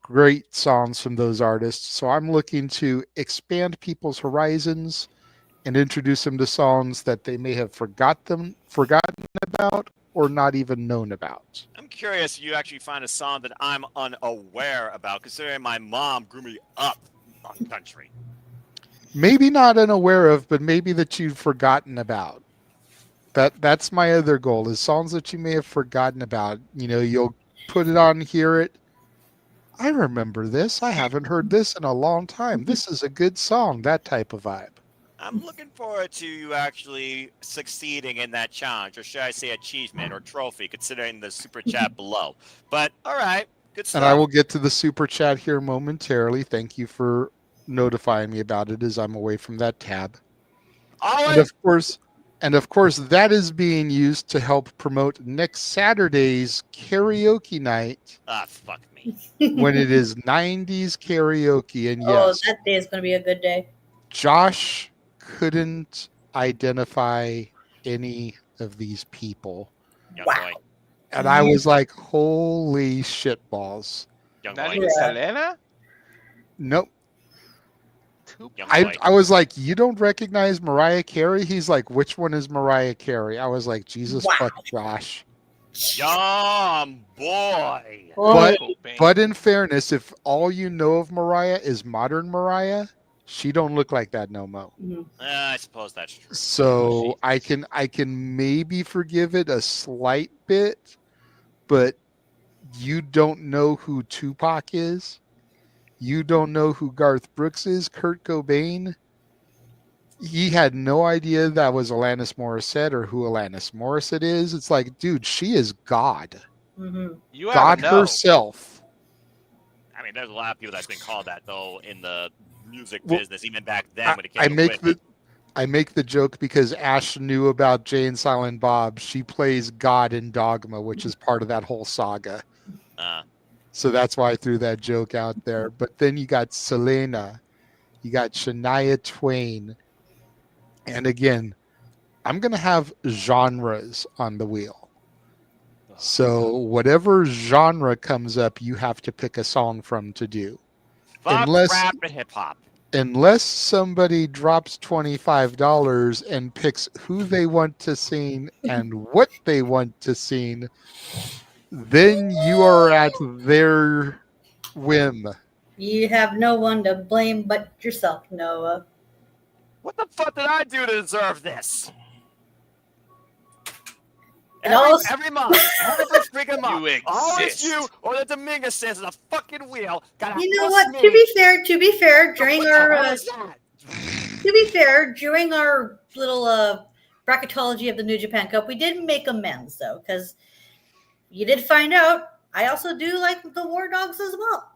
Speaker 7: great songs from those artists. So I'm looking to expand people's horizons and introduce them to songs that they may have forgotten about or not even known about.
Speaker 14: I'm curious if you actually find a song that I'm unaware about, considering my mom grew me up on country.
Speaker 7: Maybe not unaware of, but maybe that you've forgotten about. That's my other goal, is songs that you may have forgotten about. You know, you'll put it on, hear it. I remember this. I haven't heard this in a long time. This is a good song, that type of vibe.
Speaker 14: I'm looking forward to you actually succeeding in that challenge, or should I say achievement or trophy, considering the super chat below. But all right, good stuff.
Speaker 7: And I will get to the super chat here momentarily. Thank you for notifying me about it as I'm away from that tab. And of course, that is being used to help promote next Saturday's karaoke night.
Speaker 14: Ah, fuck me.
Speaker 7: When it is 90s karaoke. And yes,
Speaker 18: that day is going to be a good day.
Speaker 7: Josh couldn't identify any of these people.
Speaker 14: Wow.
Speaker 7: And I was like, holy shitballs.
Speaker 16: Not even Selena?
Speaker 7: Nope. I was like, you don't recognize Mariah Carey? He's like, which one is Mariah Carey? I was like, Jesus fuck Josh.
Speaker 14: Yum, boy.
Speaker 7: But in fairness, if all you know of Mariah is modern Mariah, she don't look like that no mo.
Speaker 14: I suppose that's true.
Speaker 7: So I can maybe forgive it a slight bit, but you don't know who Tupac is. You don't know who Garth Brooks is, Kurt Cobain. He had no idea that was Alanis Morissette or who Alanis Morissette is. It's like, dude, she is God.
Speaker 16: You
Speaker 7: God herself.
Speaker 14: I mean, there's a lot of people that's been called that, though, in the music business, even back then when it came
Speaker 7: I make the joke because Ash knew about Jay and Silent Bob. She plays God in Dogma, which is part of that whole saga. So that's why I threw that joke out there. But then you got Selena, you got Shania Twain. And again, I'm going to have genres on the wheel. So whatever genre comes up, you have to pick a song from to do.
Speaker 14: Rap and hip-hop.
Speaker 7: Unless somebody drops $25 and picks who they want to sing and what they want to sing, then you are at their whim.
Speaker 18: You have no one to blame but yourself, Noah.
Speaker 14: What the fuck did I do to deserve this? Every month, every freaking month, always you or the Dominguez says in a fucking wheel.
Speaker 18: You know what? To be fair, during our little bracketology of the New Japan Cup, we did make amends though, because you did find out I also do like the War Dogs as well.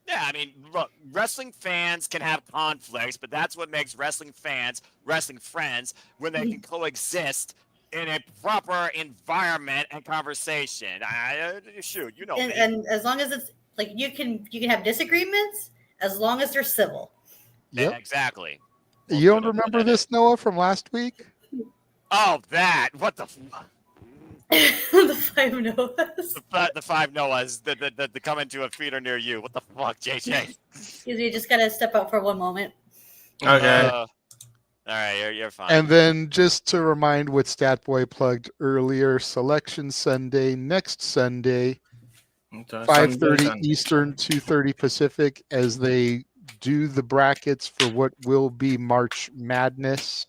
Speaker 14: Yeah, I mean, look, wrestling fans can have conflicts, but that's what makes wrestling fans wrestling friends, when they can coexist in a proper environment and conversation. Shoot, you know.
Speaker 18: And as long as it's like you can have disagreements as long as they're civil.
Speaker 7: Yep.
Speaker 14: Yeah, exactly.
Speaker 7: You don't remember this, Noah, from last week?
Speaker 14: Oh, that. What the fuck?
Speaker 18: The 5 Noahs.
Speaker 14: The 5 Noahs that come into a theater near you. What the fuck, JJ?
Speaker 18: You just gotta step out for one moment.
Speaker 17: Okay.
Speaker 14: All right, you're fine.
Speaker 7: And then just to remind what Statboy plugged earlier, Selection Sunday, next Sunday, 5:30 Eastern, 2:30 Pacific, as they do the brackets for what will be March Madness.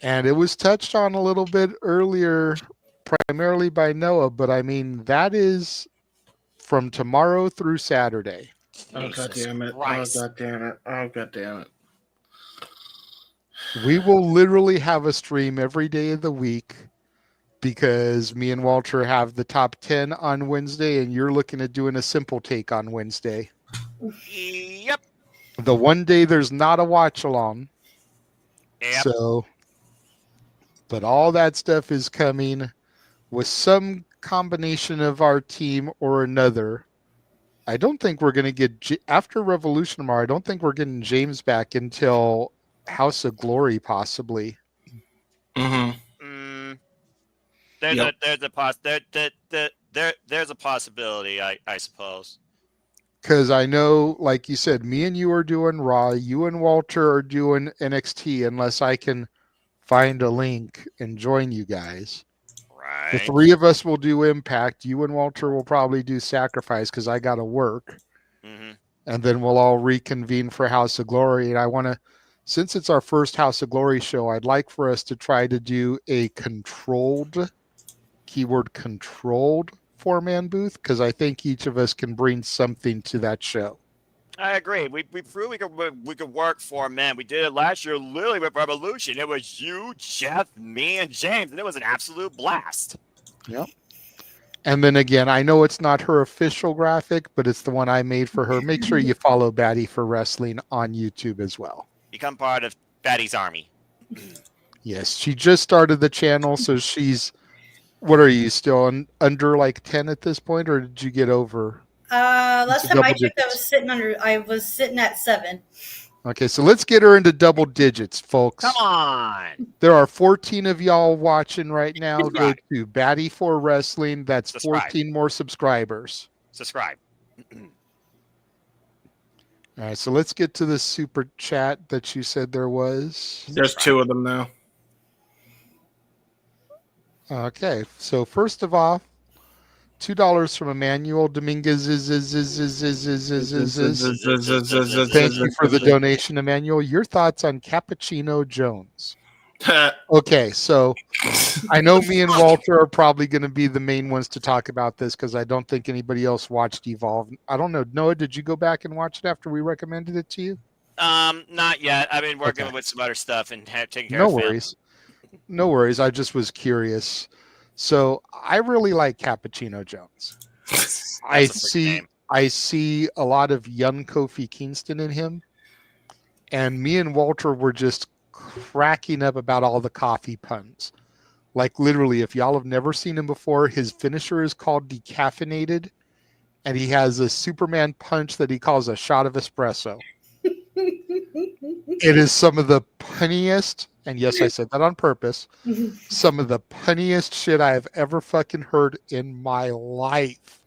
Speaker 7: And it was touched on a little bit earlier, primarily by Noah, but I mean, that is from tomorrow through Saturday.
Speaker 17: Oh, God damn it. Oh, God damn it. Oh, God damn it.
Speaker 7: We will literally have a stream every day of the week because me and Walter have the top 10 on Wednesday, and you're looking at doing a simple take on Wednesday.
Speaker 14: Yep.
Speaker 7: The one day there's not a watch along.
Speaker 14: Yep.
Speaker 7: So, but all that stuff is coming with some combination of our team or another. I don't think we're going to get, after Revolution tomorrow, I don't think we're getting James back until House of Glory, possibly.
Speaker 17: Mm-hmm.
Speaker 14: There's a possibility, I suppose.
Speaker 7: Because I know, like you said, me and you are doing Raw. You and Walter are doing NXT, unless I can find a link and join you guys.
Speaker 14: Right.
Speaker 7: The three of us will do Impact. You and Walter will probably do Sacrifice because I got to work.
Speaker 14: Mm-hmm.
Speaker 7: And then we'll all reconvene for House of Glory. And I want to, since it's our first House of Glory show, I'd like for us to try to do a controlled, keyword controlled, 4-man booth, because I think each of us can bring something to that show.
Speaker 14: I agree. We proved we could work 4 men. We did it last year, literally with Revolution. It was you, Jeff, me, and James, and it was an absolute blast.
Speaker 7: Yep. And then again, I know it's not her official graphic, but it's the one I made for her. Make sure you follow Batty for Wrestling on YouTube as well.
Speaker 14: Become part of Batty's army.
Speaker 7: Yes, she just started the channel, so she's. What are you still under like 10 at this point, or did you get over?
Speaker 18: Last time I checked, I was sitting at 7.
Speaker 7: Okay, so let's get her into double digits, folks.
Speaker 14: Come on.
Speaker 7: There are 14 of y'all watching right now. Go to Batty for Wrestling. That's 14 more subscribers.
Speaker 14: Subscribe.
Speaker 7: All right, so let's get to the super chat that you said there was.
Speaker 17: There's 2 of them now.
Speaker 7: Okay, so first of all, $2 from Emmanuel Dominguez. Thank you for the donation, Emmanuel. Your thoughts on Cappuccino Jones? Okay, so I know me and Walter are probably going to be the main ones to talk about this because I don't think anybody else watched Evolve. I don't know. Noah, did you go back and watch it after we recommended it to you?
Speaker 14: Not yet. I've been working with some other stuff and taking care of
Speaker 7: worries. No worries. I just was curious. So I really like Cappuccino Jones. I see a lot of young Kofi Kingston in him. And me and Walter were just cracking up about all the coffee puns. Like literally, if y'all have never seen him before, his finisher is called Decaffeinated. And he has a Superman punch that he calls a shot of espresso. It is some of the punniest, and yes, I said that on purpose, some of the punniest shit I have ever fucking heard in my life.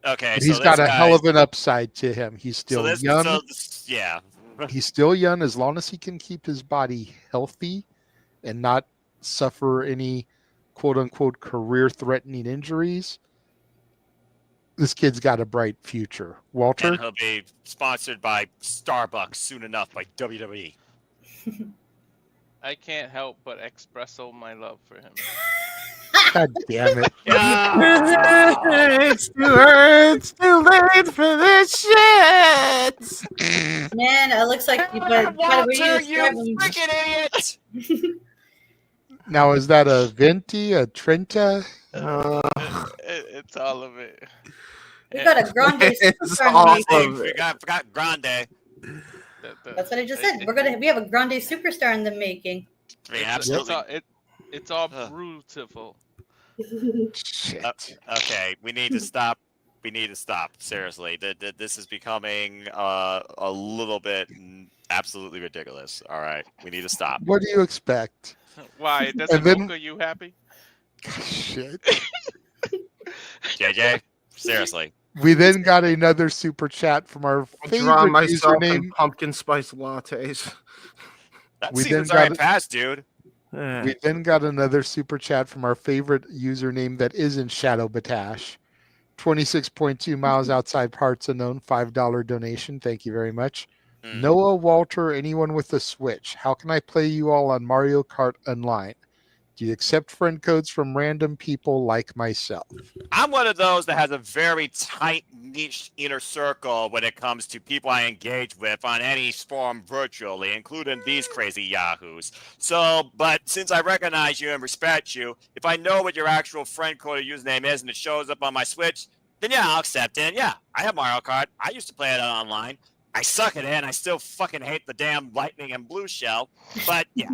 Speaker 14: Okay,
Speaker 7: but he's got a hell of an upside to him. He's still young.
Speaker 14: Yeah.
Speaker 7: He's still young as long as he can keep his body healthy and not suffer any quote-unquote career-threatening injuries. This kid's got a bright future. Walter?
Speaker 14: And he'll be sponsored by Starbucks soon enough by WWE.
Speaker 16: I can't help but espresso my love for him.
Speaker 7: God damn it.
Speaker 17: It's too late for this shit.
Speaker 18: Man, it looks like you better
Speaker 14: Walter, you freaking idiot!
Speaker 7: Now, is that a Venti, a Trenta?
Speaker 16: It's all of it.
Speaker 18: We got a Grande superstar in the making.
Speaker 14: Forgot Grande.
Speaker 18: That's what I just said. We have a Grande superstar in the making.
Speaker 14: Absolutely.
Speaker 16: It's all beautiful.
Speaker 7: Shit.
Speaker 14: Okay, we need to stop. Seriously, this is becoming a little bit absolutely ridiculous. All right, we need to stop.
Speaker 7: What do you expect?
Speaker 16: Why? Doesn't Luca you happy?
Speaker 7: Shit.
Speaker 14: JJ, seriously.
Speaker 7: We then got another super chat from our favorite username,
Speaker 17: pumpkin spice lattes.
Speaker 14: That season's already passed, dude.
Speaker 7: We then got another super chat from our favorite username that isn't Shadow Batash. 26.2 miles outside parts unknown, $5 donation. Thank you very much. Noah, Walter, anyone with a Switch. How can I play you all on Mario Kart Online? Do you accept friend codes from random people like myself?
Speaker 14: I'm one of those that has a very tight, niche inner circle when it comes to people I engage with on any form virtually, including these crazy yahoos. So, but since I recognize you and respect you, if I know what your actual friend code or username is and it shows up on my Switch, then yeah, I'll accept it. Yeah, I have Mario Kart. I used to play it online. I suck at it, and I still fucking hate the damn lightning and blue shell. But yeah.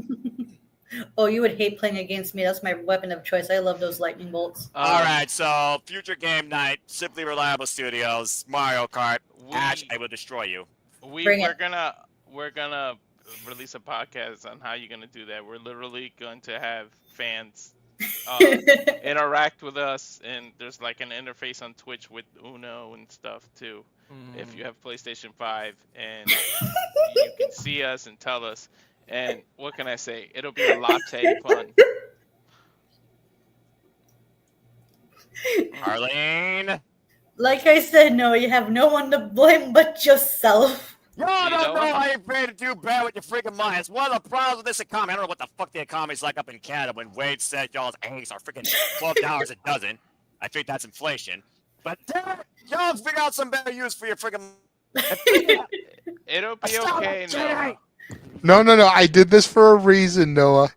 Speaker 18: Oh, you would hate playing against me. That's my weapon of choice. I love those lightning bolts.
Speaker 14: All right, so future game night, Simply Reliable Studios, Mario Kart. Ash, I will destroy you.
Speaker 16: We're gonna release a podcast on how you're gonna do that. We're literally going to have fans interact with us, and there's like an interface on Twitch with Uno and stuff too. If you have PlayStation 5, and you can see us and tell us. And what can I say? It'll be a latte fun.
Speaker 14: Arlene?
Speaker 18: Like I said, no, you have no one to blame but yourself.
Speaker 14: No, I ain't afraid to do bad with your freaking mind. It's one of the problems with this economy. I don't know what the fuck the economy's like up in Canada when Wade said y'all's eggs are freaking $12 a dozen. I think that's inflation. But y'all figure out some better use for your freaking...
Speaker 16: It'll be okay, Noah.
Speaker 7: No. I did this for a reason, Noah.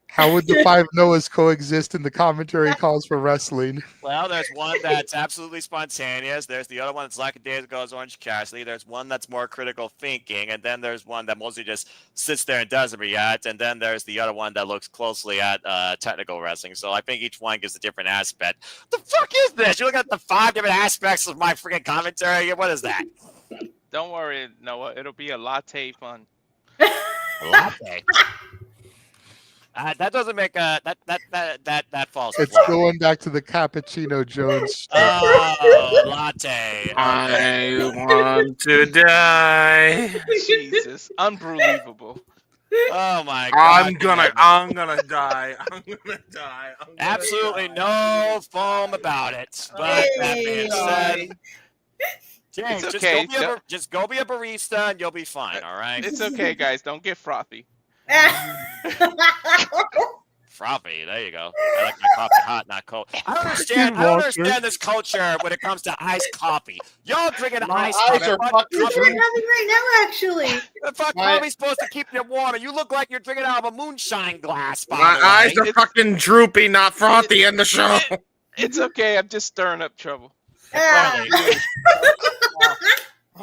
Speaker 7: How would the 5 Noahs coexist in the commentary calls for wrestling?
Speaker 14: Well, there's one that's absolutely spontaneous. There's the other one that's lackadaisical as Orange Cassidy. There's one that's more critical thinking. And then there's one that mostly just sits there and doesn't react. And then there's the other one that looks closely at technical wrestling. So I think each one gives a different aspect. The fuck is this? You look at the 5 different aspects of my freaking commentary. What is that?
Speaker 16: Don't worry, Noah. It'll be a latte fun.
Speaker 14: Latte? That doesn't make that falls.
Speaker 7: It's
Speaker 14: flat.
Speaker 7: going back to the Cappuccino Jones.
Speaker 14: Oh, latte.
Speaker 17: I want to die.
Speaker 16: Jesus, unbelievable.
Speaker 14: Oh my God.
Speaker 17: I'm gonna die.
Speaker 14: Absolutely no foam about it. But that being said, James,
Speaker 16: It's okay.
Speaker 14: just go be a barista and you'll be fine. All right.
Speaker 16: It's okay, guys. Don't get frothy.
Speaker 14: Frothy, there you go. I like my coffee hot, not cold. I don't understand this culture when it comes to iced coffee. Y'all drinking iced coffee.
Speaker 18: That's what I'm having right now, actually.
Speaker 14: The fuck coffee's supposed to keep you warm, and you look like you're drinking out of a moonshine glass. By
Speaker 17: My
Speaker 14: the way.
Speaker 17: eyes are fucking droopy, not frothy in the show.
Speaker 16: It's okay. I'm just stirring up trouble.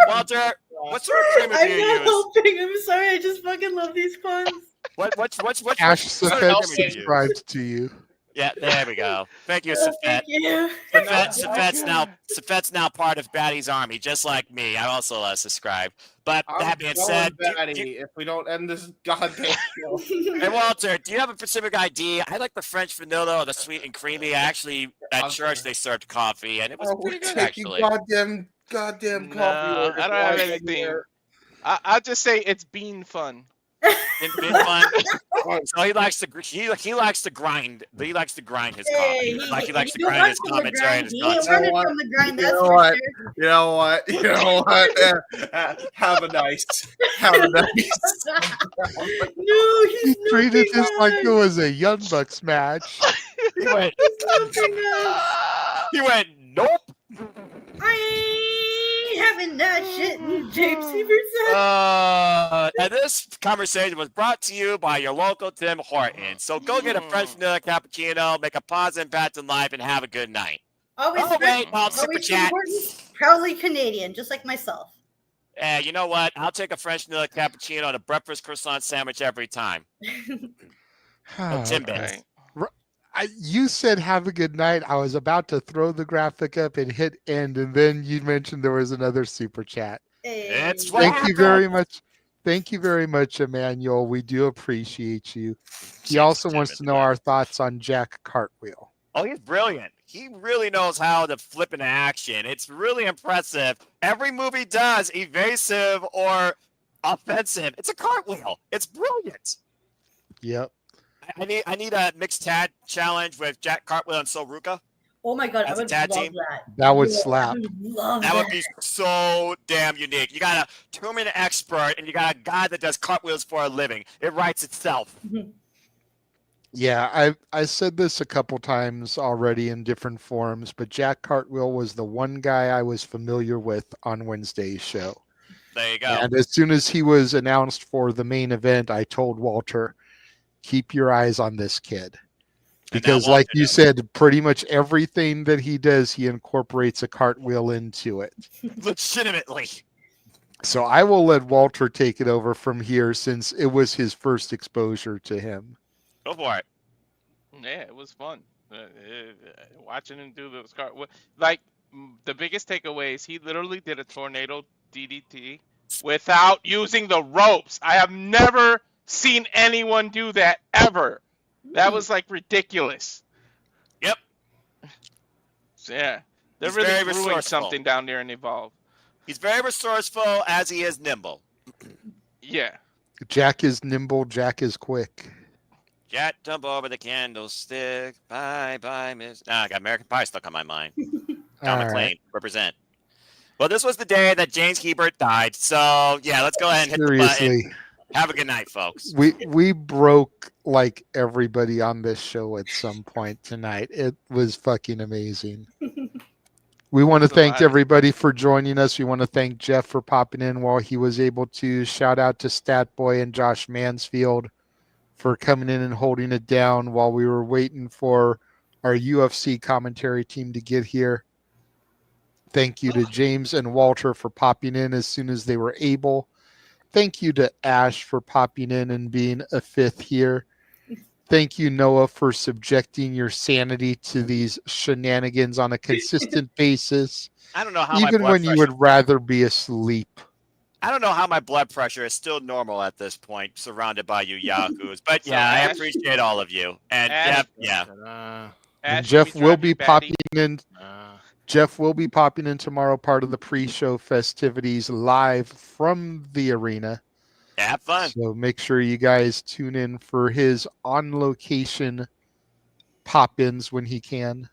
Speaker 14: Walter, what sort of creamer do you
Speaker 18: I'm not
Speaker 14: use?
Speaker 18: helping. I'm sorry. I just fucking love these puns.
Speaker 14: What's
Speaker 7: Ash
Speaker 14: what sort of
Speaker 7: Safet
Speaker 14: creamer do you use?
Speaker 7: subscribed to you.
Speaker 14: Yeah, there we go. Thank you, Safet.
Speaker 18: Thank you.
Speaker 14: Safet's now part of Batty's army, just like me. I also subscribe. But that being said,
Speaker 17: if we don't end this goddamn show.
Speaker 14: Hey Walter, do you have a specific idea? I like the French vanilla or the sweet and creamy. Actually, at church they served coffee, and it was pretty good actually.
Speaker 17: Goddamn
Speaker 16: No,
Speaker 17: coffee.
Speaker 16: I don't have anything. I'll just say it's bean fun.
Speaker 14: It's been fun. So he likes to he likes to grind. He likes to grind his coffee. He likes to grind his commentary and his thoughts.
Speaker 17: You know what? Have a nice.
Speaker 18: No, he's
Speaker 7: treated this like it was a Young Bucks match.
Speaker 14: He went, nope.
Speaker 18: I ain't having that shit, James Severson.
Speaker 14: And this conversation was brought to you by your local Tim Hortons. So go get a fresh vanilla cappuccino, make a positive impact in life, and have a good night.
Speaker 18: Always
Speaker 14: Super Chat.
Speaker 18: Proudly Canadian, just like myself.
Speaker 14: You know what? I'll take a fresh vanilla cappuccino and a breakfast croissant sandwich every time. Timbits.
Speaker 7: You said have a good night. I was about to throw the graphic up and hit end, and then you mentioned there was another super chat. Thank you very much. Thank you very much, Emmanuel. We do appreciate you. He also wants to know our thoughts on Jack Cartwheel.
Speaker 14: Oh, he's brilliant. He really knows how to flip into action. It's really impressive. Every move he does, evasive or offensive, it's a cartwheel. It's brilliant.
Speaker 7: Yep.
Speaker 14: I need a mixed tag challenge with Jack Cartwheel and Soruka.
Speaker 18: Oh my god, I
Speaker 14: As a
Speaker 18: would
Speaker 14: tag
Speaker 18: love
Speaker 14: team.
Speaker 18: that.
Speaker 7: That would slap.
Speaker 14: That would be so damn unique. You got a 2-minute expert and you got a guy that does cartwheels for a living. It writes itself.
Speaker 7: Yeah, I said this a couple times already in different forums, but Jack Cartwheel was the one guy I was familiar with on Wednesday's show.
Speaker 14: There you go.
Speaker 7: And as soon as he was announced for the main event, I told Walter, keep your eyes on this kid. Because like you said, pretty much everything that he does, he incorporates a cartwheel into it.
Speaker 14: Legitimately.
Speaker 7: So I will let Walter take it over from here since it was his first exposure to him.
Speaker 14: Go for it.
Speaker 16: Yeah, it was fun. Watching him do those like the biggest takeaway is he literally did a tornado DDT without using the ropes. I have never seen anyone do that ever. That was like ridiculous.
Speaker 14: Yep.
Speaker 16: So, yeah, they're
Speaker 14: He's
Speaker 16: really
Speaker 14: very
Speaker 16: brewing
Speaker 14: resourceful.
Speaker 16: something down there in Evolve.
Speaker 14: He's very resourceful as he is nimble.
Speaker 16: Yeah.
Speaker 7: Jack is nimble, Jack is quick.
Speaker 14: Jack, jump over the candlestick. Bye, bye, miss. I got American Pie stuck on my mind. Don McClane, represent. Well, this was the day that James Hebert died. So, yeah, let's go ahead and hit the button. Have a good night, folks.
Speaker 7: We broke like everybody on this show at some point tonight. It was fucking amazing. We want to thank everybody for joining us. We want to thank Jeff for popping in while he was able to. Shout out to Statboy and Josh Mansfield for coming in and holding it down while we were waiting for our UFC commentary team to get here. Thank you to James and Walter for popping in as soon as they were able. Thank you to Ash for popping in and being a fifth here. Thank you, Noah, for subjecting your sanity to these shenanigans on a consistent basis.
Speaker 14: I don't know how
Speaker 7: even when you would rather be asleep.
Speaker 14: I don't know how my blood pressure is still normal at this point, surrounded by you yahoos. But yeah, I appreciate all of you. And
Speaker 7: And Jeff will be popping in. Jeff will be popping in tomorrow, part of the pre-show festivities live from the arena.
Speaker 14: Have fun.
Speaker 7: So make sure you guys tune in for his on-location pop-ins when he can.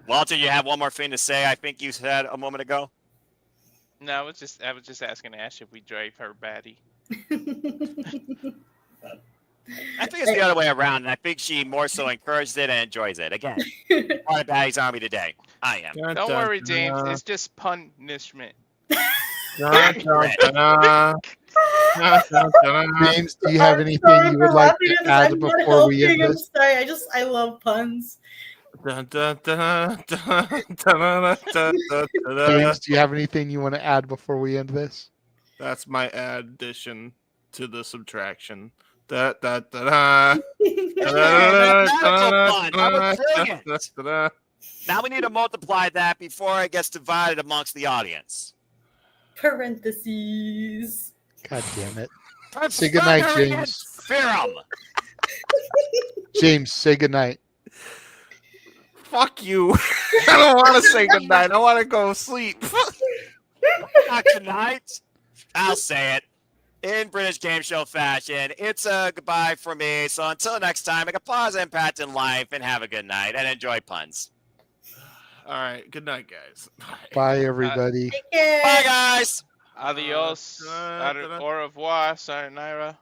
Speaker 14: Walter, you have one more thing to say, I think you said a moment ago.
Speaker 16: No, I was just asking Ash if we drove her baddie.
Speaker 14: I think it's the other way around, and I think she more so encouraged it and enjoys it. Again, part of Batty's Army today. I am.
Speaker 16: Don't worry, James. It's just punishment.
Speaker 7: James, do you have anything you would like to add before we end this?
Speaker 18: I'm sorry. I love puns.
Speaker 7: James, do you have anything you want to add before we end this?
Speaker 17: That's my addition to the subtraction.
Speaker 14: Now we need to multiply that before it gets divided amongst the audience.
Speaker 18: Parentheses.
Speaker 7: God damn it. Say goodnight, James.
Speaker 14: Theorem.
Speaker 7: James, say goodnight.
Speaker 17: Fuck you. I don't want to say goodnight. I want to go sleep.
Speaker 14: Not tonight. I'll say it. In British game show fashion, it's a goodbye for me. So until next time, make a positive impact in life and have a good night and enjoy puns.
Speaker 17: All right. Good night, guys.
Speaker 7: Bye, everybody.
Speaker 14: Bye, guys.
Speaker 16: Adios. Au revoir. Sayonara.